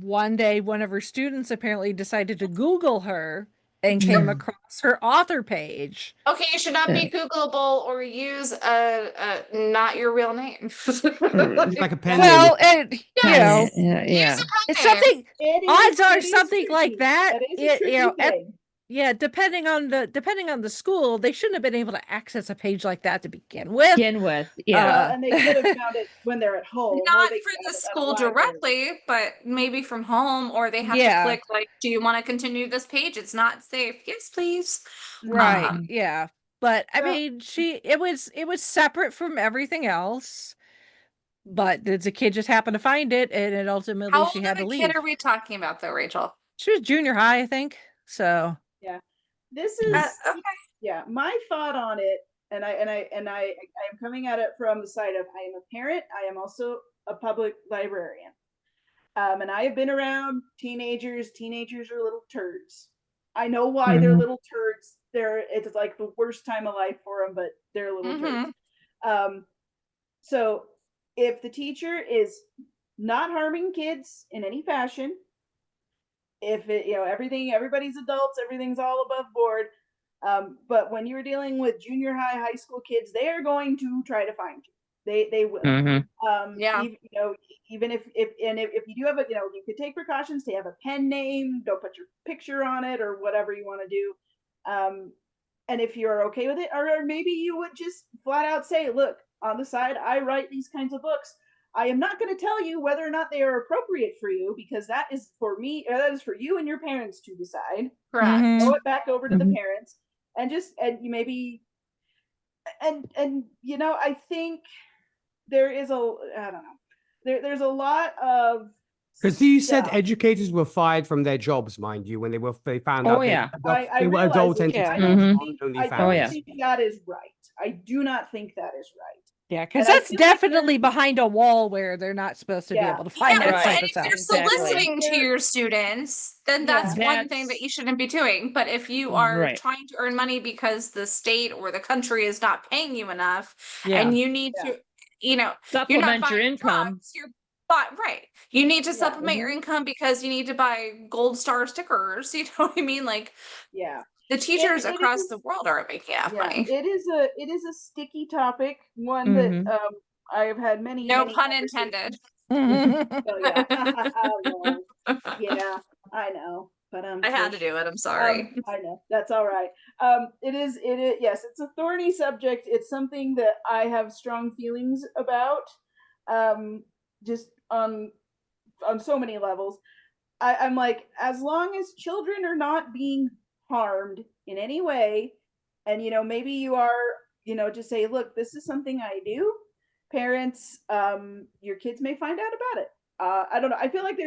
one day, one of her students apparently decided to Google her and came across her author page. Okay, you should not be Googleable or use a not your real name. Like a pen Well, name. and you know, Use a pen it's name. something. Odds are it is something like tricky. that. That is a tricky You know, thing. yeah, depending on the school, they shouldn't have been able to access a page like that to begin with. Well, and they could have found it when they're at home. Not for the school directly, but maybe from home, or they have to click like, do you want to continue this page? It's not safe. Yes, please. Right. Yeah. But I mean, it was separate from everything else. But the kid just happened to find it, and it ultimately How she old had of to a leave. kid are we talking about, though, Rachel? She was junior high, I think. So yeah, this is yeah. My thought on it, and I'm coming at it from the side of I am a parent. I am also a public librarian, and I have been around teenagers. Teenagers are little turds. I know why they're little turds. It's like the worst time of life for them, but they're little turds. So if the teacher is not harming kids in any fashion, if it, you know, everybody's adults, everything's all above board. But when you're dealing with junior high, high school kids, they are going to try to find you. They will. Even, you know, even if you do have a, you know, you could take precautions to have a pen name, don't put your picture on it or whatever you want to do. And if you're okay with it, or maybe you would just flat out say, look, on the side, I write these kinds of books. I am not going to tell you whether or not they are appropriate for you, because that is for me, or that is for you and your parents to decide. Correct. Throw it back over to the parents, and you maybe, and you know, I think there is I don't know, there's a lot of, because you said educators were fired from their jobs, mind you, when they found out they were adult entertainment on OnlyFans. I don't think that is right. I do not think that is right. Yeah, because that's definitely behind a wall where they're not supposed to be able to find that type of stuff. If you're soliciting to your students, then that's one thing that you shouldn't be doing. But if you are trying to earn money because the state or the country is not paying you enough, and you need to, you know, supplement your income. You need to supplement your income because you need to buy gold star stickers. You know what I mean? Like, the teachers across the world are making money. It is a sticky topic, one that I have had many. No pun intended. Yeah, I know, but I had to do it. I'm sorry. I know, that's all right. It is. Yes, it's a thorny subject. It's something that I have strong feelings about. Just on so many levels. I'm like, as long as children are not being harmed in any way, and you know, maybe you are, you know, just say, look, this is something I do. Parents, your kids may find out about it. I don't know. I feel like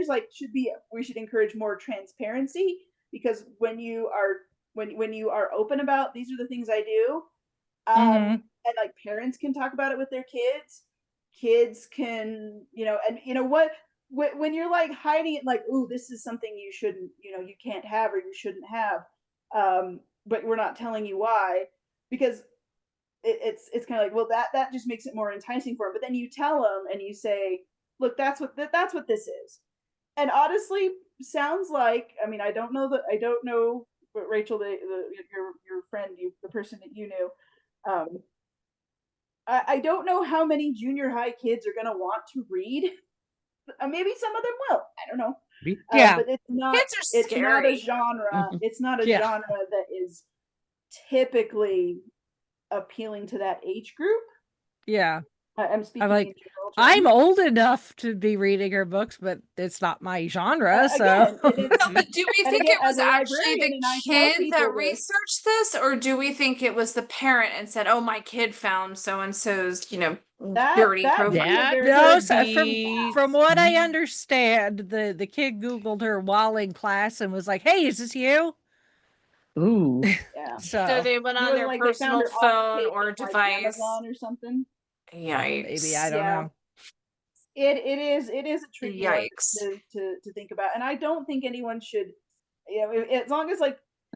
we should encourage more transparency, because when you are open about, these are the things I do, and like parents can talk about it with their kids can, you know, and you know what, when you're like hiding it, like, ooh, this is something you shouldn't, you know, you can't have or you shouldn't have, but we're not telling you why, because it's kind of like, well, that just makes it more enticing for them. But then you tell them and you say, look, that's what this is. And honestly, sounds like, I mean, I don't know, but Rachel, your friend, the person that you knew, I don't know how many junior high kids are going to want to read. Maybe some of them will. I don't know. Yeah, but it's not. Kids are It's scary. not a genre. It's not a genre that is typically appealing to that age group. Yeah. I'm speaking. I'm like, I'm old enough to be reading her books, but it's not my genre. So, but do we think it was actually the kid that researched this, or do we think it was the parent and said, "Oh, my kid found so and so's, dirty profile"? No, so from what I understand, the kid Googled her while in class and was like, "Hey, is this you?" Ooh. Yeah. So they went on their personal phone or device, Amazon or something. Yikes! Maybe, I don't know. It is a tricky one to think about, and I don't think anyone should, as long as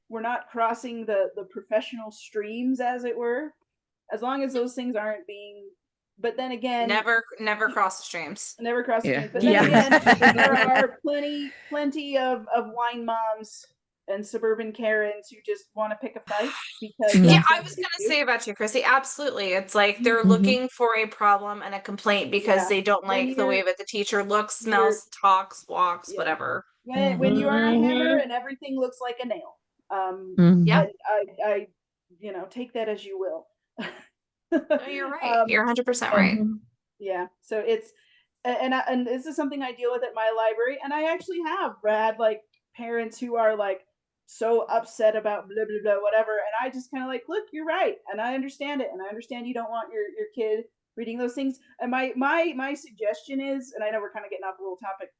we're not crossing the professional streams, as it were, as long as those things aren't being. But then again, never cross the streams. Never cross the streams. But then again, there are plenty of wine moms and suburban Karens who just want to pick a fight because I was gonna say about you, Chrissy. Absolutely, it's like they're looking for a problem and a complaint because they don't like the way that the teacher looks, smells, talks, walks, whatever. When you are a hammer and everything looks like a nail. I take that as you will. No, you're right. You're 100% right. Yeah. So it's and this is something I deal with at my library, and I actually have had parents who are so upset about blah blah blah whatever, and I just kind of look, you're right, and I understand it, and I understand you don't want your kid reading those things. And my suggestion is, and I know we're kind of getting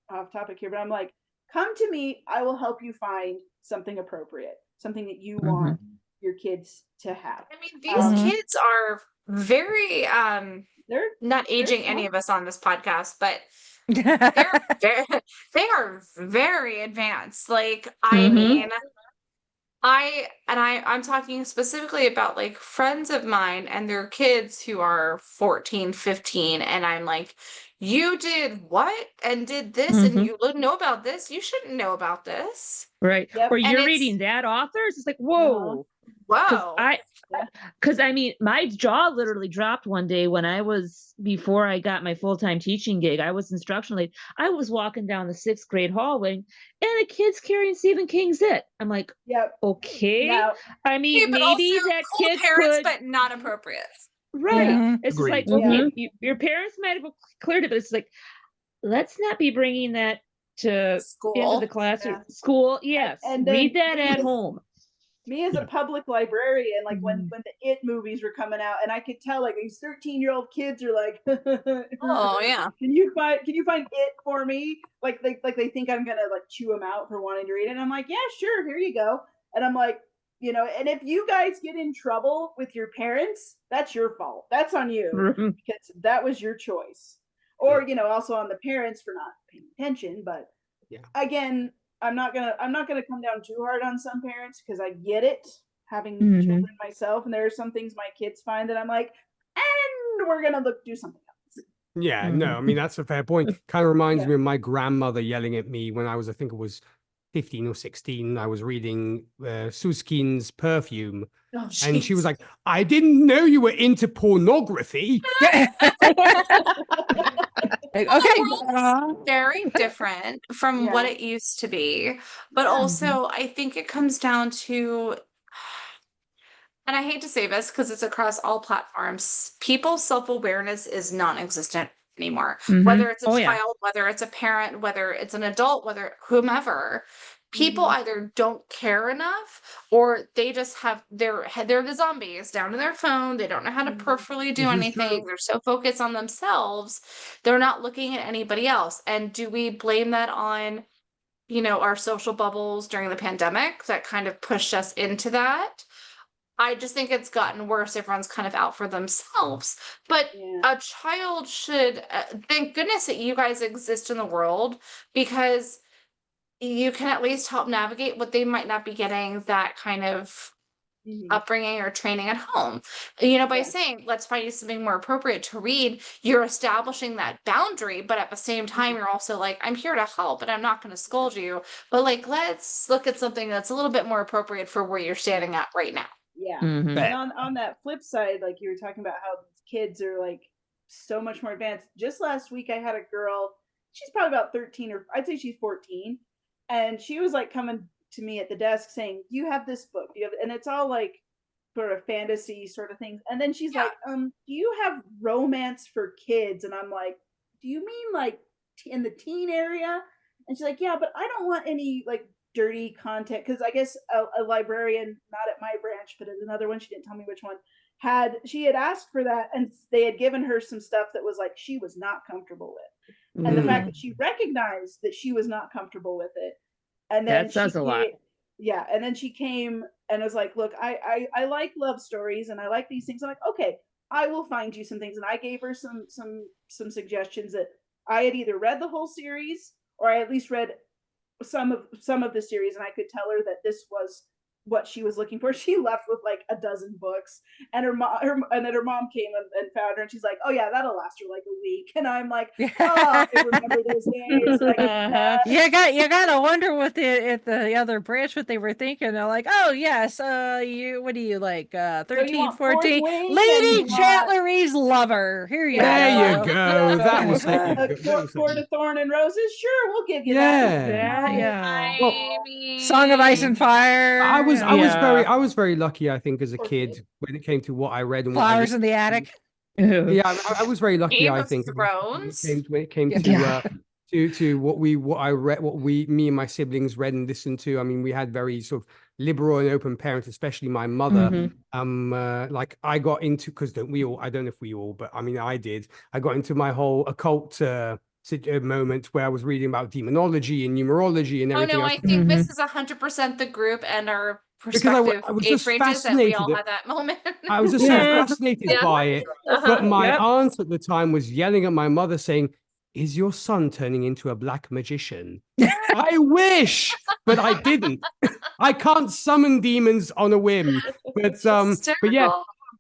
off topic here, but I'm like, come to me, I will help you find something appropriate, something that you want your kids to have. I mean, these kids are very they're not aging any of us on this podcast, but they are very advanced. I mean, I'm talking specifically about friends of mine and their kids who are 14, 15, and I'm like, you did what and did this and you know about this, you shouldn't know about this, right? Or you're reading that authors, it's like, whoa. Because I mean, my jaw literally dropped one day when before I got my full-time teaching gig. I was instructional aide. I was walking down the 6th grade hallway and a kid's carrying Stephen King's It. I'm like, okay. Now, I mean, maybe that cool kid parents, could, but not appropriate. Right. It's just like, okay, your parents might have cleared it, but it's like, let's not be bringing that to into the classroom. School, yes. And read that at home. Me as a public librarian, when the It movies were coming out, and I could tell these 13-year-old kids are like, oh yeah, can you find It for me? They think I'm gonna chew them out for wanting to read it. And I'm like, yeah, sure, here you go. And I'm like, and if you guys get in trouble with your parents, that's your fault. That's on you because that was your choice. Or also on the parents for not paying attention. But again, I'm not gonna come down too hard on some parents because I get it, having children myself, and there are some things my kids find that I'm like, and we're gonna do something else. Yeah, no, I mean that's a fair point. Kind of reminds me of my grandmother yelling at me when I think it was 15 or 16. I was reading Suskin's Perfume, and she was like, "I didn't know you were into pornography." Okay, very different from what it used to be, but also I think it comes down to, and I hate to say this because it's across all platforms, people's self-awareness is non-existent anymore. Whether it's a child, whether it's a parent, whether it's an adult, whether whomever, people either don't care enough or they just have they're the zombies down in their phone. They don't know how to peripherally do anything. They're so focused on themselves. They're not looking at anybody else. And do we blame that on, our social bubbles during the pandemic that kind of pushed us into that? I just think it's gotten worse. Everyone's kind of out for themselves. But a child should, thank goodness that you guys exist in the world, because you can at least help navigate what they might not be getting that kind of upbringing or training at home. You know, by saying, let's find you something more appropriate to read, you're establishing that boundary, but at the same time, you're also like, I'm here to help and I'm not going to scold you, but like, let's look at something that's a little bit more appropriate for where you're standing at right now. Yeah. And on that flip side, like you were talking about how kids are like so much more advanced. Just last week, I had a girl, she's probably about 13 or I'd say she's 14. And she was like coming to me at the desk saying, do you have this book? Do you have, and it's all like sort of fantasy sort of things. And then she's like, do you have romance for kids? And I'm like, do you mean like in the teen area? And she's like, yeah, but I don't want any like dirty content. Cause I guess a librarian, not at my branch, but at another one, she didn't tell me which one, she had asked for that. And they had given her some stuff that was like, she was not comfortable with. And the fact that she recognized that she was not comfortable with it. And then that says a lot. Yeah. And then she came and was like, look, I like love stories and I like these things. I'm like, okay, I will find you some things. And I gave her some suggestions that I had either read the whole series or I at least read some of the series, and I could tell her that this was what she was looking for. She left with like a dozen books, and then her mom came and found her, and she's like, "Oh yeah, that'll last her like a week." And I'm like, "Oh, I remember those days." Like, you gotta wonder what the other branch what they were thinking. They're like, "Oh yes, what do you like? 13, 14, Lady Chatlery's lover. Here you go. There you go. That was Court of Thorn and Roses. Sure, we'll give you that. Yeah. Well, Song of Ice and Fire. I was very lucky, I think, as a kid when it came to what I read and Flowers in the Attic. Yeah, I was very lucky, Game I of think, Thrones. when it came to what I read, me and my siblings read and listened to. I mean, we had very sort of liberal and open parents, especially my mother. Like I got into, because don't we all? I don't know if we all, but I mean, I did. I got into my whole occult moment where I was reading about demonology and numerology and everything. Oh no, I think this is 100% the group and our perspective I was age just ranges that we all had that moment. I was just so fascinated by it. But my aunt at the time was yelling at my mother saying, "Is your son turning into a black magician?" I wish, but I didn't. I can't summon demons on a whim. But yeah,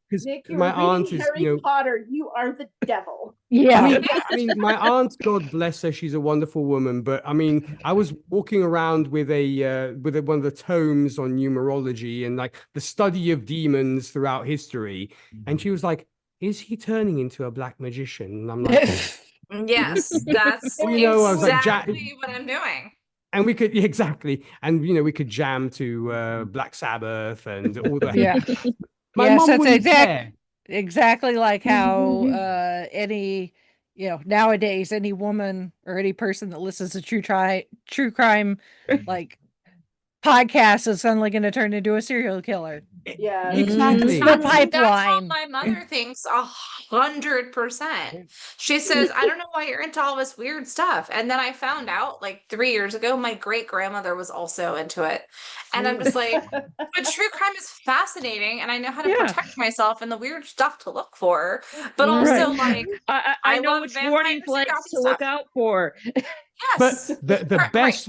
because my aunt is Harry Potter. You are the devil. Yeah, I mean, my aunt, God bless her, she's a wonderful woman. But I mean, I was walking around with one of the tomes on numerology and like the study of demons throughout history, and she was like, "Is he turning into a black magician?" And I'm like, yes, that's exactly what I'm doing. And we could and we could jam to Black Sabbath and all that. My mom wouldn't exactly like how any nowadays any woman or any person that listens to true crime like podcast is suddenly going to turn into a serial killer. Yeah, exactly. The pipeline. That's how my mother thinks 100%. She says, "I don't know why you're into all this weird stuff." And then I found out like 3 years ago, my great grandmother was also into it. And I'm just like, but true crime is fascinating, and I know how to protect myself and the weird stuff to look for. But also, like, I know which warning flags to look out for. Yes. But the best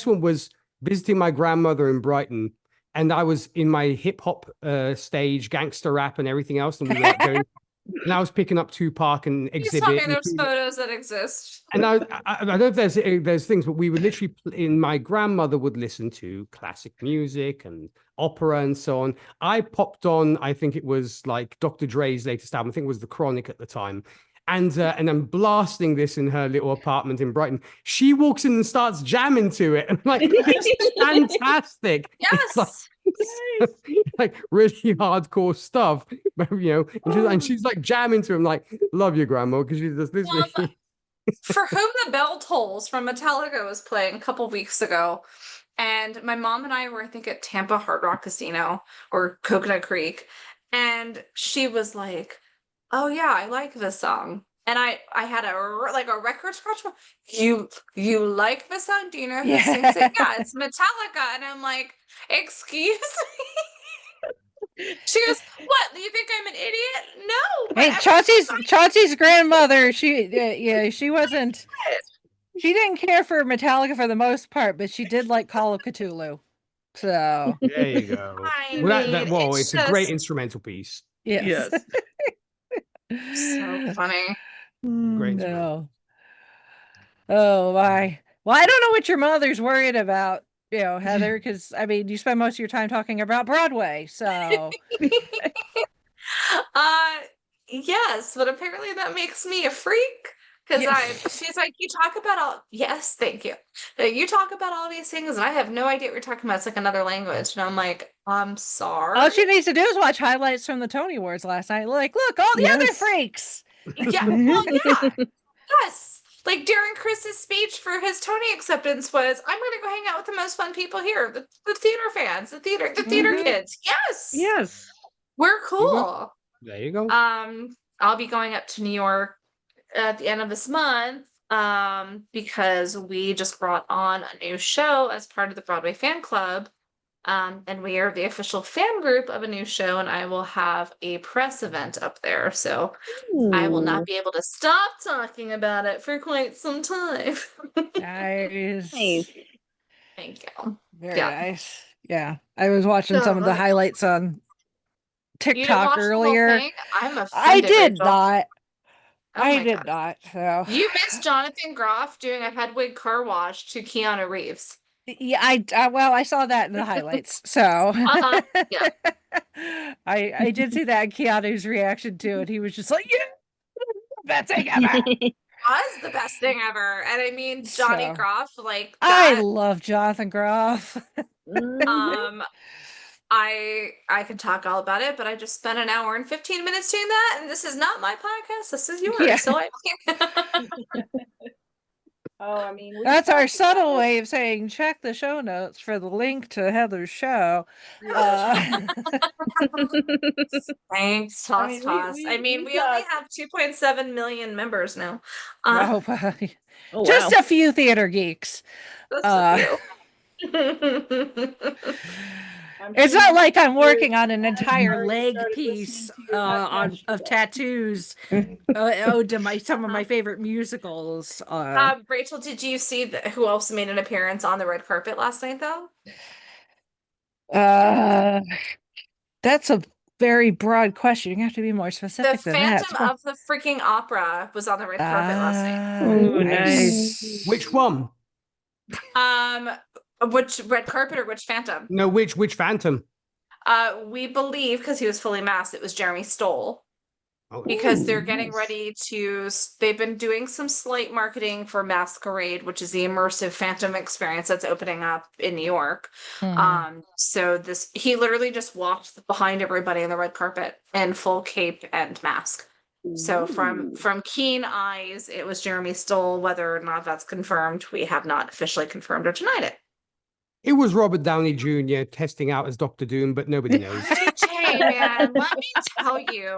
one was visiting my grandmother in Brighton, and I was in my hip hop stage, gangster rap, and everything else, and we were like going. And I was picking up Tupac and Exhibit. You saw me those photos that exist. And I don't know if there's things, but we would literally, my grandmother would listen to classic music and opera and so on. I popped on, I think it was like Dr. Dre's latest album. I think it was The Chronic at the time. And I'm blasting this in her little apartment in Brighton. She walks in and starts jamming to it. And I'm like, this is fantastic. Yes. Like really hardcore stuff, and she's like jamming to him, like, "Love you, Grandma," because she does this. For Whom the Bell Tolls from Metallica was playing a couple weeks ago, and my mom and I were, I think, at Tampa Hard Rock Casino or Coconut Creek, and she was like, "Oh yeah, I like this song." And I had a record scratch. You like this song? Do you know who sings it? Yeah, it's Metallica. And I'm like, excuse me? She goes, "What? Do you think I'm an idiot?" No. Hey, Chauncey's grandmother, she wasn't. She didn't care for Metallica for the most part, but she did like Call of Cthulhu. So there you go. I Well, mean, it's a great instrumental piece. yes. So funny. Great. No. Oh my. Well, I don't know what your mother's worried about, Heather, because I mean, you spend most of your time talking about Broadway, so. Yes, but apparently that makes me a freak. Because she's like, you talk about all, yes, thank you. You talk about all these things, and I have no idea what you're talking about. It's like another language. And I'm like, I'm sorry. All she needs to do is watch highlights from the Tony Awards last night. Like, look, all the other freaks. Yeah, well, yeah. Yes. Like Darren Chris's speech for his Tony acceptance was, I'm going to go hang out with the most fun people here, the theater fans, the theater kids. Yes. Yes. We're cool. There you go. I'll be going up to New York at the end of this month because we just brought on a new show as part of the Broadway fan club. And we are the official fan group of a new show, and I will have a press event up there. So I will not be able to stop talking about it for quite some time. Nice. Thank you. Very nice. Yeah. I was watching some of the highlights on TikTok earlier. I'm offended, I did Rachel. not. Oh I did not. So you missed Jonathan Groff doing a Hedwig car wash to Keanu Reeves. yeah, I saw that in the highlights. So yeah. I did see that, Keanu's reaction to it. He was just like, yeah, best thing ever. Was the best thing ever. And I mean, Johnny Groff, like that, I love Jonathan Groff. I can talk all about it, but I just spent an hour and 15 minutes doing that, and this is not my podcast. This is yours. Yeah. So I mean, that's our subtle way of saying check the show notes for the link to Heather's show. Thanks, toss. I mean, we only have 2.7 million members now. Just a few theater geeks. Just a few. It's not like I'm working on an entire leg piece of tattoos to some of my favorite musicals. Rachel, did you see who else made an appearance on the red carpet last night, though? That's a very broad question. You have to be more specific than that. The Phantom of the freaking Opera was on the red carpet last night. Oh, nice. Which one? Which red carpet or which Phantom? No, which Phantom? We believe, because he was fully masked, it was Jeremy Stoll. Because they're getting ready to, they've been doing some slight marketing for Masquerade, which is the immersive Phantom experience that's opening up in New York. So he literally just walked behind everybody on the red carpet in full cape and mask. So from keen eyes, it was Jeremy Stoll. Whether or not that's confirmed, we have not officially confirmed or denied it. It was Robert Downey Jr. testing out as Dr. Doom, but nobody knows. Hey, man, let me tell you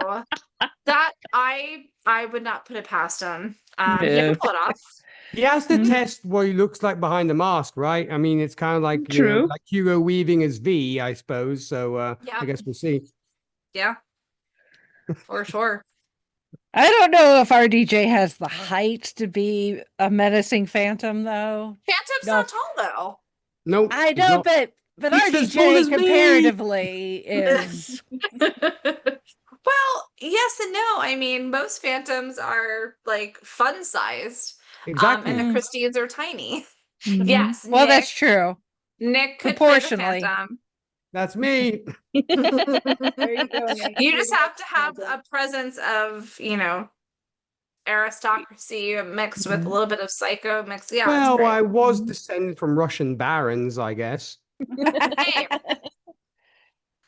that I would not put it past him. He can pull it off. He has to test what he looks like behind the mask, right? I mean, it's kind of like like Hugo Weaving as V, I suppose. So I guess we'll see. Yeah, for sure. I don't know if RDJ has the height to be a menacing Phantom, though. Phantom's not tall, though. No, I know, but RDJ comparatively is. Well, yes and no. I mean, most Phantoms are like fun sized. Exactly. And the Christines are tiny. Yes. Well, that's true. Nick could proportionally. play the Phantom. That's me. There you go, Nick. You just have to have a presence of, aristocracy mixed with a little bit of psycho mixed. Yeah. Well, I was descended from Russian barons, I guess.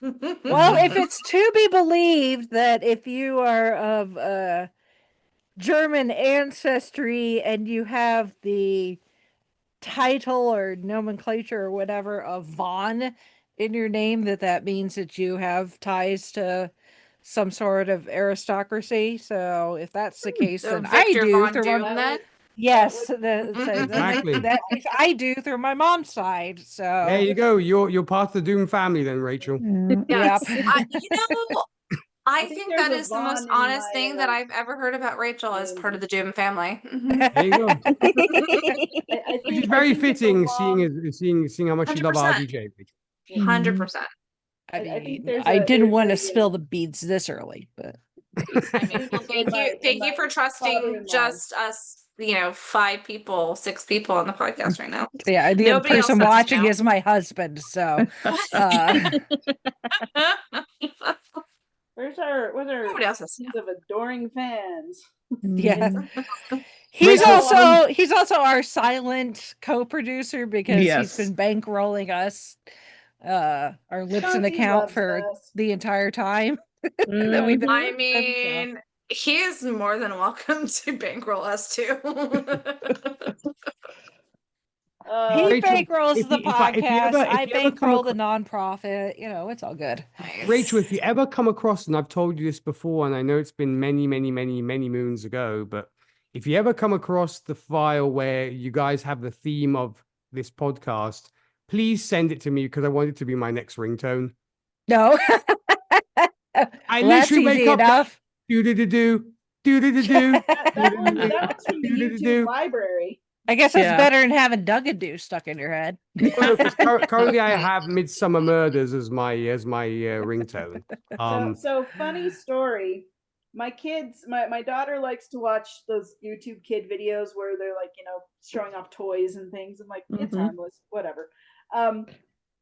Well, if it's to be believed that if you are of German ancestry and you have the title or nomenclature or whatever of von in your name, that means that you have ties to some sort of aristocracy. So if that's the case, So then Victor I do Von through Doom, my then? yes, Exactly. I do through my mom's side. So There you go. You're part of the Doom family then, Rachel. Yes. Yep. I think that is the most honest thing that I've ever heard about Rachel as part of the Doom family. There you go. Which is very fitting, seeing how much you love 100%. RDJ. 100%. I think mean, I didn't want to spill the beans this early, but I mean, well, thank you for trusting just us, 5 people, 6 people on the podcast right now. yeah, the other person watching is my husband, so where's our of adoring fans? Yeah. He's also our silent co-producer because he's been bankrolling us our Libsyn account for the entire time that we've been I mean, he is more than welcome to bankroll us too. He bankrolls the podcast. I bankroll the nonprofit. It's all good. Rachel, if you ever come across, and I've told you this before, and I know it's been many, many, many, many moons ago, but if you ever come across the file where you guys have the theme of this podcast, please send it to me because I want it to be my next ringtone. No. I literally wake up. Do-do-do-do. Do-do-do-do. That one's from the YouTube library. I guess that's better than having Dug-a-Doo stuck in your head. Currently, I have Midsummer Murders as my ringtone. So funny story. My kids, my daughter likes to watch those YouTube kid videos where they're like, showing off toys and things. I'm like, it's harmless, whatever.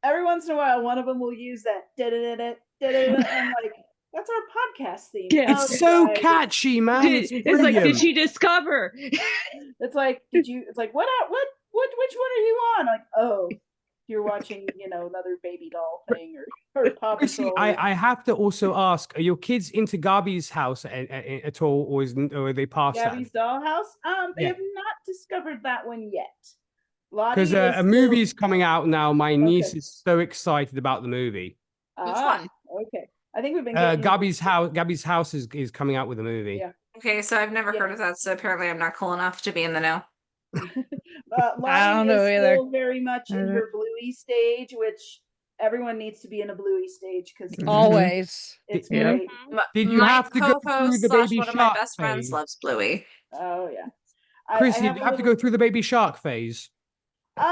Every once in a while, one of them will use that da-da-da-da, da-da-da, and I'm like, that's our podcast theme. Yeah, it's so catchy, man. It's like, did she discover? It's like, what? Which one are you on? Like, oh, you're watching, another baby doll thing or Paw Patrol. I have to also ask: are your kids into Gabby's house at all, or are they past Gabby's dollhouse? They have not discovered that one yet. Because a movie's coming out now. My niece is so excited about the movie. Which one? Okay. I think we've been Gabby's house is coming out with a movie. Yeah. Okay, so I've never heard of that, so apparently I'm not cool enough to be in the know. I don't know either. Still very much in her Bluey stage, which everyone needs to be in a Bluey stage because always it's great. Did you have to go through the Baby one Shark of my best phase? friends loves Bluey. Oh yeah. Chris, did you have to go through the Baby Shark phase? We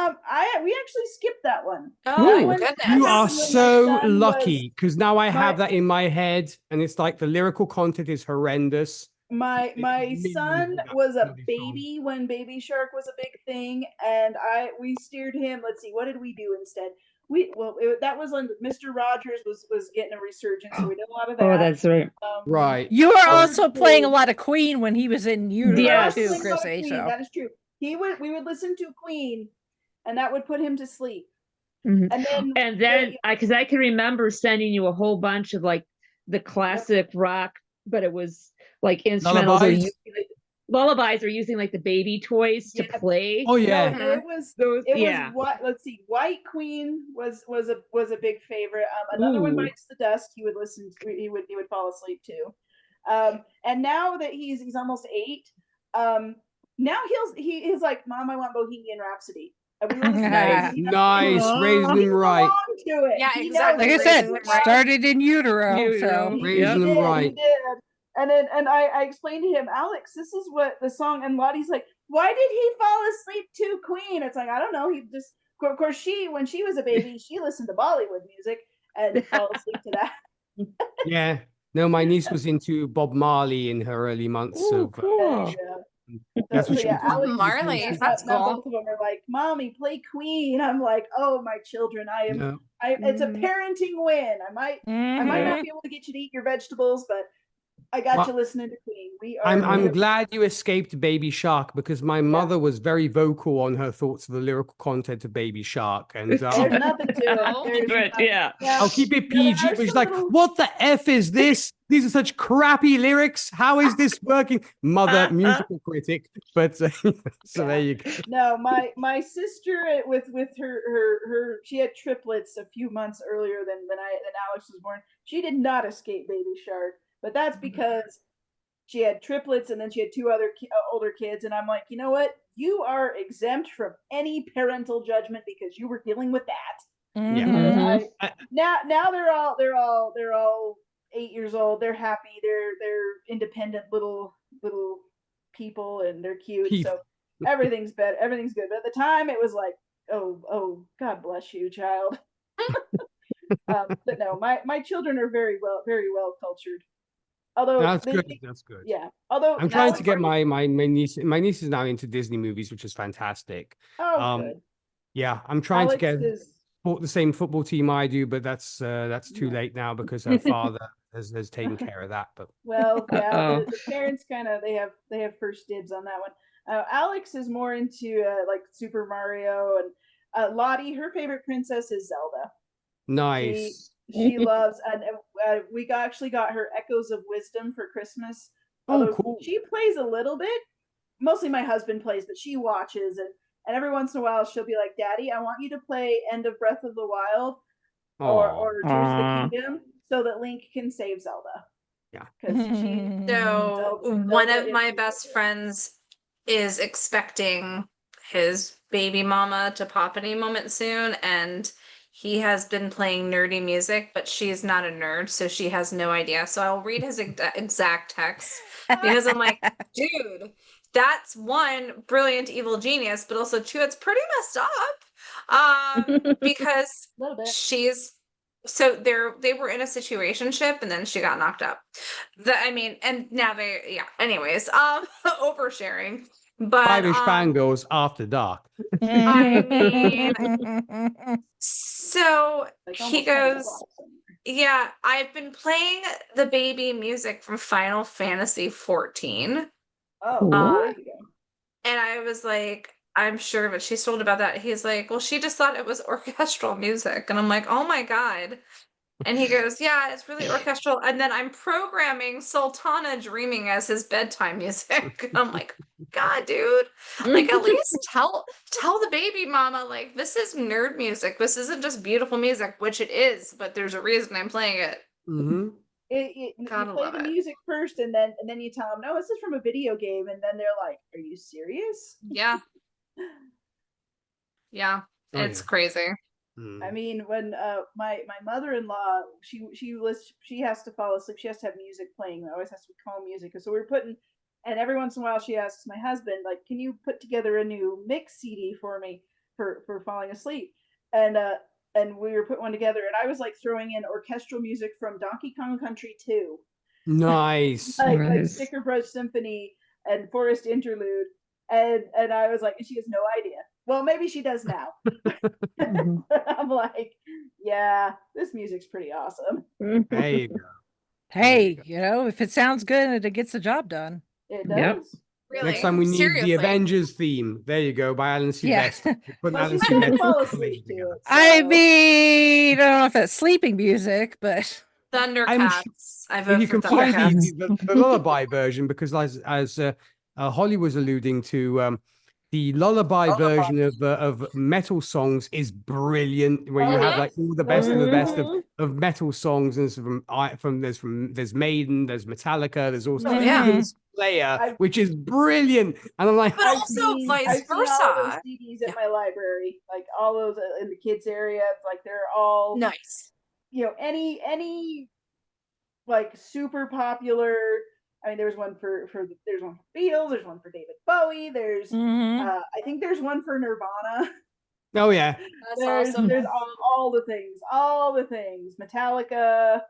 actually skipped that one. Oh my goodness. You are so lucky because now I have that in my head, and it's like the lyrical content is horrendous. My son was a baby when Baby Shark was a big thing, and we steered him. Let's see, what did we do instead? That was when Mr. Rogers was getting a resurgence, so we did a lot of that. Oh, that's right. Right. You were also playing a lot of Queen when he was in utero too, Chrissy. So that is true. We would listen to Queen, and that would put him to sleep. And then because I can remember sending you a whole bunch of like the classic rock, but it was like instrumentals. Lullabies are using like the baby toys to play. Oh yeah, no, it was what? Let's see, White Queen was a big favorite. Another one, Bites the Dust. He would listen to. He would fall asleep to. And now that he's almost 8, now he's like, Mom, I want Bohemian Rhapsody. And we were nice, raising him right. Yeah, exactly. Like I said, started in utero, so raising him right. He did. And I explained to him, Alex, this is what the song, and Lottie's like, why did he fall asleep to Queen? It's like, I don't know. He just, of course, when she was a baby, she listened to Bollywood music and fell asleep to that. Yeah. No, my niece was into Bob Marley in her early months of age. That's what Alex Marley. That's cool. Both of them are like, Mommy, play Queen. I'm like, oh, my children, it's a parenting win. I might not be able to get you to eat your vegetables, but I got you listening to Queen. I'm glad you escaped Baby Shark because my mother was very vocal on her thoughts of the lyrical content of Baby Shark, and there's nothing to it. Yeah. I'll keep it PG. But she's like, "What the f is this? These are such crappy lyrics. How is this working?" Mother, musical critic, but so there you go. No, my sister with her she had triplets a few months earlier than Alex was born. She did not escape Baby Shark. But that's because she had triplets and then she had 2 other older kids. And I'm like, you know what? You are exempt from any parental judgment because you were dealing with that. Yeah. Now they're all 8 years old. They're happy. They're independent little people and they're cute. So everything's better. Everything's good. But at the time it was like, oh, God bless you, child. But no, my children are very well cultured. Although that's good. That's good. Yeah. Although I'm trying to get my niece. My niece is now into Disney movies, which is fantastic. Good. Yeah, I'm trying to get is the same football team I do, but that's too late now because her father has taken care of that. But well, yeah, the parents kind of they have first dibs on that one. Alex is more into like Super Mario, and Lottie, her favorite princess is Zelda. Nice. She loves, and we actually got her Echoes of Wisdom for Christmas. Oh, cool. She plays a little bit. Mostly my husband plays, but she watches, and every once in a while she'll be like, "Daddy, I want you to play End of Breath of the Wild or Tears of the Kingdom so that Link can save Zelda." Yeah. So one of my best friends is expecting his baby mama to pop any moment soon, and he has been playing nerdy music, but she's not a nerd, so she has no idea. So I'll read his exact text because I'm like, dude, that's one, brilliant evil genius, but also two, it's pretty messed up. Because so they were in a situationship and then she got knocked up. And now anyways, oversharing. But Fiveish Fangirls After Dark. I mean, so he goes, yeah, I've been playing the baby music from Final Fantasy 14. Oh, and I was like, I'm sure, but she's told about that. He's like, well, she just thought it was orchestral music. And I'm like, oh my God. And he goes, yeah, it's really orchestral. And then I'm programming Sultana Dreaming as his bedtime music. And I'm like, God, dude, like at least tell the baby mama, like, this is nerd music. This isn't just beautiful music, which it is, but there's a reason I'm playing it. Mm-hmm. You play the music first, and then you tell them, no, this is from a video game, and then they're like, are you serious? Yeah. Yeah, it's crazy. I mean, when my mother-in-law, she has to fall asleep. She has to have music playing. There always has to be calm music. So we're putting, and every once in a while she asks my husband, like, can you put together a new mix CD for me for falling asleep? And we were putting one together, and I was like throwing in orchestral music from Donkey Kong Country 2. Nice. like Sticker Brush Symphony and Forest Interlude. And I was like, and she has no idea. Well, maybe she does now. I'm like, yeah, this music's pretty awesome. There you go. Hey, if it sounds good and it gets the job done. It does. Yep. Really? Next time we need the Avengers theme. There you go, by Alan Silvestri. Yeah. Alan Silvestri. Fall asleep to it, so. I mean, I don't know if that's sleeping music, but Thundercats. I vote you for can find Thundercats. the lullaby version, because as Holly was alluding to, the lullaby version of metal songs is brilliant. Where you have like all the best of the best of metal songs, and there's Maiden, there's Metallica, there's also Slayer, which is brilliant. And I'm like, but also vice versa. All those CDs at my library, like all those in the kids area. It's like they're all nice. Any like super popular. I mean, there's one for there's one for Beatles, there's one for David Bowie, there's I think there's one for Nirvana. Oh yeah, that's awesome. There's all the things, Metallica,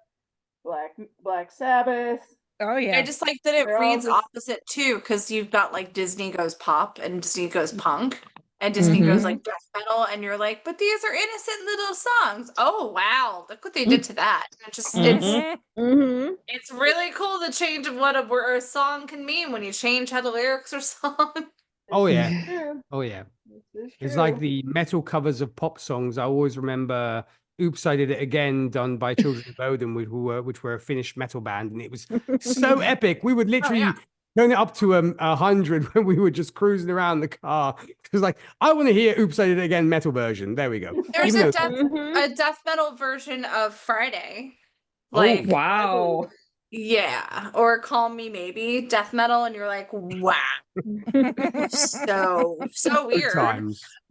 Black Sabbath. Oh yeah, I just like that it reads opposite too, because you've got like Disney goes pop and Disney goes punk. And Disney goes like death metal, and you're like, but these are innocent little songs. Oh wow, look what they did to that. And it's really cool the change of what a song can mean when you change how the lyrics are sung. Oh yeah, oh yeah. It's like the metal covers of pop songs. I always remember "Oops, I Did It Again" done by Children of Bodom, which were a Finnish metal band, and it was so epic. We would literally turn it up to 100 when we were just cruising around the car. It was like, I want to hear "Oops, I Did It Again" metal version. There we go. There's a death metal version of Friday. Like, wow. Yeah. Or Call Me Maybe death metal, and you're like, wow. so weird.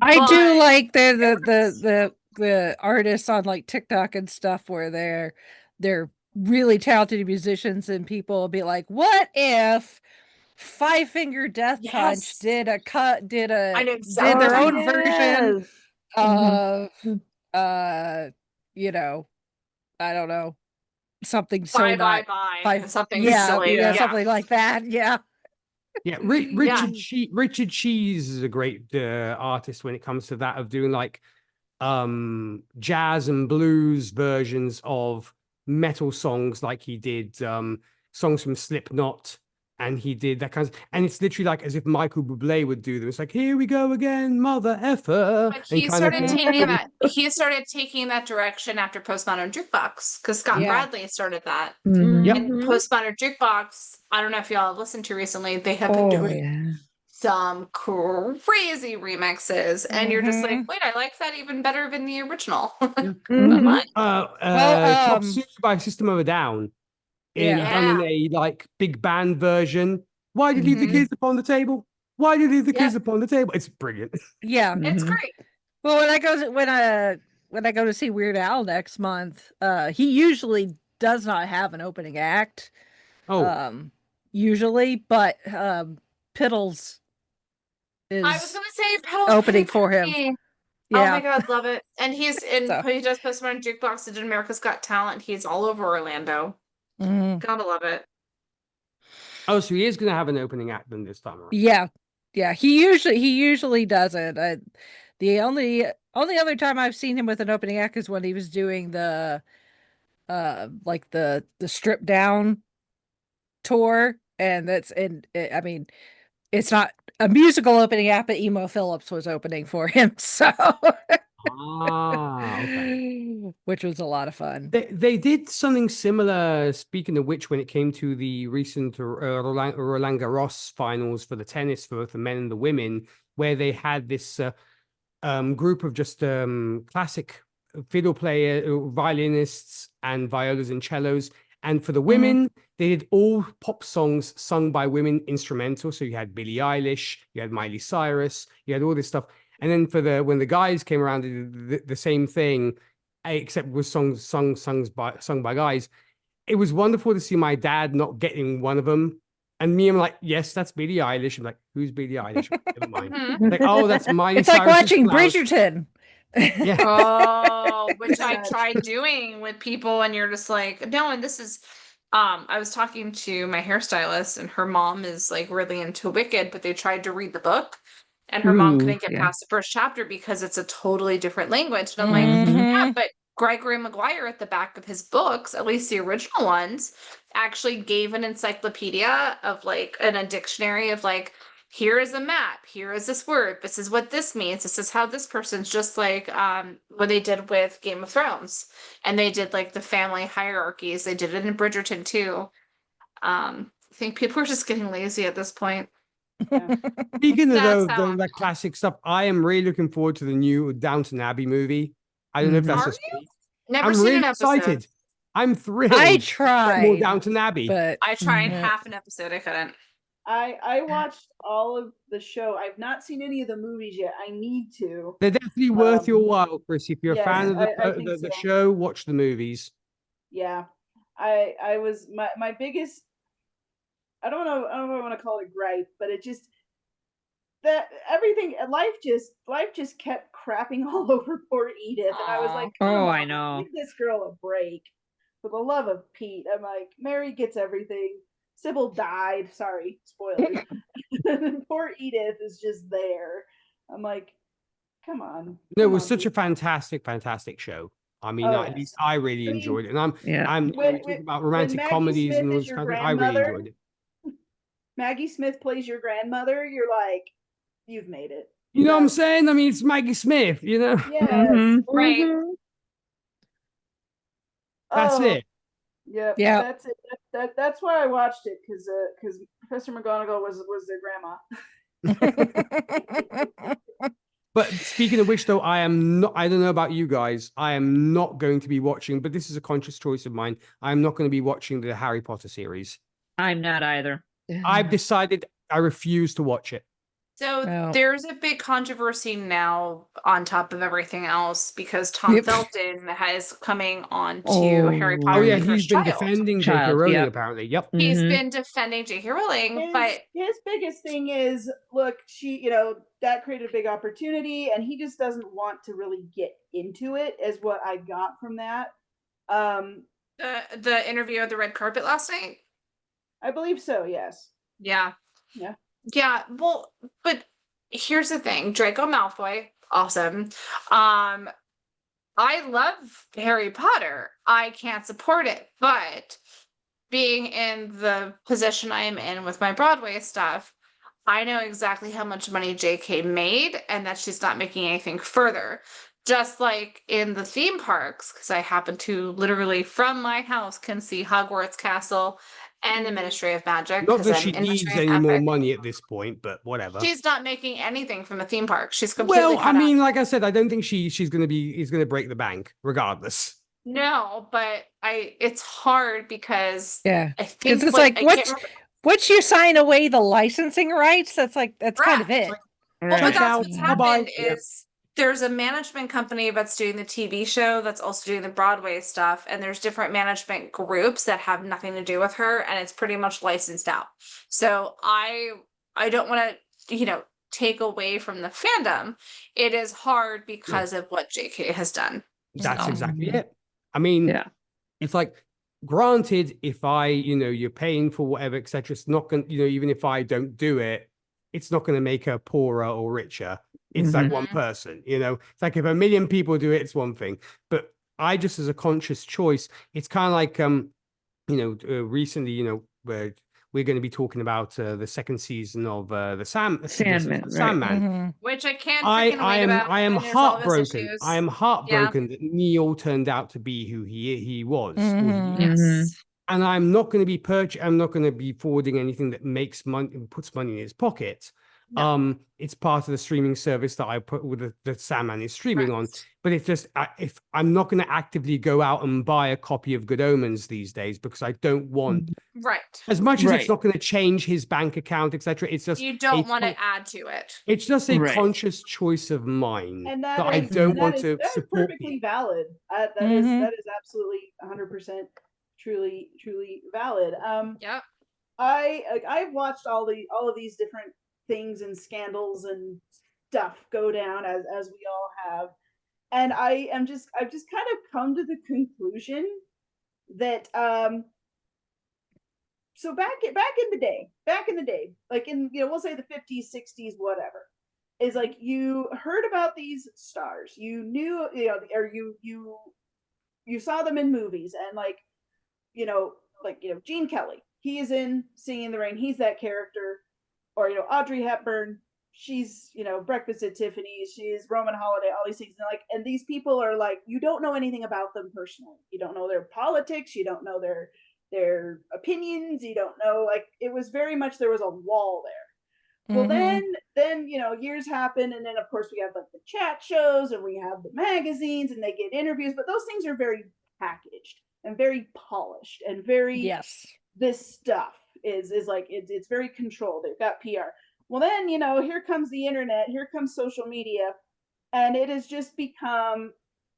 I do like the artists on like TikTok and stuff where they're really talented musicians, and people will be like, what if Five Finger Death Punch did their own version of I don't know, something so bye, not bye. Something yeah, silly. yeah, something like that. Yeah. Yeah, Richard Cheese is a great artist when it comes to that, of doing like jazz and blues versions of metal songs, like he did songs from Slipknot, and he did that kind of, and it's literally like as if Michael Bublé would do them. It's like, here we go again, mother effer. But he started taking that direction after Postmodern Jukebox, because Scott Bradley started that. Mm-hmm. And Postmodern Jukebox, I don't know if y'all have listened to recently, they have been doing some crazy remixes, and you're just like, wait, I like that even better than the original. Chop Suey by System of a Down, done in a like big band version. Why did you leave the kids upon the table? Why did you leave the kids upon the table? It's brilliant. Yeah, it's great. Well, when I go to see Weird Al next month, he usually does not have an opening act. Usually, but Piddles is, I was gonna say Piddles opening for him. Yeah. Oh my god, love it. And he does Postmodern Jukebox and did America's Got Talent. He's all over Orlando. Gotta love it. Oh, so he is gonna have an opening act then this time around. Yeah. He usually doesn't. The only other time I've seen him with an opening act is when he was doing the like the Strip Down tour, and I mean, it's not a musical opening act, but Emo Phillips was opening for him, so which was a lot of fun. They did something similar, speaking of which, when it came to the recent Roland Garros finals for the tennis for both the men and the women, where they had this group of just classic fiddle violinists and violas and cellos. And for the women, they did all pop songs sung by women, instrumental. So you had Billie Eilish, you had Miley Cyrus, you had all this stuff. And then when the guys came around, they did the same thing, except with songs sung by guys. It was wonderful to see my dad not getting one of them. And me, I'm like, yes, that's Billie Eilish. I'm like, who's Billie Eilish? Never mind. Like, oh, that's Miley It's like Cyrus's watching Flowers. Bridgerton. Yeah. Oh, which I tried doing with people, and you're just like, no. And this is, I was talking to my hairstylist, and her mom is like really into Wicked, but they tried to read the book, and her mom couldn't get past the first chapter because it's a totally different language. And I'm like, yeah, but Gregory Maguire at the back of his books, at least the original ones, actually gave an encyclopedia of like, a dictionary of like, here is a map, here is this word, this is what this means, this is how this person's, just like what they did with Game of Thrones. And they did like the family hierarchies. They did it in Bridgerton too. I think people are just getting lazy at this point. Speaking of that classic stuff, I am really looking forward to the new Downton Abbey movie. I don't know if that's just me. Never seen an episode. Excited. I'm thrilled. I tried more Downton Abbey, but I tried half an episode. I couldn't. I watched all of the show. I've not seen any of the movies yet. I need to. They're definitely worth your while, Chris. If you're a fan of the show, watch the movies. Yeah, I was my biggest. I don't know if I want to call it a gripe, but it just that everything life just kept crapping all over poor Edith, and I was like, I know. Give this girl a break. For the love of Pete, I'm like, Mary gets everything. Sybil died. Sorry, spoilers. Poor Edith is just there. I'm like, come on. No, it was such a fantastic show. I mean, at least I really enjoyed it. And I'm talking about romantic comedies and all this kind of thing. I really enjoyed it. Maggie Smith plays your grandmother. You're like, you've made it. You know what I'm saying? I mean, it's Maggie Smith, you know? Yes. Right. That's it. Yeah, that's it. That's why I watched it, because Professor McGonagall was their grandma. But speaking of which, though, I don't know about you guys, I am not going to be watching, but this is a conscious choice of mine. I'm not going to be watching the Harry Potter series. I'm not either. I've decided I refuse to watch it. So there's a big controversy now on top of everything else, because Tom Felton is coming on to Harry Potter. Oh yeah, he's been defending J.K. Rowling apparently. Yep, he's been defending J.K. Rowling, but his biggest thing is, look, that created a big opportunity, and he just doesn't want to really get into it, is what I got from that. The interview at the red carpet last night. I believe so. Yes. Yeah. Yeah. Yeah. Well, but here's the thing: Draco Malfoy, awesome. I love Harry Potter. I can't support it, but being in the position I am in with my Broadway stuff, I know exactly how much money JK made and that she's not making anything further. Just like in the theme parks, because I happen to literally from my house can see Hogwarts Castle and the Ministry of Magic. Not that I'm she in needs Ministry of any more Epic. money at this point, but whatever. She's not making anything from a theme park. She's completely Well, I cut out. mean, like I said, I don't think he's gonna break the bank regardless. No, but it's hard because Yeah, I because think it's what like once you sign away the licensing rights, that's kind of it. Well, but Check that's out. what's Bye-bye. happened is there's a management company that's doing the TV show that's also doing the Broadway stuff, and there's different management groups that have nothing to do with her, and it's pretty much licensed out. So I don't want to, take away from the fandom. It is hard because of what JK has done. That's So. exactly it. I mean, it's like, granted, if you're paying for whatever, etc., it's not going to, even if I don't do it, it's not going to make her poorer or richer. It's like one person, it's like if a million people do it, it's one thing. But I just, as a conscious choice, it's kind of like, recently, where we're going to be talking about the second season of the Sandman, which I can't freaking wait about. I am heartbroken. I am heartbroken that Neil turned out to be who he was. Yes. And I'm not going to be I'm not going to be forwarding anything that makes money and puts money in his pocket. No. It's part of the streaming service that I put with the Sandman is streaming on. But it's just, if I'm not going to actively go out and buy a copy of Good Omens these days, because I don't want, as much as it's not going to change his bank account, etc. It's just, you don't want to add to it. It's just a conscious choice of mine, and that I don't want to that support. Is perfectly valid. That is absolutely 100% truly valid. I've watched all of these different things and scandals and stuff go down as we all have, and I've just kind of come to the conclusion that so back in the day, like in we'll say the 50s, 60s, whatever, is like you heard about these stars, you knew or you saw them in movies, and like Gene Kelly, he is in Singing in the Rain, he's that character. Or Audrey Hepburn, she's Breakfast at Tiffany's, she's Roman Holiday, all these things, and these people are like, you don't know anything about them personally, you don't know their politics, you don't know their opinions, you don't know, like, it was very much, there was a wall there. Well, then years happen, and then of course we have like the chat shows, and we have the magazines, and they get interviews, but those things are very packaged and very polished and very this stuff is like it's very controlled. They've got PR. Well, then here comes the internet, here comes social media, and it has just become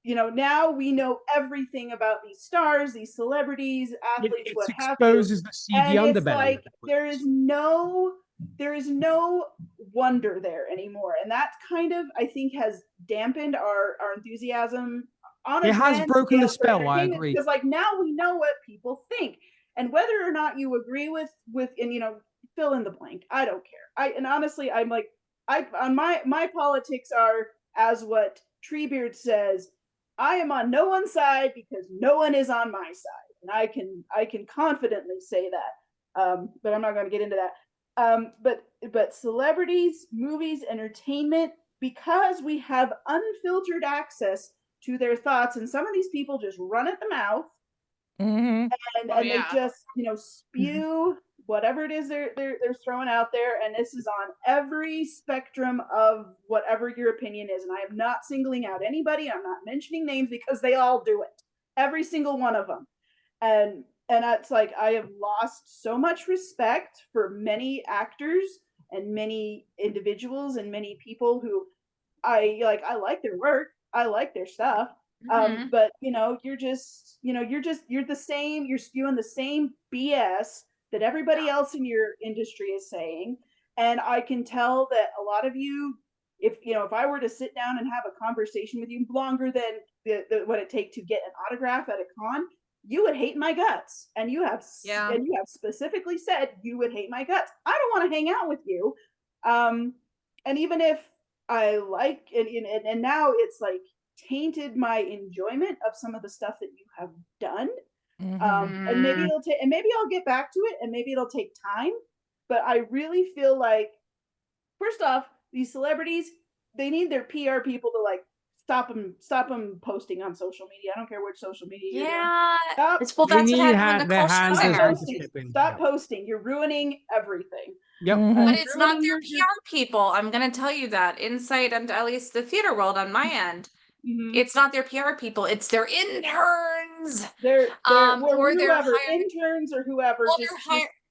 now we know everything about these stars, these celebrities, athletes, what have you. Exposes the seedy underbelly. It's like there is no wonder there anymore, and that kind of, I think, has dampened our enthusiasm. It has broken the spell. I agree, because like now we know what people think. And whether or not you agree with and fill in the blank, I don't care. And honestly, I'm like, on my politics are, as what Treebeard says, I am on no one's side because no one is on my side, and I can confidently say that. But I'm not going to get into that. But celebrities, movies, entertainment, because we have unfiltered access to their thoughts, and some of these people just run at the mouth. And they just spew whatever it is they're throwing out there, and this is on every spectrum of whatever your opinion is. And I am not singling out anybody, I'm not mentioning names, because they all do it, every single one of them. And it's like, I have lost so much respect for many actors and many individuals and many people who I like their work, I like their stuff. But you're the same, you're spewing the same BS that everybody else in your industry is saying. And I can tell that a lot of you if I were to sit down and have a conversation with you longer than what it takes to get an autograph at a con, you would hate my guts. And you have specifically said you would hate my guts. I don't want to hang out with you. And even if I like, and now it's like tainted my enjoyment of some of the stuff that you have done. And maybe I'll get back to it, and maybe it'll take time. But I really feel like, first off, these celebrities, they need their PR people to like stop them posting on social media. I don't care which social media you're doing. That's what happened with Nicole Scherzinger. Stop posting. You're ruining everything. Yep. But it's not their PR people. I'm going to tell you that. Inside, and at least the theater world on my end, it's not their PR people. It's their interns. Or whoever, interns or whoever. Well,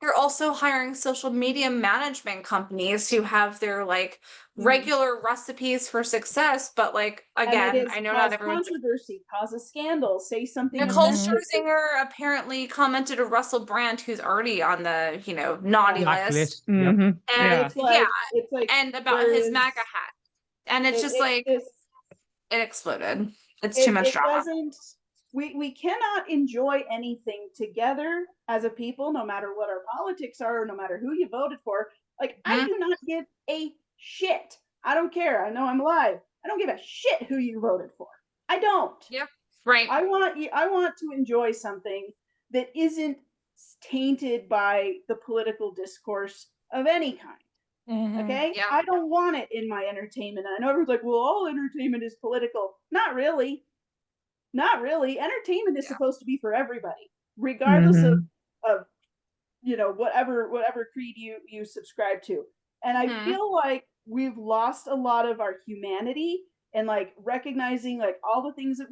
they're also hiring social media management companies who have their like regular recipes for success. But like, again, I know not everyone's controversy, cause a scandal, say something. Nicole Scherzinger apparently commented to Russell Brand, who's already on the naughty list. And it's like, and about his MAGA hat, and it's just like it exploded. It's too much drama. We cannot enjoy anything together as a people, no matter what our politics are, or no matter who you voted for. Like, I do not give a shit. I don't care. I know I'm alive. I don't give a shit who you voted for. I don't. Yep. Right. I want to enjoy something that isn't tainted by the political discourse of any kind. Okay? Yeah. I don't want it in my entertainment. I know everyone's like, well, all entertainment is political. Not really. Not really. Entertainment is supposed to be for everybody, regardless of whatever creed you subscribe to. And I feel like we've lost a lot of our humanity and like recognizing like all the things that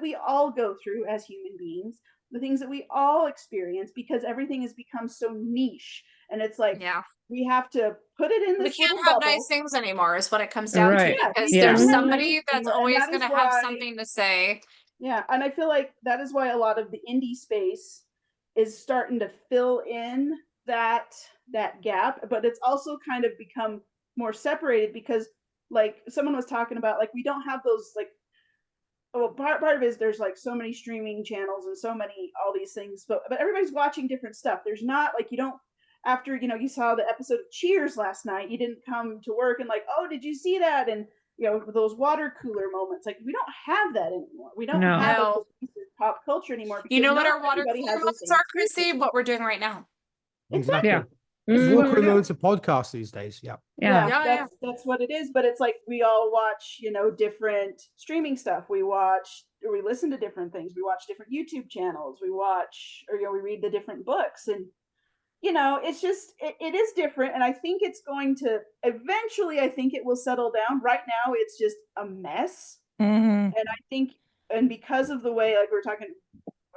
we all go through as human beings, the things that we all experience, because everything has become so niche. And it's like, we have to put it in this. We can't have nice things anymore, is what it comes down to. Because there's somebody that's always going to have something to say. Yeah, and I feel like that is why a lot of the indie space is starting to fill in that gap, but it's also kind of become more separated because, like, someone was talking about, like, we don't have those, like, well, part of it is there's like so many streaming channels and so many all these things, but everybody's watching different stuff. There's not like, you don't, after you saw the episode of Cheers last night, you didn't come to work and like, oh, did you see that? And those water cooler moments, like we don't have that anymore. We don't have pop culture anymore. You know what our water cooler moments are, Chrissy? What we're doing right now. Exactly. Yeah. Water cooler moments of podcasts these days. Yeah. That's what it is. But it's like we all watch, different streaming stuff. We listen to different things. We watch different YouTube channels. We watch, or we read the different books, and it's just, it is different. And I think it's going to eventually, I think it will settle down. Right now, it's just a mess. And I think, and because of the way, like we were talking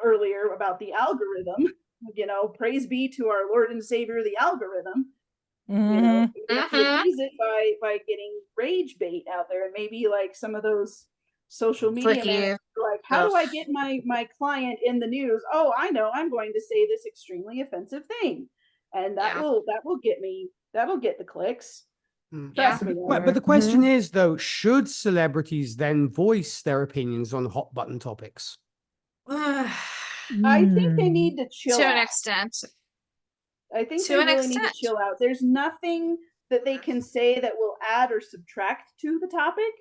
earlier about the algorithm, praise be to our Lord and Savior, the algorithm. We have to appease it by getting rage bait out there, and maybe like some of those social media managers, like, how do I get my client in the news? Oh, I know, I'm going to say this extremely offensive thing, and that'll get the clicks. Trust me. But the question is, though, should celebrities then voice their opinions on hot button topics? I think they need to chill to out. An extent. I think they really need to chill out. There's nothing that they can say that will add or subtract to the topic,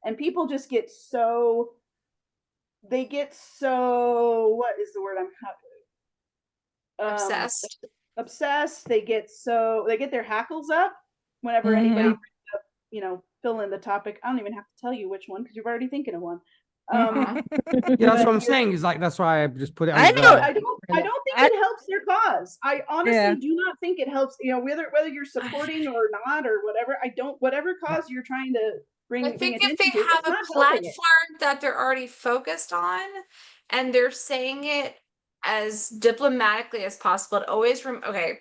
and people just get so. What is the word I'm obsessed? Obsessed. They get their hackles up whenever anybody brings up, fill in the topic. I don't even have to tell you which one because you're already thinking of one. That's what I'm saying. Is like, that's why I just put it. I don't think it helps their cause. I honestly do not think it helps. Whether you're supporting or not or whatever. Whatever cause you're trying to bring. I think if they have a platform that they're already focused on, and they're saying it as diplomatically as possible, it always okay.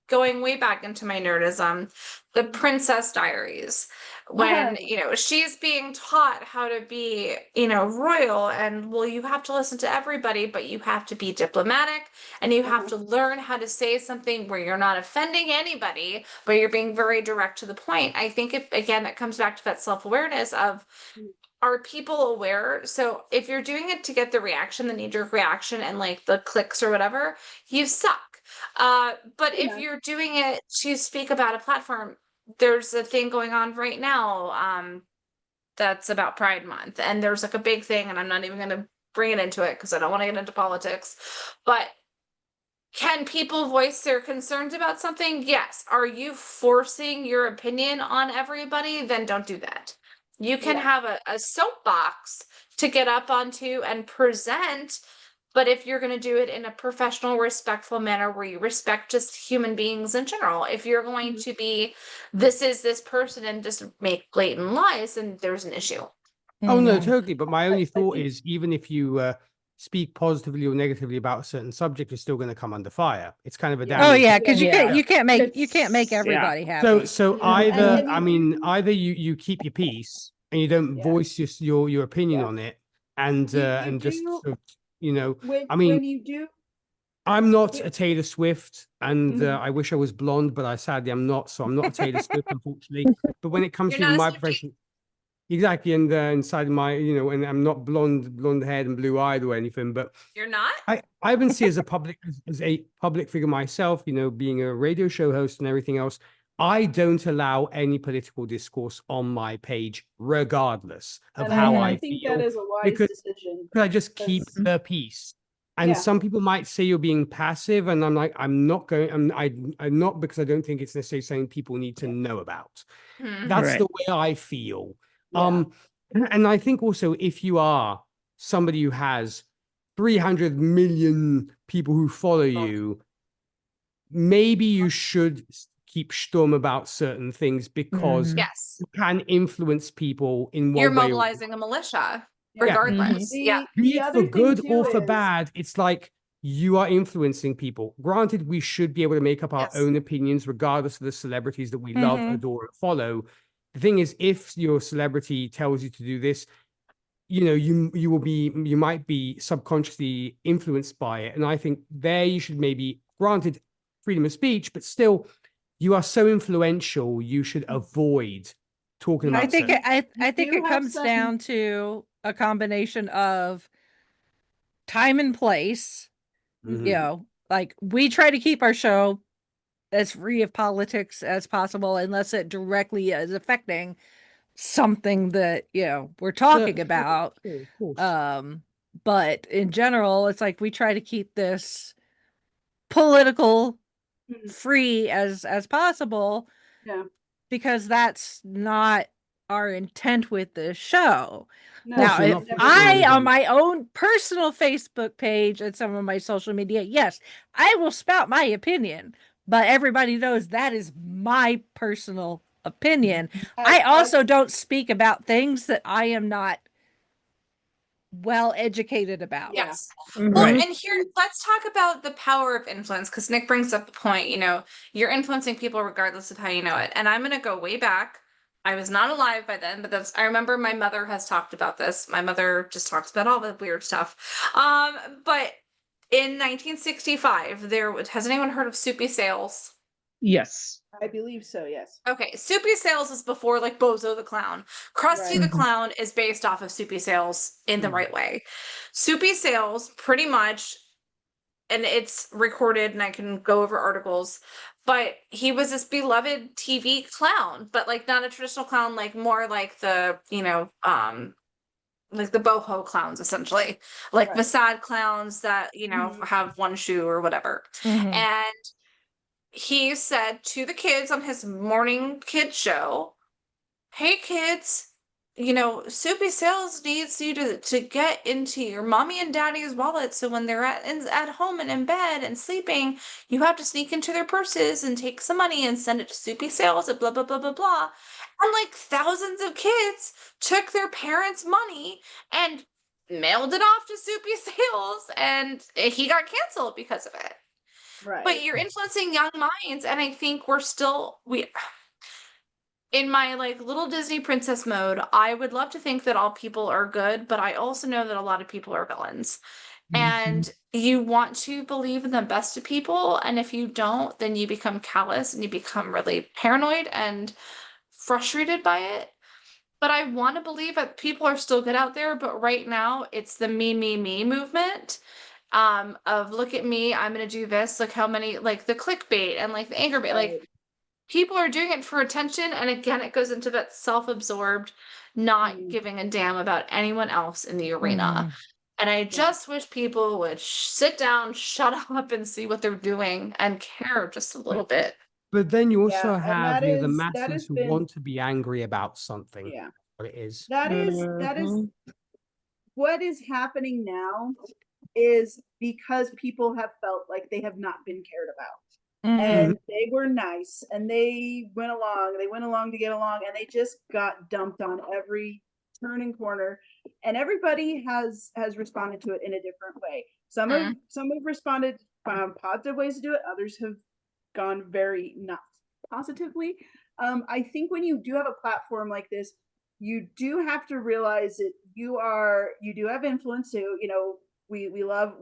going way back into my nerdism, the Princess Diaries, when, she's being taught how to be, royal, and well, you have to listen to everybody, but you have to be diplomatic, and you have to learn how to say something where you're not offending anybody, but you're being very direct to the point. I think it comes back to that self-awareness of, are people aware? So if you're doing it to get the reaction, the knee-jerk reaction, and like the clicks or whatever, you suck. But if you're doing it to speak about a platform, there's a thing going on right now that's about Pride Month, and there's like a big thing, and I'm not even going to bring it into it because I don't want to get into politics, but can people voice their concerns about something? Yes. Are you forcing your opinion on everybody? Then don't do that. You can have a soapbox to get up onto and present, but if you're going to do it in a professional, respectful manner where you respect just human beings in general, if you're going to be, this is this person and just make blatant lies, then there's an issue. Oh, no, totally. But my only thought is, even if you speak positively or negatively about a certain subject, you're still going to come under fire. It's kind of a damage. Oh yeah, because you can't make everybody happy. So either either you keep your peace and you don't voice your opinion on it, and just sort of, when you do. I'm not a Taylor Swift, and I wish I was blonde, but sadly I'm not. So I'm not a Taylor Swift, unfortunately. But when it comes to my profession. Exactly, and inside my, and I'm not blonde haired and blue eyed or anything, but you're not. I even see as a public figure myself, being a radio show host and everything else. I don't allow any political discourse on my page, regardless of how I think feel, that is a wise decision. Because I just keep the peace. And some people might say you're being passive, and I'm like, I'm not, because I don't think it's necessarily something people need to know about. That's the way I feel. And I think also, if you are somebody who has 300 million people who follow you, maybe you should keep stum about certain things, because you can influence people in one way. You're mobilizing a militia, regardless. Be it for good or for bad, it's like you are influencing people. Granted, we should be able to make up our own opinions, regardless of the celebrities that we love, adore, and follow. The thing is, if your celebrity tells you to do this, you might be subconsciously influenced by it. And I think there you should maybe, granted freedom of speech, but still, you are so influential, you should avoid talking about. I think it comes down to a combination of time and place. Like, we try to keep our show as free of politics as possible, unless it directly is affecting something that we're talking about. But in general, it's like we try to keep this political free as possible, because that's not our intent with this show. Now, if I, on my own personal Facebook page and some of my social media, yes, I will spout my opinion, but everybody knows that is my personal opinion. I also don't speak about things that I am not well educated about. Yes. Well, and here, let's talk about the power of influence, because Nick brings up the point, you're influencing people regardless of how you know it. And I'm going to go way back. I was not alive by then, but I remember my mother has talked about this. My mother just talks about all the weird stuff. But in 1965, has anyone heard of Soupy Sales? Yes. I believe so, yes. Okay, Soupy Sales is before like Bozo the Clown. Krusty the Clown is based off of Soupy Sales in the right way. Soupy Sales, pretty much, and it's recorded and I can go over articles, but he was this beloved TV clown, but like not a traditional clown, like more like the, like the boho clowns, essentially, like the sad clowns that, have one shoe or whatever. And he said to the kids on his morning kids show, hey kids, Soupy Sales needs you to get into your mommy and daddy's wallet, so when they're at home and in bed and sleeping, you have to sneak into their purses and take some money and send it to Soupy Sales and blah blah blah blah blah. And like thousands of kids took their parents' money and mailed it off to Soupy Sales, and he got canceled because of it. Right. But you're influencing young minds, and I think in my like little Disney princess mode, I would love to think that all people are good, but I also know that a lot of people are villains. And you want to believe in the best of people, and if you don't, then you become callous and you become really paranoid and frustrated by it. But I want to believe that people are still good out there, but right now it's the me movement of look at me, I'm gonna do this, look how many, like the clickbait and like the anger bait, like people are doing it for attention, and again it goes into that self-absorbed not giving a damn about anyone else in the arena. And I just wish people would sit down, shut up, and see what they're doing and care just a little bit. But then you also have the masses who want to be angry about something. Yeah. What it is. That is what is happening now, is because people have felt like they have not been cared about. And they were nice and they went along to get along, and they just got dumped on every turn and corner, and everybody has responded to it in a different way. Some have responded positive ways to do it, others have gone very not positively. I think when you do have a platform like this, you do have to realize that you do have influence. So, you know, we love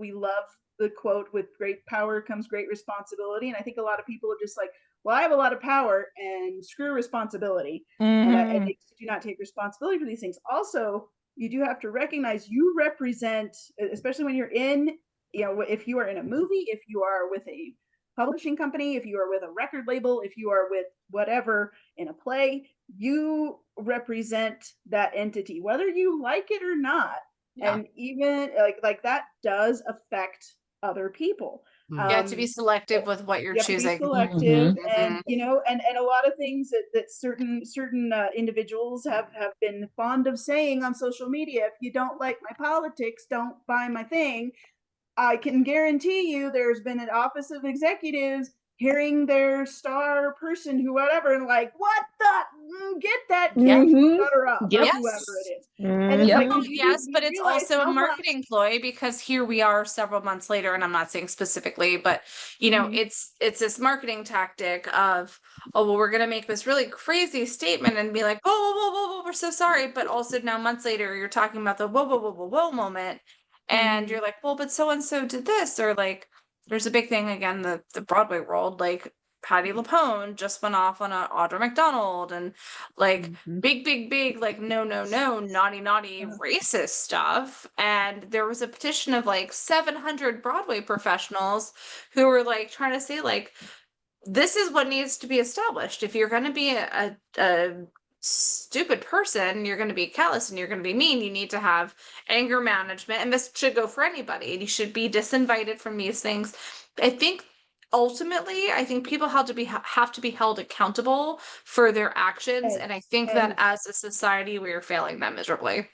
the quote, with great power comes great responsibility. And I think a lot of people are just like, well, I have a lot of power and screw responsibility. And they do not take responsibility for these things. Also, you do have to recognize you represent, especially when you're in, you know, if you are in a movie, if you are with a publishing company, if you are with a record label, if you are with whatever in a play, you represent that entity, whether you like it or not. Yeah. And even like that does affect other people. You have to be selective with what you're choosing. To be selective, and you know, and a lot of things that certain individuals have been fond of saying on social media. If you don't like my politics, don't buy my thing. I can guarantee you, there's been an office of executives hearing their star person, who whatever, and like, what the get that shut her up, or whoever it is. And it's like, yes, but it's also a marketing ploy, because here we are several months later, and I'm not saying specifically, but you know, it's this marketing tactic of, oh well, we're gonna make this really crazy statement and be like, whoa, we're so sorry, but also now months later you're talking about the whoa moment, and you're like, well, but so and so did this, or like, there's a big thing again, the Broadway world, like Patti LuPone just went off on a Audra McDonald, and like big like no naughty racist stuff. And there was a petition of like 700 Broadway professionals who were like trying to say like, this is what needs to be established. If you're going to be a stupid person, you're going to be callous and you're going to be mean, you need to have anger management, and this should go for anybody, and you should be disinvited from these things. I think ultimately, I think people have to be held accountable for their actions, and I think that as a society we are failing them miserably.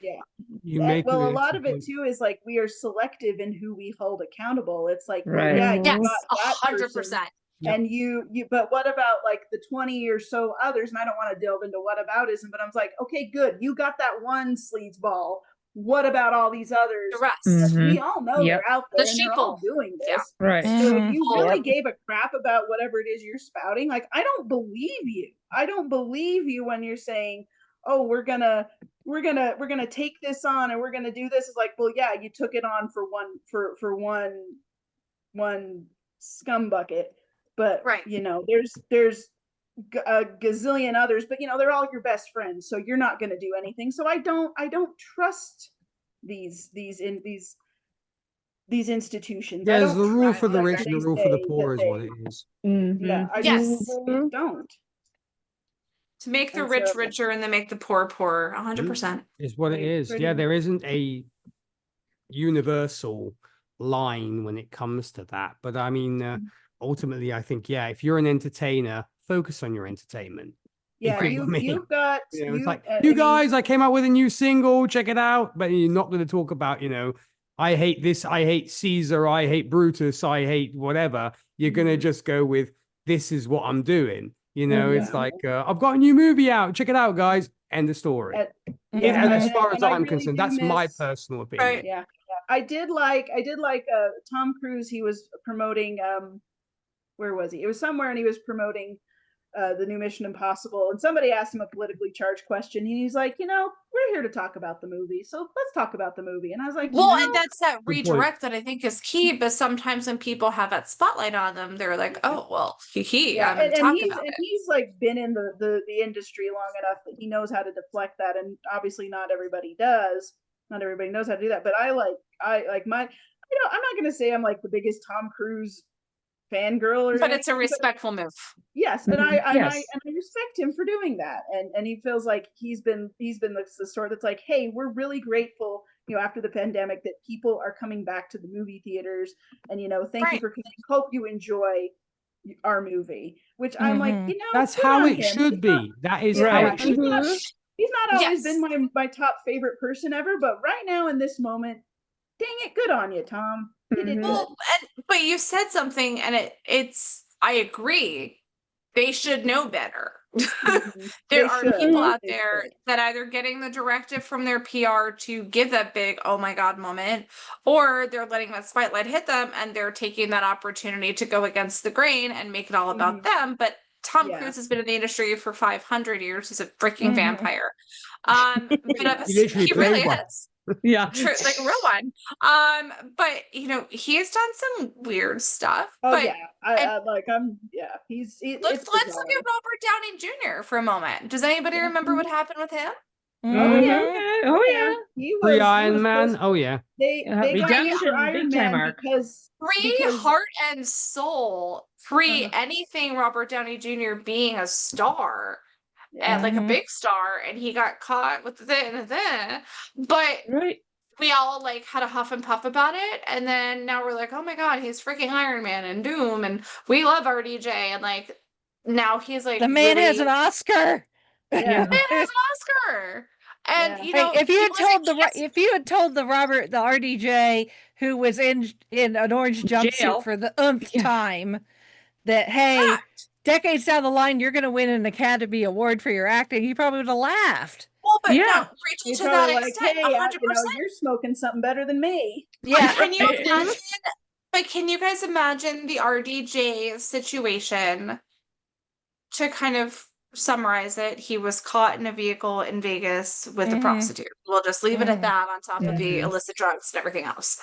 A lot of it too is like, we are selective in who we hold accountable. It's like, you yes, got that 100%. And you, but what about like the 20 or so others? And I don't want to delve into whataboutism, but I'm like, okay, good. You got that one sleazeball. What about all these others? The rest. We all know they're out there and they're all doing this. Right. So if you really gave a crap about whatever it is you're spouting, like, I don't believe you. I don't believe you when you're saying, oh, we're gonna take this on and we're gonna do this. It's like, well, yeah, you took it on for one scum bucket. But you know, there's a gazillion others, but you know, they're all your best friends, so you're not going to do anything. So I don't trust these institutions. Yeah, there's the rule for the rich and the rule for the poor is what it is. Yeah, I just don't. To make the rich richer and then make the poor poorer, 100%. Is what it is. Yeah, there isn't a universal line when it comes to that. But I mean, ultimately, I think, if you're an entertainer, focus on your entertainment. Yeah, you've got... it's like, you guys, I came out with a new single, check it out. But you're not going to talk about, you know, I hate this, I hate Caesar, I hate Brutus, I hate whatever. You're going to just go with, this is what I'm doing. You know, it's like, I've got a new movie out, check it out, guys. End of story. As far as I'm concerned, that's my personal opinion. Yeah. I did like Tom Cruise. He was promoting where was he? It was somewhere, and he was promoting the new Mission Impossible, and somebody asked him a politically charged question, and he's like, we're here to talk about the movie, so let's talk about the movie. And I was like, well, and that's that redirect that I think is key. But sometimes when people have that spotlight on them, they're like, oh, well, I'm going to talk about it. He's like been in the industry long enough that he knows how to deflect that, and obviously not everybody does. Not everybody knows how to do that, but I'm not going to say I'm like the biggest Tom Cruise fangirl or but it's a respectful move. Yes, and I respect him for doing that, and he feels like he's been the sort that's like, hey, we're really grateful, after the pandemic, that people are coming back to the movie theaters, and thank you for coming. Hope you enjoy our movie, which I'm like, that's how it should be. That is how it should be. He's not always been my top favorite person ever, but right now in this moment, dang it, good on you, Tom. Well, but you said something, and I agree. They should know better. There are people out there that either getting the directive from their PR to give that big, oh my God moment, or they're letting that spotlight hit them and they're taking that opportunity to go against the grain and make it all about them. But Tom Cruise has been in the industry for 500 years. He's a freaking vampire. But he really is. Yeah, true, like a real one. But he has done some weird stuff. Let's look at Robert Downey Jr. for a moment. Does anybody remember what happened with him? Oh yeah. He was Iron Man. Oh yeah. They got after Iron Man because heart and soul, anything Robert Downey Jr. being a star. And like a big star, and he got caught with but we all like had a huff and puff about it, and then now we're like, oh my God, he's freaking Iron Man and Doom, and we love RDJ, and like now he's like the man has an Oscar. The man has an Oscar. And if you had told the RDJ who was in an orange jumpsuit for the time that, hey, decades down the line, you're going to win an Academy Award for your acting, he probably would have laughed. Well, but no, Rachel, to that extent, 100%. You're smoking something better than me. Yeah. Can you imagine? But can you guys imagine the RDJ situation? To kind of summarize it, he was caught in a vehicle in Vegas with a prostitute. We'll just leave it at that, on top of the illicit drugs and everything else.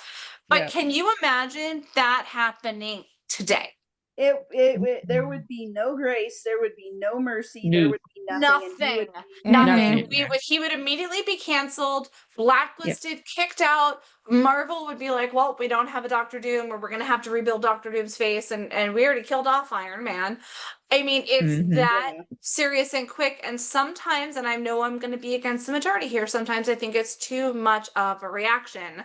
But can you imagine that happening today? There would be no grace, there would be no mercy, there would be nothing. Nothing. He would immediately be canceled, blacklisted, kicked out. Marvel would be like, well, we don't have a Dr. Doom, or we're going to have to rebuild Dr. Doom's face, and we already killed off Iron Man. I mean, it's that serious and quick, and sometimes, and I know I'm going to be against the majority here, sometimes I think it's too much of a reaction.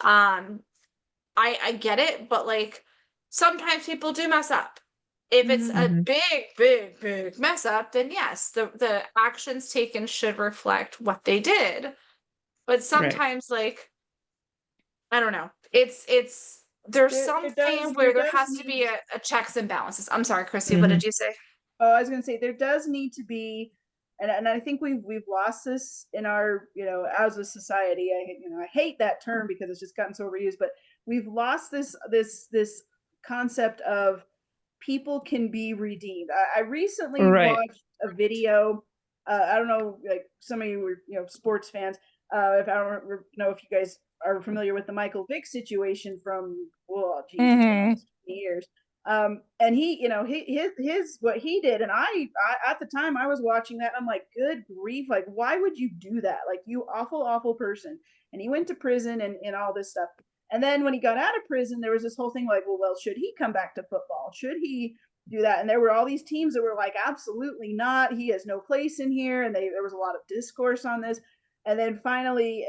I get it, but like, sometimes people do mess up. If it's a big mess up, then yes, the actions taken should reflect what they did. But sometimes, like, I don't know. There's something where there has to be a checks and balances. I'm sorry, Chrissy, what did you say? Oh, I was going to say there does need to be, and I think we've lost this in our, as a society. I hate that term because it's just gotten so overused, but we've lost this concept of people can be redeemed. I recently watched a video. I don't know, like some of you were, sports fans. If I don't know if you guys are familiar with the Michael Vick situation from, years. And he, his what he did, and I at the time I was watching that, and I'm like, good grief, like why would you do that? Like, you awful person. And he went to prison and all this stuff. And then when he got out of prison, there was this whole thing like, well, should he come back to football? Should he do that? And there were all these teams that were like, absolutely not. He has no place in here. And there was a lot of discourse on this. And then finally,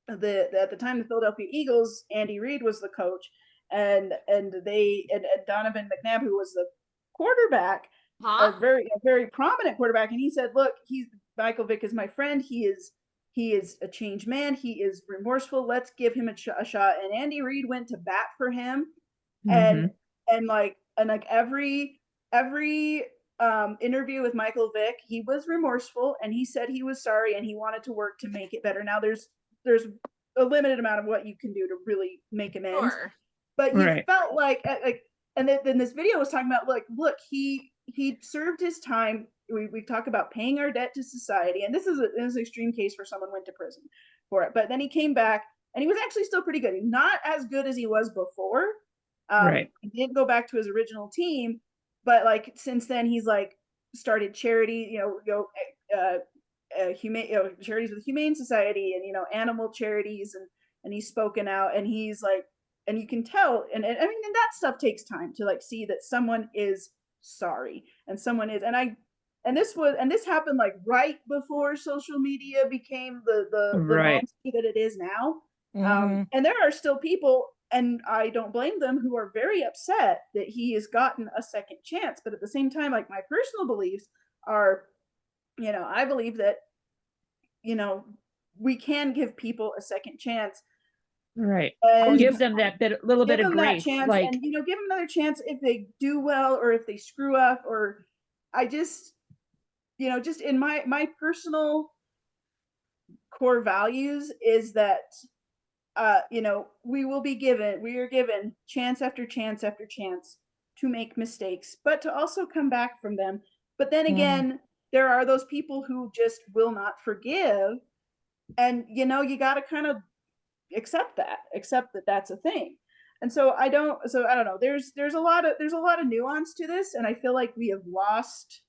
at the time, the Philadelphia Eagles, Andy Reid was the coach, and Donovan McNabb, who was the quarterback, a very prominent quarterback, and he said, look, Michael Vick is my friend. He is a changed man. He is remorseful. Let's give him a shot. And Andy Reid went to bat for him, and every interview with Michael Vick, he was remorseful, and he said he was sorry, and he wanted to work to make it better. Now there's a limited amount of what you can do to really make amends, but you felt like and then this video was talking about, like, look, he served his time. We talk about paying our debt to society, and this is an extreme case where someone went to prison for it, but then he came back and he was actually still pretty good. He's not as good as he was before. Right. He didn't go back to his original team, but like since then he's like started charity, charities with the Humane Society, and animal charities, and he's spoken out, and he's like, and you can tell, and I mean, and that stuff takes time to like see that someone is sorry and someone is, and this happened like right before social media became the Right. monster that it is now. Mm-hmm. And there are still people, and I don't blame them, who are very upset that he has gotten a second chance. But at the same time, like, my personal beliefs are, I believe that, we can give people a second chance. Right. And Give them that little bit of grace. Chance, like, and give them another chance if they do well or if they screw up. Or I just, just in my personal core values is that we are given chance after chance after chance to make mistakes, but to also come back from them. But then again, there are those people who just will not forgive, and you got to kind of accept that that's a thing. And so I don't know, there's a lot of nuance to this, and I feel like we have lost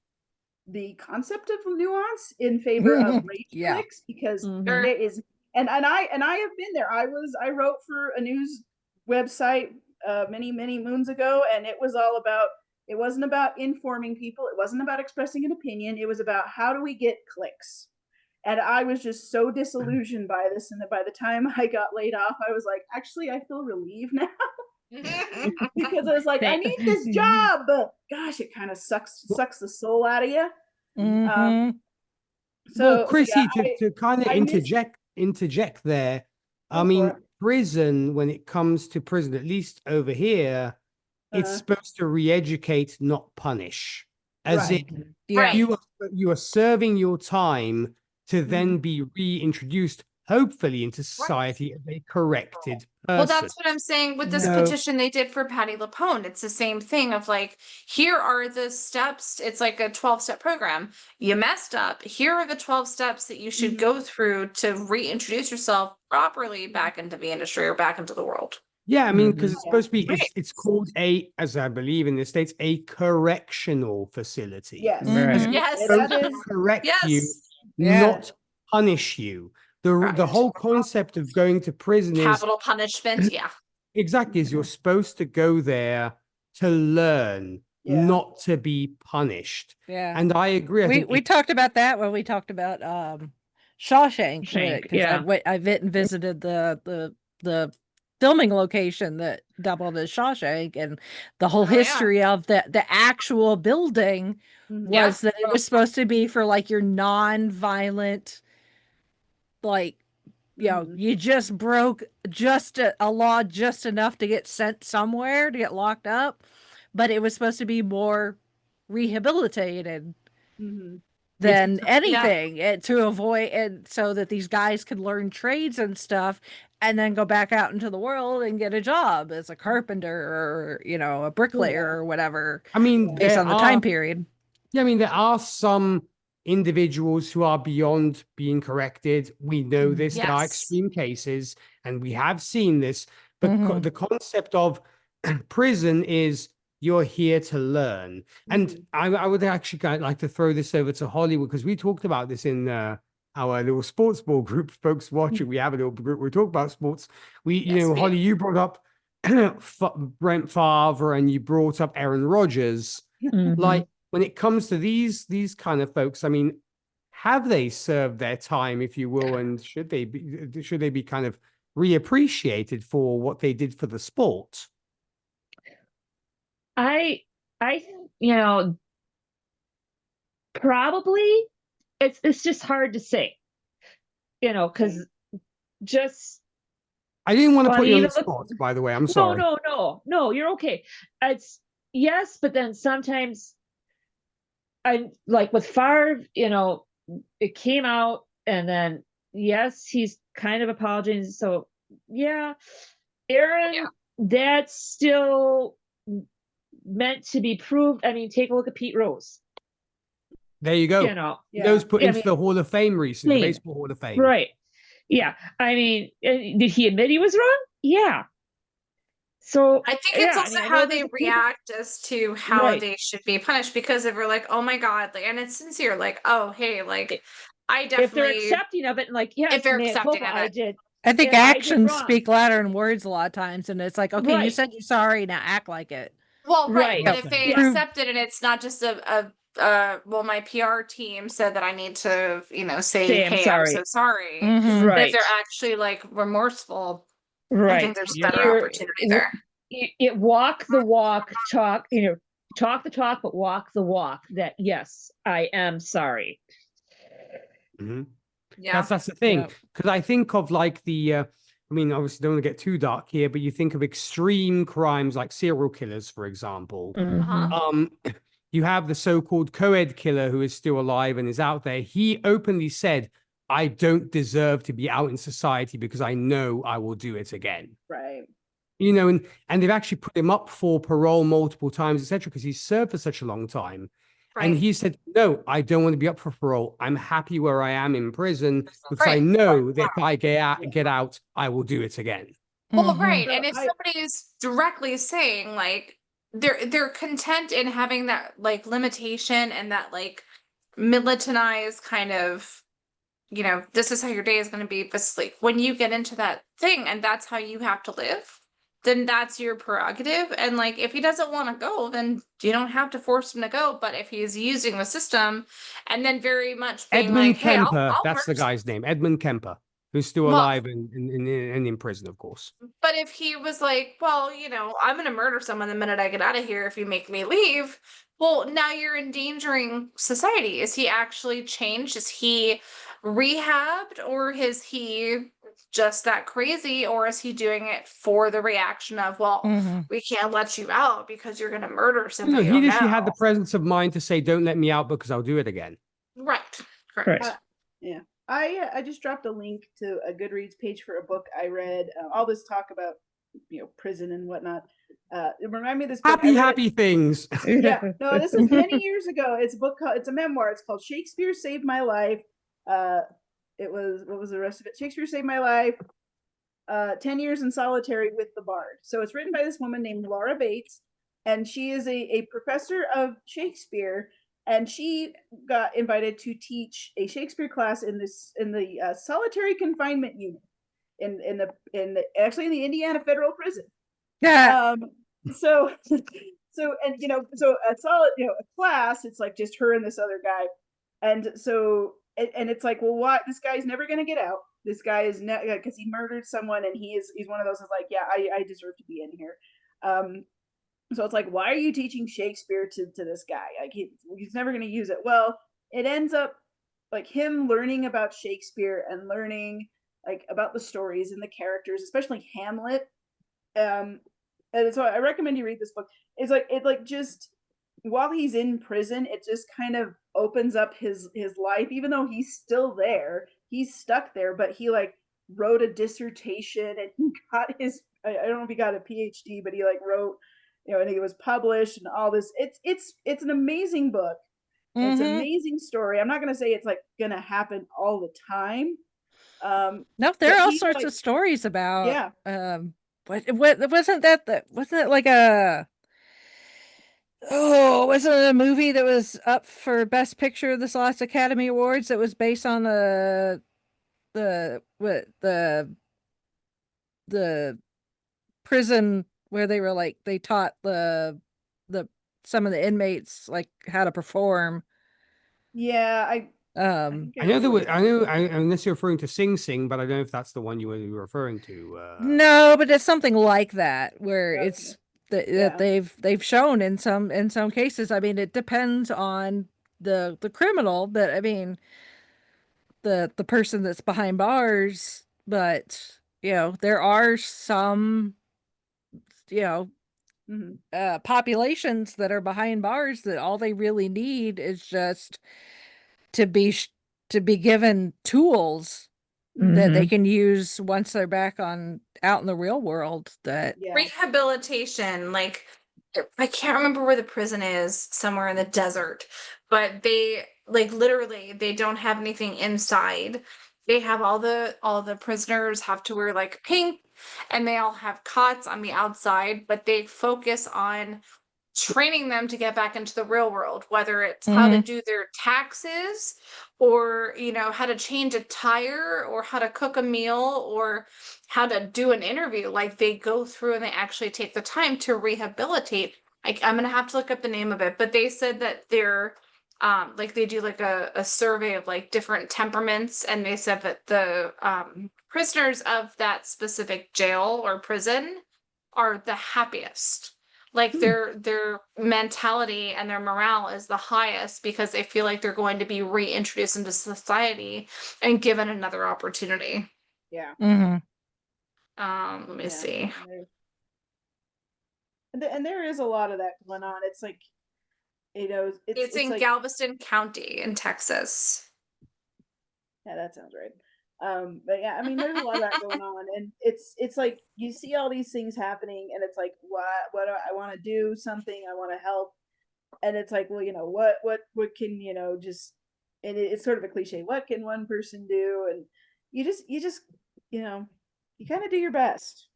the concept of nuance in favor of rage clicks, because there is, and I have been there. I wrote for a news website many moons ago, and it wasn't about informing people, it wasn't about expressing an opinion, it was about how do we get clicks. And I was just so disillusioned by this, and that by the time I got laid off, I was like, actually, I feel relieved now. Because I was like, I need this job, but gosh, it kind of sucks the soul out of you. Well, Chrissy, to kind of interject there, I mean, prison, when it comes to prison, at least over here, it's supposed to re-educate, not punish. As in, you are serving your time to then be reintroduced, hopefully, into society as a corrected person. Well, that's what I'm saying with this petition they did for Patty LaPone. It's the same thing of like, here are the steps. It's like a 12-step program. You messed up. Here are the 12 steps that you should go through to reintroduce yourself properly back into the industry or back into the world. Yeah, I mean, because it's supposed to be, it's called as I believe in the States, a correctional facility. Yes. Yes. It's supposed to correct you, not punish you. The whole concept of going to prison is capital punishment. Yeah, exactly. Is you're supposed to go there to learn, not to be punished. Yeah, and I agree. We talked about that when we talked about Shawshank. I went and visited the filming location that doubled as Shawshank, and the whole history of the actual building was that it was supposed to be for like your non-violent, like, you just broke just a law just enough to get sent somewhere to get locked up, but it was supposed to be more rehabilitated than anything, and to avoid, and so that these guys could learn trades and stuff and then go back out into the world and get a job as a carpenter or a bricklayer or whatever. I mean, based on the time period. Yeah, I mean, there are some individuals who are beyond being corrected. We know this. There are extreme cases, and we have seen this. But the concept of prison is you're here to learn. And I would actually like to throw this over to Hollywood, because we talked about this in our little sports ball group. Folks watching, we have a little group. We talk about sports. Holly, you brought up Brent Favre, and you brought up Aaron Rodgers. Like, when it comes to these kind of folks, I mean, have they served their time, if you will, and should they be kind of reappreciated for what they did for the sport? I probably it's just hard to say, because just. I didn't want to put you on the spot, by the way. I'm sorry. No, you're okay. It's yes, but then sometimes. I like with Favre, it came out, and then yes, he's kind of apologizing. So Aaron, that's still meant to be proved. I mean, take a look at Pete Rose. There you go. You know, he was put into the Hall of Fame recently, the Baseball Hall of Fame. Right. Yeah. I mean, did he admit he was wrong? Yeah. So I think it's also how they react as to how they should be punished, because if we're like, oh my God, like, and it's sincere, like, oh, hey, like, I definitely. If they're accepting of it, and like, yeah, if they're accepting of it. I think actions speak louder than words a lot of times, and it's like, okay, you said you're sorry, now act like it. Well, right, but if they accept it, and it's not just well, my PR team said that I need to, you know, say hey, I'm so sorry. But if they're actually like remorseful, I think there's a better opportunity there. It walk the walk, talk, you know, talk the talk, but walk the walk. That yes, I am sorry. Yeah, that's the thing, because I think of like the I mean, obviously don't want to get too dark here, but you think of extreme crimes like serial killers, for example. You have the so-called co-ed killer who is still alive and is out there. He openly said, I don't deserve to be out in society because I know I will do it again. Right. You know, and they've actually put him up for parole multiple times, etc., because he's served for such a long time. Right. And he said, no, I don't want to be up for parole. I'm happy where I am in prison because I know that if I get out, I will do it again. Well, right. And if somebody is directly saying like they're content in having that like limitation and that like militarized kind of, you know, this is how your day is going to be, but like when you get into that thing and that's how you have to live, then that's your prerogative. And like, if he doesn't want to go, then you don't have to force him to go. But if he's using the system and then very much being Edmund like, hey, Kemper, I'll that's the guy's name, Edmund Kemper, who's still alive and in prison, of course. But if he was like, well, you know, I'm going to murder someone the minute I get out of here if you make me leave. Well, now you're endangering society. Is he actually changed? Is he rehabbed, or is he just that crazy, or is he doing it for the reaction of, well, we can't let you out because you're going to murder somebody? No, he literally had the presence of mind to say, don't let me out because I'll do it again. Right. Correct. Yeah. I just dropped a link to a Goodreads page for a book I read. All this talk about, you know, prison and whatnot. It reminded me of this book. Happy things. Yeah. No, this is many years ago. It's a book called, it's a memoir. It's called Shakespeare Saved My Life. It was, what was the rest of it? Shakespeare Saved My Life. 10 Years in Solitary with the Bard. So it's written by this woman named Laura Bates, and she is a professor of Shakespeare. And she got invited to teach a Shakespeare class in the solitary confinement unit in the Indiana Federal Prison. Yeah. So and you know, so a class, it's like just her and this other guy, and so and it's like, well, what? This guy's never gonna get out. This guy is because he murdered someone, and he's one of those that's like, yeah, I deserve to be in here. So it's like, why are you teaching Shakespeare to this guy? Like he's never going to use it. Well, it ends up like him learning about Shakespeare and learning like about the stories and the characters, especially Hamlet. And so I recommend you read this book. It's like just while he's in prison, it just kind of opens up his life, even though he's still there, he's stuck there, but he like wrote a dissertation and he got his, I don't know if he got a PhD, but he like wrote, you know, and it was published and all this. It's an amazing book. It's an amazing story. I'm not going to say it's like going to happen all the time. No, there are all sorts of stories about. Yeah. What wasn't it like a? Oh, wasn't it a movie that was up for Best Picture this last Academy Awards that was based on the prison where they were like they taught the some of the inmates like how to perform. Yeah, I know unless you're referring to Sing Sing, but I don't know if that's the one you were referring to. No, but it's something like that where it's that they've shown in some cases. I mean, it depends on the criminal, but I mean the person that's behind bars. But you know, there are some populations that are behind bars that all they really need is just to be given tools that they can use once they're back out in the real world. That rehabilitation, like I can't remember where the prison is, somewhere in the desert, but they like literally they don't have anything inside. They have all the prisoners have to wear like pink, and they all have cots on the outside, but they focus on training them to get back into the real world, whether it's how to do their taxes or, you know, how to change a tire or how to cook a meal or how to do an interview. Like they go through and they actually take the time to rehabilitate. I'm gonna have to look up the name of it, but they said that they're like they do like a survey of like different temperaments, and they said that the prisoners of that specific jail or prison are the happiest. Like their mentality and their morale is the highest because they feel like they're going to be reintroduced into society and given another opportunity. Yeah. Let me see. And there is a lot of that going on. It's like, you know, it's in like, Galveston County in Texas. Yeah, that sounds right. But yeah, I mean, there's a lot of that going on, and it's like you see all these things happening, and it's like, what do I want to do something, I want to help, and it's like, well, you know, what can, you know, just, and it's sort of a cliche, what can one person do, and you just you know, you kind of do your best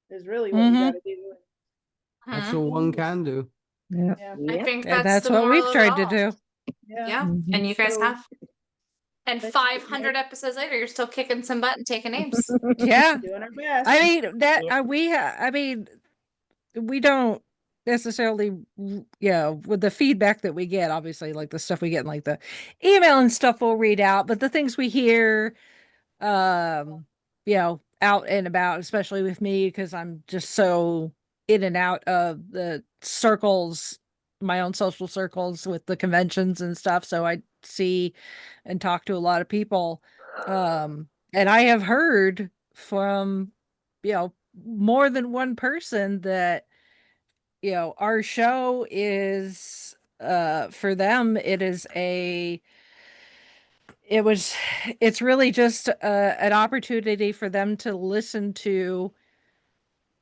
is really what you got to do. That's all one can do. Yeah. I think that's the what we've moral of it tried to all. do. Yeah. And you guys So- have. And 500 episodes later, you're still kicking some butt and taking names. Yeah. Doing our best. I mean, I mean, we don't necessarily, you know, with the feedback that we get, obviously, like the stuff we get in like the email and stuff we'll read out, but the things we hear, you know, out and about, especially with me, because I'm just so in and out of the circles, my own social circles with the conventions and stuff. So I see and talk to a lot of people. And I have heard from, you know, more than one person that, you know, our show is, for them, it's really just an opportunity for them to listen to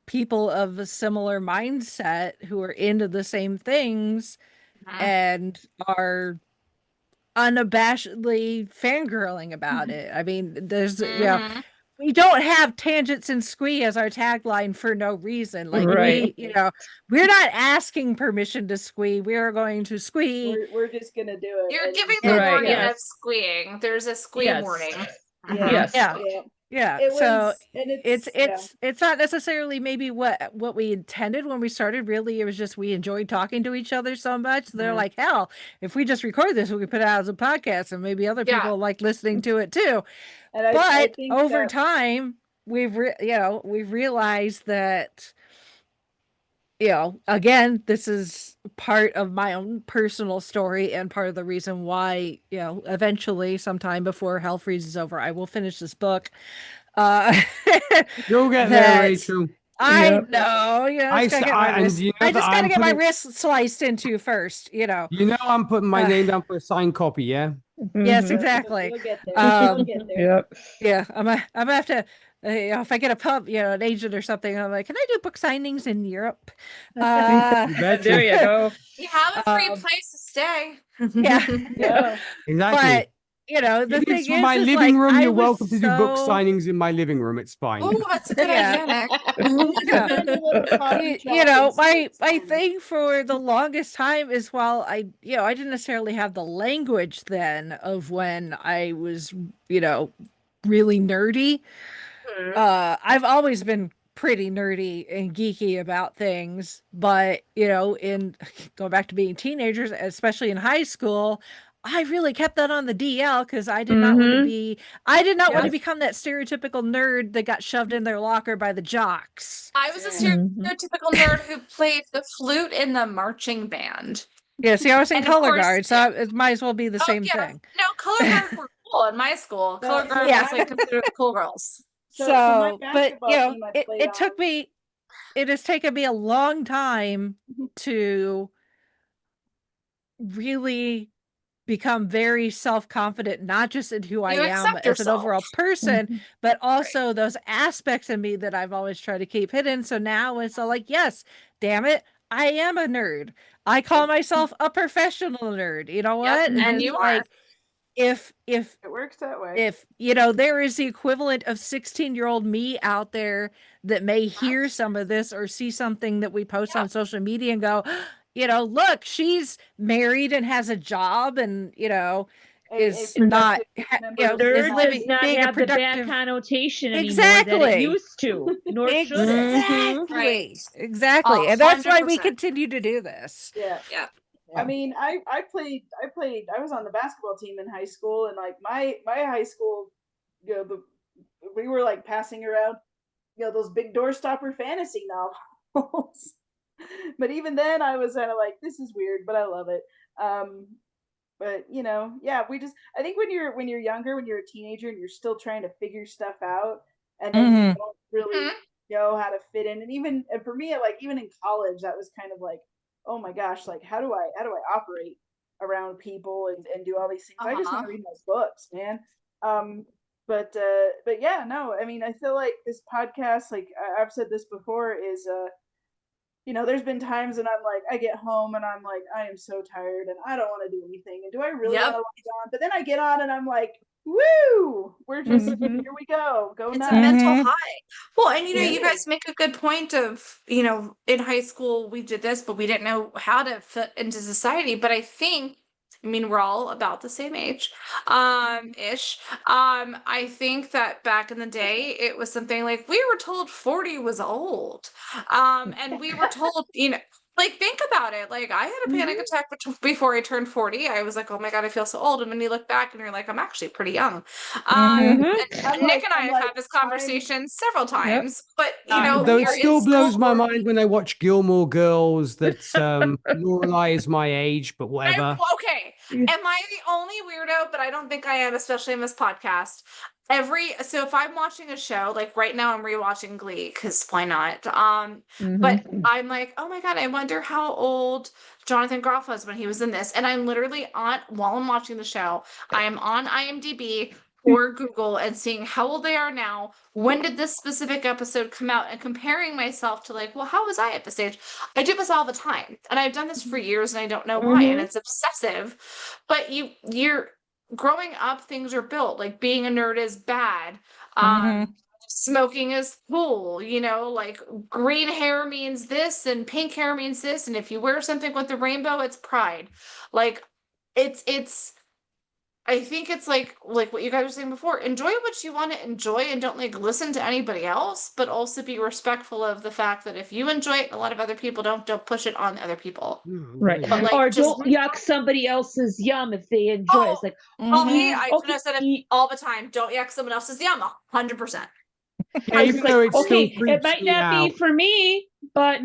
people of a similar mindset who are into the same things and are unabashedly fangirling about it. I mean, there's, you know, we don't have tangents and squee as our tagline for no reason. Like we, you know, we're not asking permission to squee. We are going to squee. We're just gonna do it. You're giving the warning of squeeing. There's a squee warning. Yeah. It's not necessarily maybe what we intended when we started. Really, it was just we enjoyed talking to each other so much. They're like, hell, if we just record this, we could put it out as a podcast, and maybe other people like listening to it too. And I think over time, we've realized that, you know, again, this is part of my own personal story and part of the reason why, you know, eventually, sometime before hell freezes over, I will finish this book. You'll get there, Rachel. I know. You know, I just gotta get my wrist sliced into first. You know. You know, I'm putting my name down for a signed copy. Yeah. Yes, exactly. You'll get there. You'll get there. Yeah, I'm gonna have to. If I get a pub, you know, an agent or something, I'm like, can I do book signings in Europe? There you go. You have a free place to stay. Yeah. Exactly. But you know, the thing is, my living room. You're welcome to do book signings in my living room. It's fine. Oh, that's a good idea. You know, my thing for the longest time is, while I didn't necessarily have the language then of when I was, you know, really nerdy. I've always been pretty nerdy and geeky about things, but you know, in going back to being teenagers, especially in high school, I really kept that on the DL because I did not want to be. I did not want to become that stereotypical nerd that got shoved in their locker by the jocks. I was a stereotypical nerd who played the flute in the marching band. Yeah, see, I was in color guard, so it might as well be the same thing. No, color guards were cool in my school. Color guards was like considered the cool girls. So but you know, it took me. It has taken me a long time to really become very self-confident, not just in who I am as an overall person, but also those aspects of me that I've always tried to keep hidden. So now it's all like, yes, damn it, I am a nerd. I call myself a professional nerd. You know what? Yep, and you are. If it works that way. If there is the equivalent of 16-year-old me out there that may hear some of this or see something that we post on social media and go, look, she's married and has a job and is not nerd does not have the bad connotation anymore that it used to, nor should it. Exactly. And that's why we continue to do this. Yeah. I mean, I was on the basketball team in high school, and like my high school, we were like passing around, those big doorstopper fantasy novels. But even then I was kind of like, this is weird, but I love it. But I think when you're younger, when you're a teenager and you're still trying to figure stuff out, and then you don't really know how to fit in. And for me, like even in college, that was kind of like, oh my gosh, like how do I operate around people and do all these things? I just want to read my books, man. But yeah, no, I mean, I feel like this podcast, like I've said this before, is there's been times and I'm like, I get home and I'm like, I am so tired and I don't want to do anything. And do I really want to log on? But then I get on and I'm like, woo, we're just here we go it's nuts. A mental high. Well, and you guys make a good point of, in high school we did this, but we didn't know how to fit into society. But I think, we're all about the same age, ish. I think that back in the day, it was something like we were told 40 was old. And we were told, like, think about it. Like, I had a panic attack before I turned 40. I was like, oh my God, I feel so old. And when you look back and you're like, I'm actually pretty young. And Nick and I have had this conversation several times, but though it still blows my mind when I watch Gilmore Girls that Lorelai is my age, but whatever. Okay. Am I the only weirdo? But I don't think I am, especially in this podcast. So if I'm watching a show, like right now I'm rewatching Glee, because why not? But I'm like, oh my God, I wonder how old Jonathan Groff was when he was in this. And I'm literally while I'm watching the show, I am on IMDb or Google and seeing how old they are now. When did this specific episode come out? And comparing myself to like, well, how was I at this age? I do this all the time. And I've done this for years and I don't know why. And it's obsessive. But you're growing up, things are built. Like being a nerd is bad. Smoking is cool. Like green hair means this and pink hair means this. And if you wear something with the rainbow, it's pride. Like I think it's like what you guys were saying before, enjoy what you want to enjoy and don't like listen to anybody else, but also be respectful of the fact that if you enjoy it, a lot of other people don't push it on other people. Right. But, or don't yuck somebody else's yum if they enjoy it. It's like, I could have said it all the time. Don't yuck someone else's yum. 100%. It might not be for me, but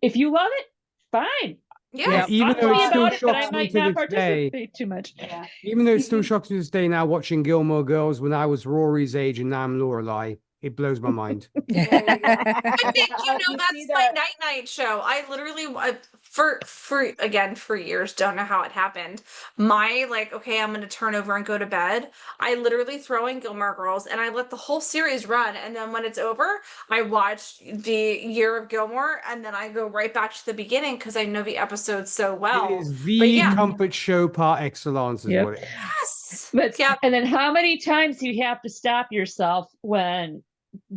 if you love it, fine. Yeah, even though it still shocks me to this day. Too much. Yeah. Even though it still shocks me to this day now, watching Gilmore Girls when I was Rory's age and now I'm Lorelai, it blows my mind. I think that's my night show. I literally for years don't know how it happened. My okay, I'm gonna turn over and go to bed. I literally throw in Gilmore Girls and I let the whole series run, and then when it's over, I watch the year of Gilmore and then I go right back to the beginning because I know the episodes so well. It is the comfort show par excellence, is what it is. Yes. But and then how many times do you have to stop yourself when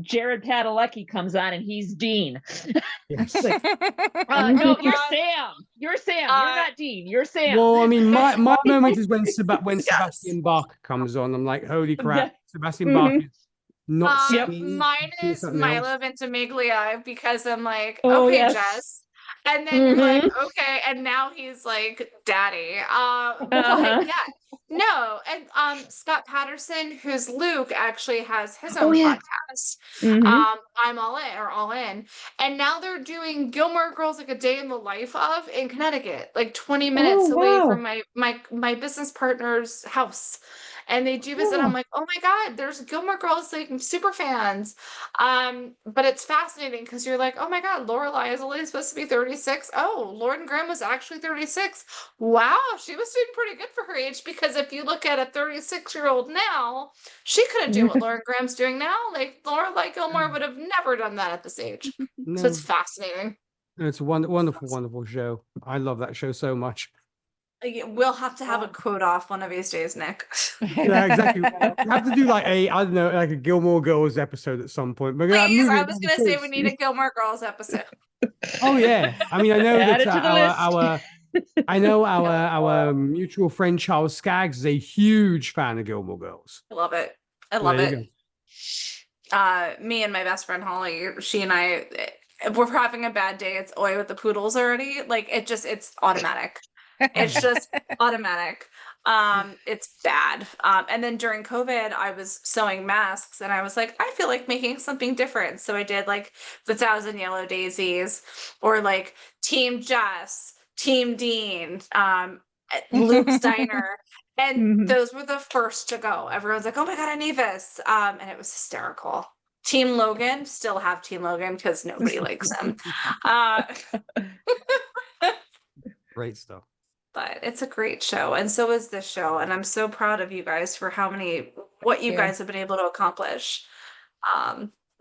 Jared Padalecki comes on and he's Dean? Yes. No, you're Sam. You're Sam. You're not Dean. You're Sam. Well, I mean, my moment is when Sebastian Bach comes on. I'm like, holy crap, Sebastian Bach is not singing. Mine is Milo Ventimiglia, because I'm like, okay, Jess. And then you're like, okay, and now he's like daddy. No, and Scott Patterson, who's Luke, actually has his own podcast. I'm all in. And now they're doing Gilmore Girls, like a day in the life of, in Connecticut, like 20 minutes away from my business partner's house. And they do visit. I'm like, oh my God, there's Gilmore Girls, like super fans. But it's fascinating because you're like, oh my God, Lorelai is only supposed to be 36. Oh, Lauren Graham was actually 36. Wow, she was doing pretty good for her age, because if you look at a 36-year-old now, she couldn't do what Lauren Graham's doing now. Like Lorelai Gilmore would have never done that at this age. No. So it's fascinating. It's a wonderful, wonderful show. I love that show so much. We'll have to have a quote off one of these days, Nick. Yeah, exactly. We have to do like I don't know, like a Gilmore Girls episode at some point. But that Please, movie, I was going to say we need a Gilmore Girls episode. Oh yeah, I mean, I know Add that it to the list. our mutual friend Charles Skaggs is a huge fan of Gilmore Girls. I love it. I love it. Me and my best friend Holly, she and I, if we're having a bad day, it's Oi with the poodles already. Like it's automatic. It's just automatic. It's bad. And then during COVID, I was sewing masks and I was like, I feel like making something different. So I did like the 1,000 Yellow Daisies or like Team Jess, Team Dean, Luke's Diner. And those were the first to go. Everyone's like, oh my God, I need this. And it was hysterical. Team Logan, still have Team Logan because nobody likes him. Great stuff. But it's a great show, and so is this show, and I'm so proud of you guys for what you guys have been able to accomplish.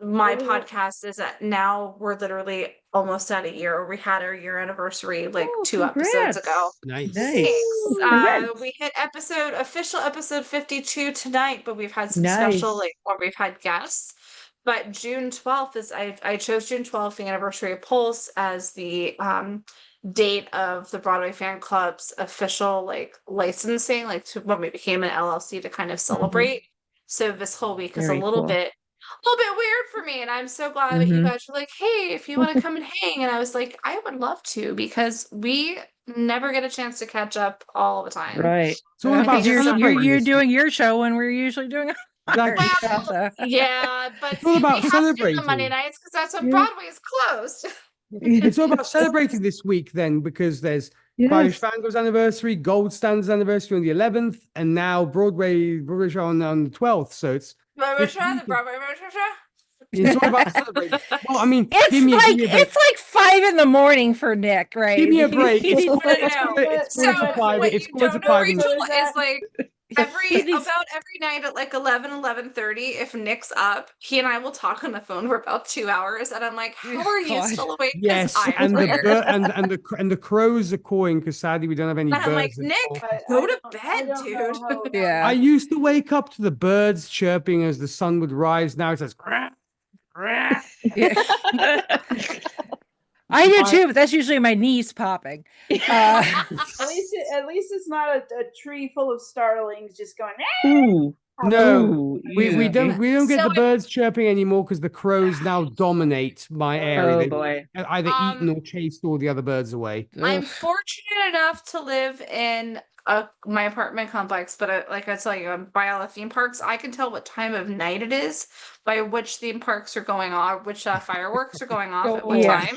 My podcast is now we're literally almost at a year. We had our year anniversary like 2 episodes ago. Nice. We hit official episode 52 tonight, but we've had some special where we've had guests. But June 12th is I chose June 12th, the anniversary of Pulse, as the date of the Broadway Fan Club's official licensing, to when we became an LLC to kind of celebrate. So this whole week is a little bit weird for me, and I'm so glad that you guys were like, hey, if you want to come and hang. And I was like, I would love to, because we never get a chance to catch up all the time. Right. So what about you're doing your show when we're usually doing yeah, but it's all about celebrating on Monday nights because that's when Broadway is closed. It's all about celebrating this week then, because there's Fiveish Fangirls anniversary, Gold Standards anniversary on the 11th, and now Broadway show on the 12th. So it's It's all about celebrating. Well, I mean, it's like 5 a.m. for Nick, right? Give me a break. It's quarter to 5. It's like about every night at like 11:30, if Nick's up, he and I will talk on the phone for about 2 hours, and I'm like, how are you still awake? Yes, and the crows are cawing because sadly we don't have any birds. I'm like, Nick, go to bed, dude. Yeah. I used to wake up to the birds chirping as the sun would rise. Now it says "Grah, grah." I do too, but that's usually my knees popping. At least it's not a tree full of starlings just going. No, we don't get the birds chirping anymore because the crows now dominate my area. They've either eaten or chased all the other birds away. I'm fortunate enough to live in my apartment complex, but like I tell you, I'm by all the theme parks. I can tell what time of night it is by which theme parks are going on, which fireworks are going off at what time.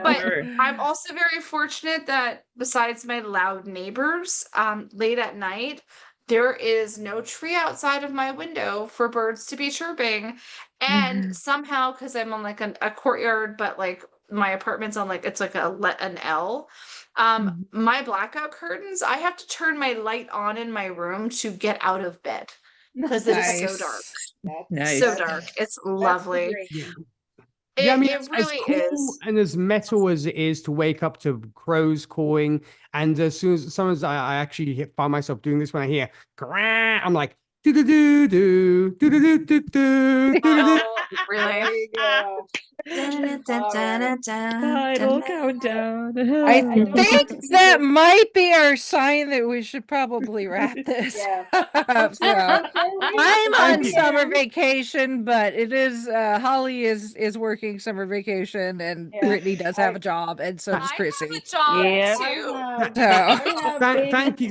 But I'm also very fortunate that besides my loud neighbors, late at night, there is no tree outside of my window for birds to be chirping. And somehow, because I'm on like a courtyard, but like my apartment's on it's like an L. My blackout curtains, I have to turn my light on in my room to get out of bed because it is so dark. So dark. It's lovely. Yeah, I mean, it really as cool and as metal as it is to wake up to crows cawing, and as soon as sometimes I actually find myself doing this when I hear "grah," I'm like do do do do do do do do do. Really? Final countdown. I think that might be our sign that we should probably wrap this up. So, I'm on summer vacation, but it is Holly is working summer vacation, and Brittany does have a job, and so does Chrissy.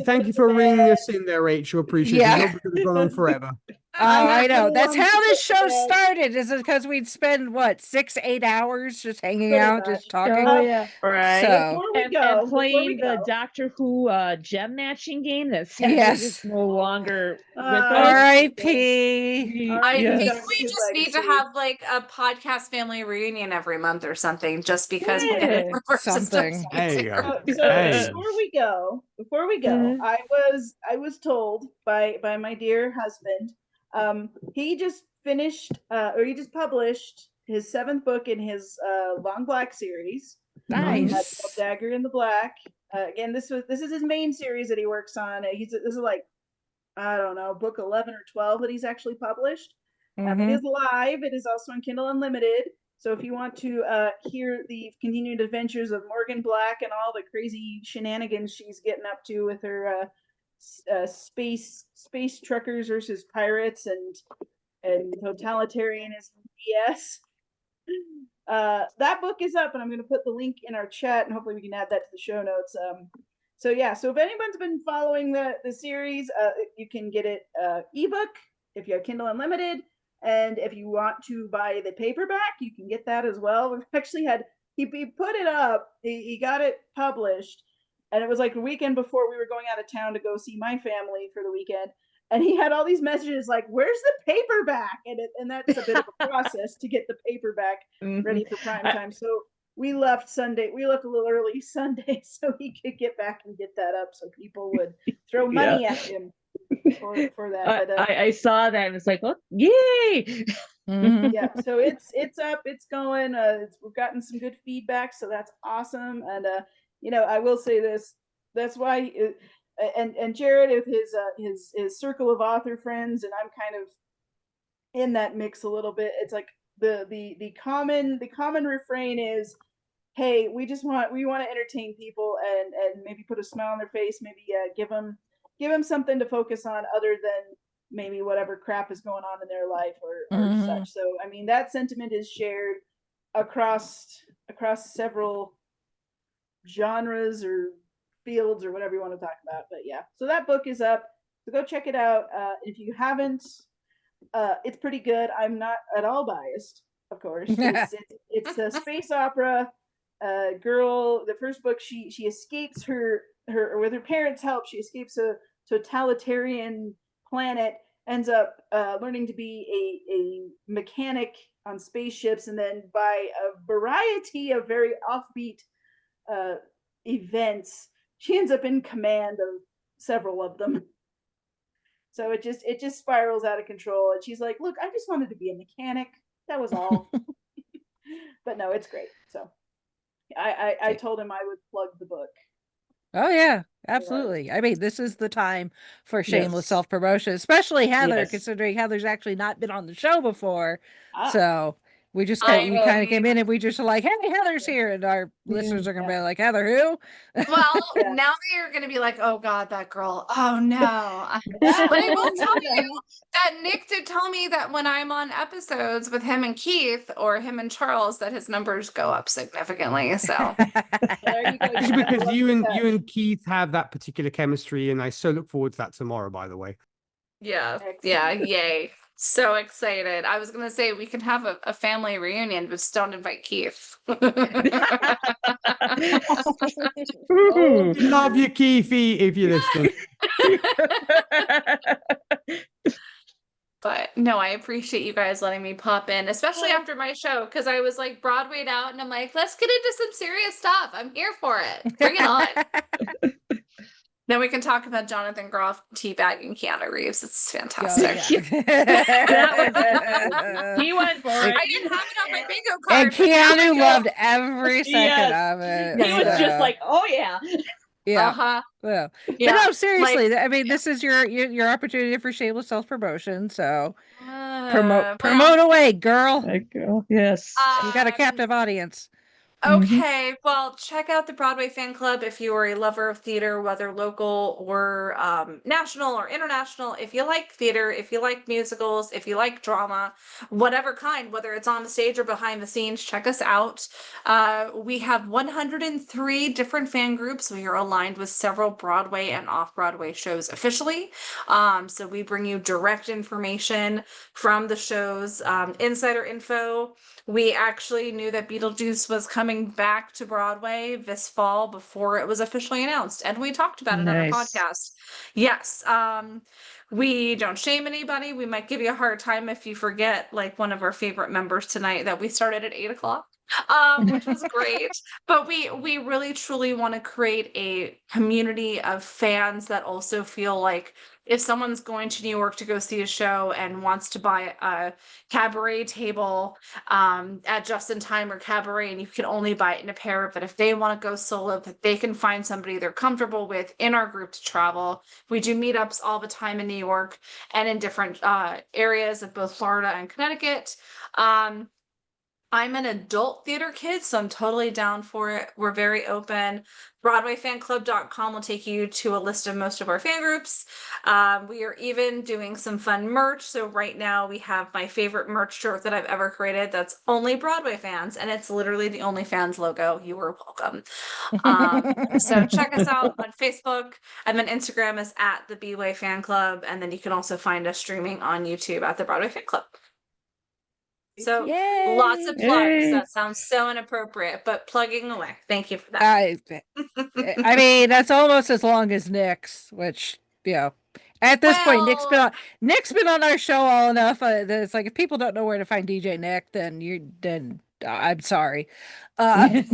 Thank you for ringing us in there, Rachel. Appreciate it. Hope it could have gone on forever. Oh, I know. That's how this show started. Is it because we'd spend 6-8 hours just hanging out, just talking? Oh yeah, right. So and playing the Doctor Who gem matching game that is no longer with us. R.I.P. I think we just need to have like a podcast family reunion every month or something, just because we get something. There you go. So before we go, I was told by my dear husband. He just finished or he just published seventh book in his Long Black series. Nice. Dagger in the Black. Again, this is his main series that he works on. This is like, I don't know, book 11 or 12 that he's actually published. It is live. It is also on Kindle Unlimited. So if you want to hear the continued adventures of Morgan Black and all the crazy shenanigans she's getting up to with her space truckers versus pirates and totalitarianism BS. That book is up, and I'm going to put the link in our chat, and hopefully we can add that to the show notes. So if anyone's been following the series, you can get it ebook if you have Kindle Unlimited, and if you want to buy the paperback, you can get that as well. We've actually had he put it up, he got it published, and it was like the weekend before we were going out of town to go see my family for the weekend. And he had all these messages like, "Where's the paperback?" And that's a bit of a process to get the paperback ready for prime time. So we left Sunday. We left a little early Sunday so he could get back and get that up, so people would throw money at him for that. But I saw that and it's like, oh, yay! Yeah, so it's up, it's going. We've gotten some good feedback, so that's awesome. And I will say this. That's why. And Jared with his circle of author friends, and I'm kind of in that mix a little bit. It's like the common refrain is, hey, we want to entertain people and maybe put a smile on their face, maybe give them something to focus on other than maybe whatever crap is going on in their life or such. So I mean, that sentiment is shared across several genres or fields or whatever you want to talk about. But yeah, so that book is up, so go check it out. If you haven't, it's pretty good. I'm not at all biased, of course. It's a space opera girl. The first book, she escapes her with her parents' help, she escapes a totalitarian planet, ends up learning to be a mechanic on spaceships, and then by a variety of very offbeat events, she ends up in command of several of them. So it just spirals out of control. And she's like, look, I just wanted to be a mechanic. That was all. But no, it's great. So I told him I would plug the book. Oh yeah, absolutely. I mean, this is the time for shameless self-promotion, especially Heather, considering Heather's actually not been on the show before. So we just kind of came in and we just were like, hey, Heather's here. And our listeners are going to be like, Heather who? Well, now you're going to be like, oh God, that girl. Oh no. But I will tell you that Nick did tell me that when I'm on episodes with him and Keith or him and Charles, that his numbers go up significantly. So there you go. Because you and Keith have that particular chemistry, and I so look forward to that tomorrow, by the way. Yeah. Excellent. Yeah. Yay. So excited. I was going to say we can have a family reunion, but just don't invite Keith. Love you, Keithy, if you're listening. But no, I appreciate you guys letting me pop in, especially after my show, because I was like Broadwayed out and I'm like, let's get into some serious stuff. I'm here for it. Bring it on. Then we can talk about Jonathan Groff teabagging Keanu Reeves. It's fantastic. He went for it. I didn't have it on my bingo card. And Keanu loved every second of it. He was just like, oh yeah. Yeah. But no, seriously. I mean, this is your opportunity for shameless self-promotion. So promote away, girl. Yes. You got a captive audience. Okay, well, check out the Broadway Fan Club if you are a lover of theater, whether local or national or international. If you like theater, if you like musicals, if you like drama, whatever kind, whether it's on the stage or behind the scenes, check us out. We have 103 different fan groups. We are aligned with several Broadway and off-Broadway shows officially. So we bring you direct information from the shows, insider info. We actually knew that Beetlejuice was coming back to Broadway this fall before it was officially announced, and we talked about it on our podcast. Yes, we don't shame anybody. We might give you a hard time if you forget, like one of our favorite members tonight, that we started at 8 o'clock. Which was great. But we really truly want to create a community of fans that also feel like if someone's going to New York to go see a show and wants to buy a cabaret table at Just in Time or Cabaret, and you can only buy it in a pair, but if they want to go solo, that they can find somebody they're comfortable with in our group to travel. We do meetups all the time in New York and in different areas of both Florida and Connecticut. I'm an adult theater kid, so I'm totally down for it. We're very open. BroadwayFanClub.com will take you to a list of most of our fan groups. We are even doing some fun merch. So right now we have my favorite merch shirt that I've ever created that's only Broadway fans, and it's literally the OnlyFans logo. You are welcome. So check us out on Facebook, and then Instagram is at the B-Way Fan Club, and then you can also find us streaming on YouTube at the Broadway Fan Club. So Yay. Lots of plugs. That sounds so inappropriate, but plugging away. Thank you for that. I mean, that's almost as long as Nick's, which, at this point, Nick's been on our show all enough. It's like, if people don't know where to find DJ Nick, then I'm sorry. It's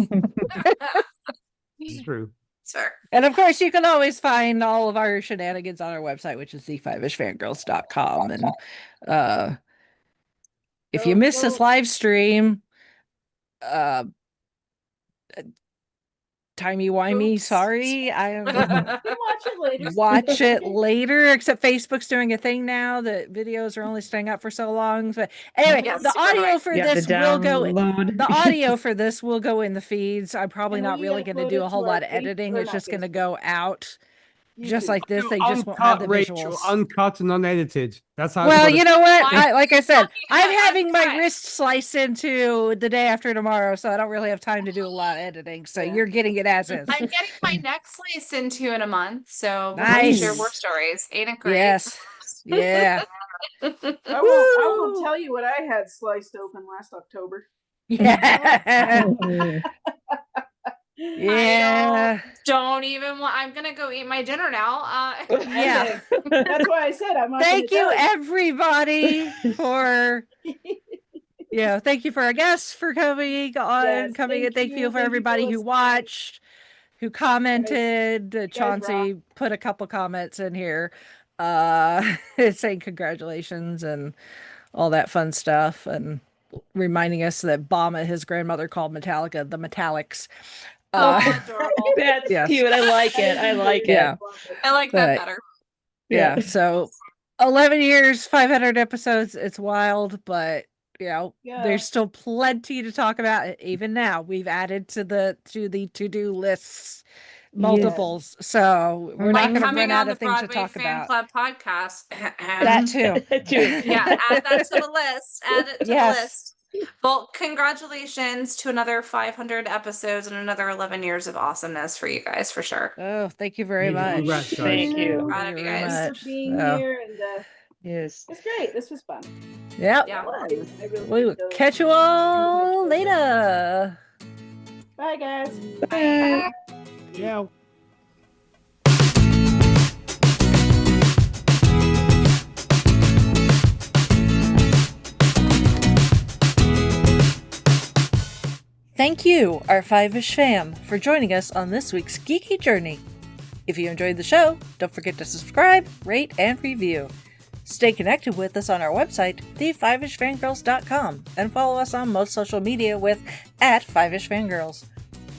true. Sure. And of course, you can always find all of our shenanigans on our website, which is the5ishfangirls.com. And if you missed this live stream, timey-wimey, sorry. Watch it later. Watch it later, except Facebook's doing a thing now that videos are only staying up for so long. But anyway, the audio for this will go. The audio for this will go in the feeds. I'm probably not really going to do a whole lot of editing. It's just going to go out. Just like this, they just won't have the visuals. Uncut and unedited. That's how. Well, you know what? Like I said, I'm having my wrist sliced into the day after tomorrow, so I don't really have time to do a lot of editing. So you're getting it as is. I'm getting my neck sliced into in a month, so we'll share more stories. Ain't it great? Yes. Yeah. I will tell you what I had sliced open last October. Yeah. Yeah. Don't even want. I'm gonna go eat my dinner now. Yeah. That's why I said I'm not. Thank you, everybody, for. Yeah, thank you for our guests for coming on. Yes, Thank you for everybody who watched, who commented. Chauncey put a couple comments in here, saying congratulations and all that fun stuff, and reminding us that Bama, his grandmother, called Metallica the Metallics. Adorable. That's cute. I like it. I like it. I like that better. Yeah. So 11 years, 500 episodes. It's wild, but there's still plenty to talk about. Even now, we've added to the to-do lists multiples. So we're not going to run out of things to talk about. Club podcast. That too. Yeah, add that to the list. Add it to the list. Well, congratulations to another 500 episodes and another 11 years of awesomeness for you guys, for sure. Oh, thank you very much. Thank you. Proud of you guys. Thanks for being here, and yes, it's great. This was fun. Yep. Yeah. We will catch you all later. Bye, guys. Bye. Yeah. Thank you, our Fiveish fam, for joining us on this week's geeky journey. If you enjoyed the show, don't forget to subscribe, rate, and review. Stay connected with us on our website, the5ishfangirls.com, and follow us on most social media with @FivishFangirls.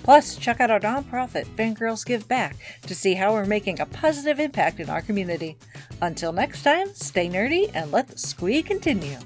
Plus, check out our nonprofit, Fangirls Give Back, to see how we're making a positive impact in our community. Until next time, stay nerdy and let the squee continue.